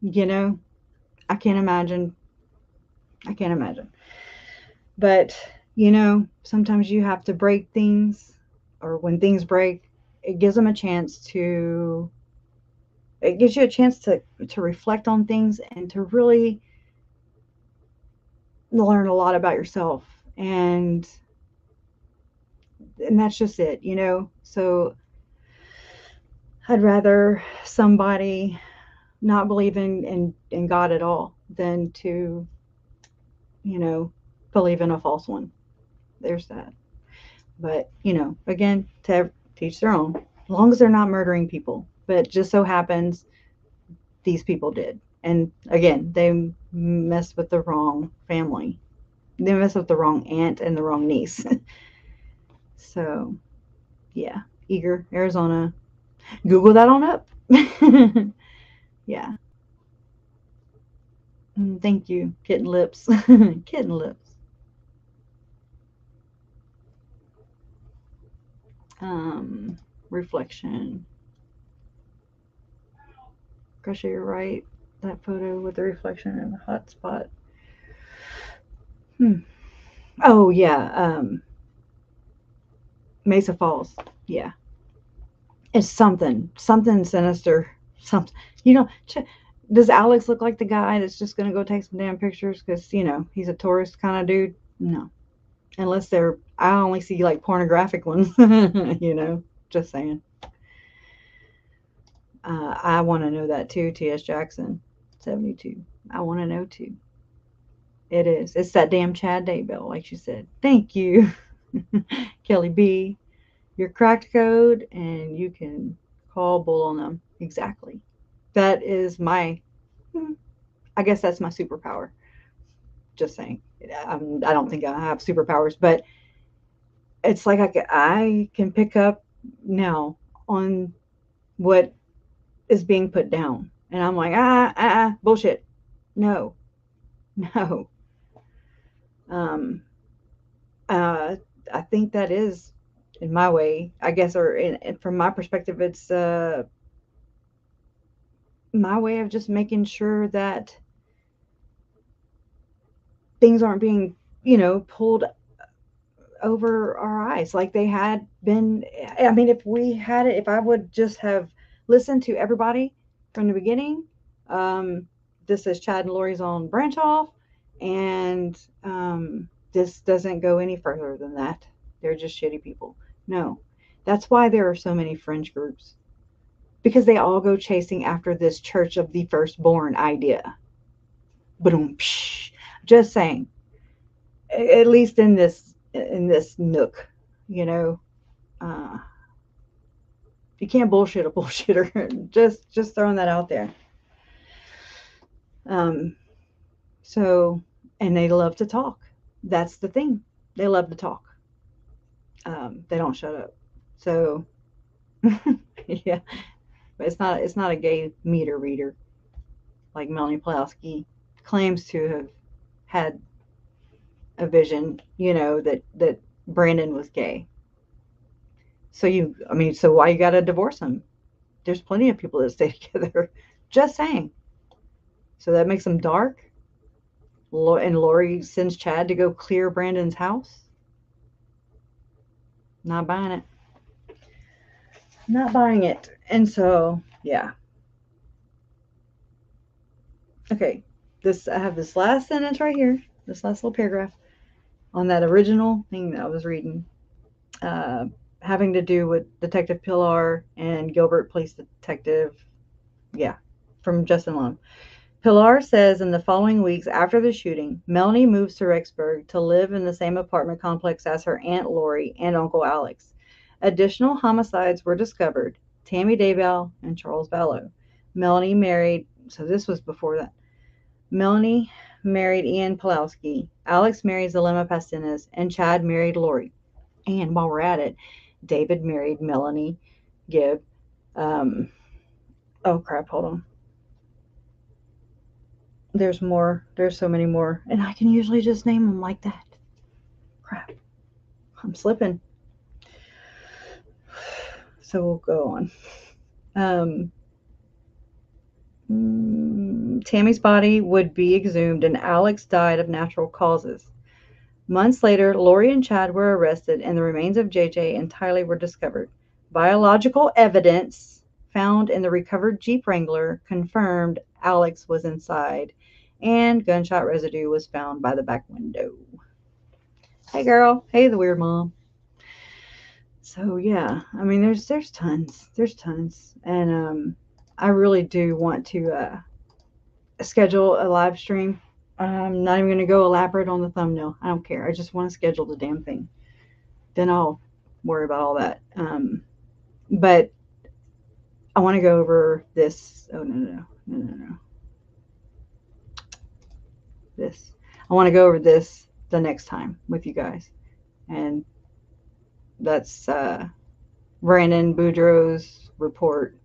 I can't imagine. But, sometimes you have to break things, or when things break, it gives you a chance to reflect on things and to really learn a lot about yourself And that's just it, you know? So I'd rather somebody not believe in God at all than to, you know, believe in a false one. There's that. But, you know, again, to teach their own, as long as they're not murdering people. But just so happens these people did. And again, they messed with the wrong family. They messed with the wrong aunt and the wrong niece. So, yeah, Eager, Arizona. Google that on up. Yeah. Thank you, Kitten Lips. Kitten Lips. Reflection. Grisha, you're right. That photo with the reflection in the hot spot. Oh, yeah. Mesa Falls. Yeah. It's something sinister. Something, you know, does Alex look like the guy that's just going to go take some damn pictures because, you know, he's a tourist kind of dude? No. Unless I only see like pornographic ones, you know, just saying. I want to know that too, T.S. Jackson, 72. I want to know too. It is. It's that damn Chad Daybell, like you said. Thank you, Kelly B. Your cracked code, and you can call bull on them. Exactly. That is I guess that's my superpower. Just saying. I don't think I have superpowers, but it's like I can pick up now on what is being put down. And I'm like, bullshit. No. No. I think that is, in my way, I guess, or from my perspective, it's my way of just making sure that things aren't being, you know, pulled over our eyes like they had been. I mean, if I would just have listened to everybody from the beginning, this is Chad and Lori's own branch off, and this doesn't go any further than that. They're just shitty people. No, that's why there are so many fringe groups, because they all go chasing after this church of the firstborn idea. Boom, just saying. At least in this nook, you know, you can't bullshit a bullshitter. just throwing that out there. So, and they love to talk. That's the thing. They love to talk. They don't shut up. So, yeah, but it's not a gay meter reader like Melanie Pulaski claims to have had a vision, you know, that Brandon was gay. So so why you got to divorce him? There's plenty of people that stay together. Just saying. So that makes them dark. And Lori sends Chad to go clear Brandon's house. Not buying it. Not buying it. And so, yeah. Okay. I have this last sentence right here. This last little paragraph on that original thing that I was reading. Having to do with Detective Pilar and Gilbert Police Detective. Yeah. From Justin Lum. Pilar says in the following weeks after the shooting, Melanie moves to Rexburg to live in the same apartment complex as her Aunt Lori and Uncle Alex. Additional homicides were discovered. Tammy Daybell and Charles Vallow. Melanie married, so this was before that. Melanie married Ian Pulowski. Alex married Zelema Pastinas, and Chad married Lori. And while we're at it, David married Melanie Gibb. Oh crap, hold on. There's more. There's so many more. And I can usually just name them like that. Crap. I'm slipping. So we'll go on. Tammy's body would be exhumed and Alex died of natural causes. Months later, Lori and Chad were arrested and the remains of JJ and Tylee were discovered. Biological evidence found in the recovered Jeep Wrangler confirmed Alex was inside, and gunshot residue was found by the back window. Hey, girl. Hey, the weird mom. So yeah, I mean, there's tons. There's tons, and I really do want to schedule a live stream. I'm not even gonna go elaborate on the thumbnail. I don't care. I just want to schedule the damn thing. Then I'll worry about all that. But I want to go over this. Oh no. This. I want to go over this the next time with you guys, and that's Brandon Boudreaux's report.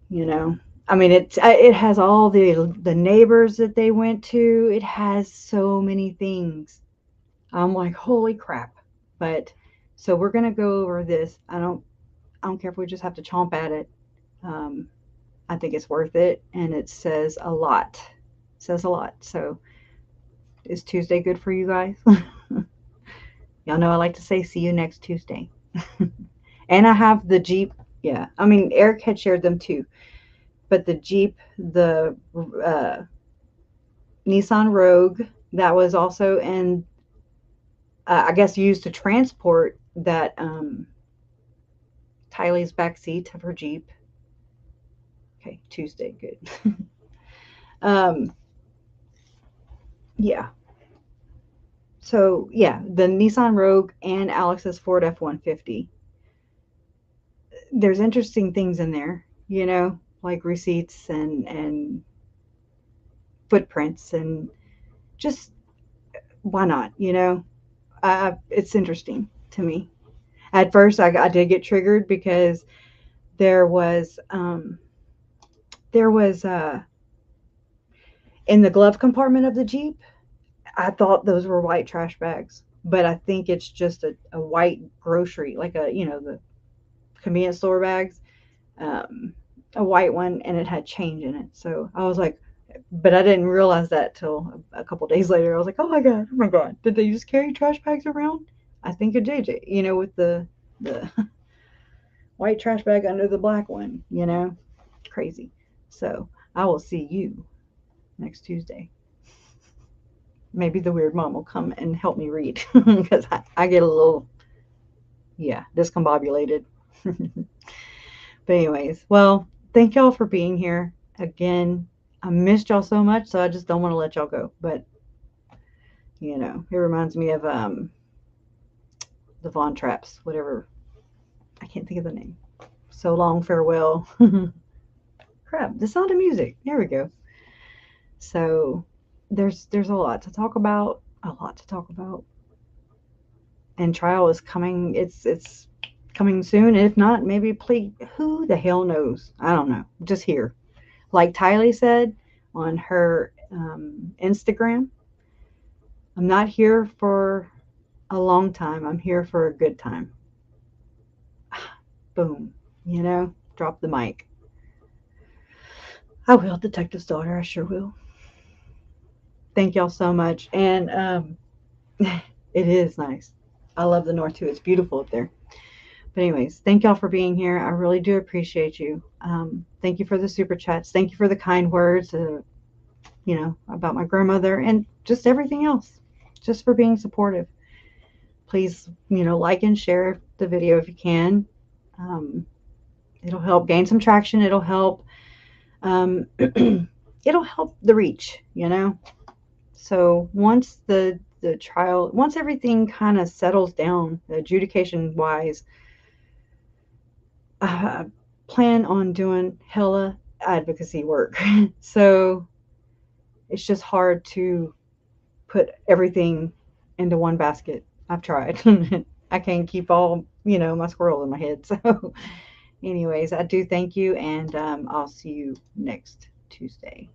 You know, I mean, it has all the neighbors that they went to. It has so many things. I'm like, holy crap! But so we're gonna go over this. I don't care if we just have to chomp at it. I think it's worth it, and it says a lot. It says a lot. So is Tuesday good for you guys? Y'all know I like to say see you next Tuesday. And I have the Jeep. Yeah, I mean, Eric had shared them too. But the Jeep, the Nissan Rogue, that was also in, I guess, used to transport that Tylee's back seat of her Jeep. Okay, Tuesday, good. Yeah. So, yeah, the Nissan Rogue and Alex's Ford F-150. There's interesting things in there, you know, like receipts and footprints, and just why not, you know? It's interesting to me. At first, I did get triggered because there was in the glove compartment of the Jeep, I thought those were white trash bags, but I think it's just a white grocery, like the convenience store bags, a white one, and it had change in it. So I was like, but I didn't realize that till a couple days later. I was like, oh my god, did they just carry trash bags around? I think it did, with the white trash bag under the black one, crazy. So I will see you next Tuesday. Maybe the weird mom will come and help me read because I get a little, discombobulated. But anyways, well, thank y'all for being here again. I missed y'all so much, so I just don't want to let y'all go. But it reminds me of the Von Trapps, whatever. I can't think of the name. So long, farewell. Crap, the Sound of Music. There we go. So there's a lot to talk about. And trial is coming. It's coming soon. If not, maybe plea. Who the hell knows? I don't know. Just here. Like Tylee said on her Instagram, I'm not here for a long time. I'm here for a good time. Boom. Drop the mic. I will, Detective's daughter. I sure will. Thank y'all so much. And it is nice. I love the North too. It's beautiful up there. But anyways, thank y'all for being here. I really do appreciate you. Thank you for the super chats. Thank you for the kind words, about my grandmother and just everything else. Just for being supportive. Please, like and share the video if you can. It'll help gain some traction. It'll help. It'll help the reach. So once the trial, once everything kind of settles down, adjudication wise, I plan on doing hella advocacy work. So it's just hard to put everything into one basket. I've tried. I can't keep all, my squirrels in my head. So anyways, I do thank you, and I'll see you next Tuesday.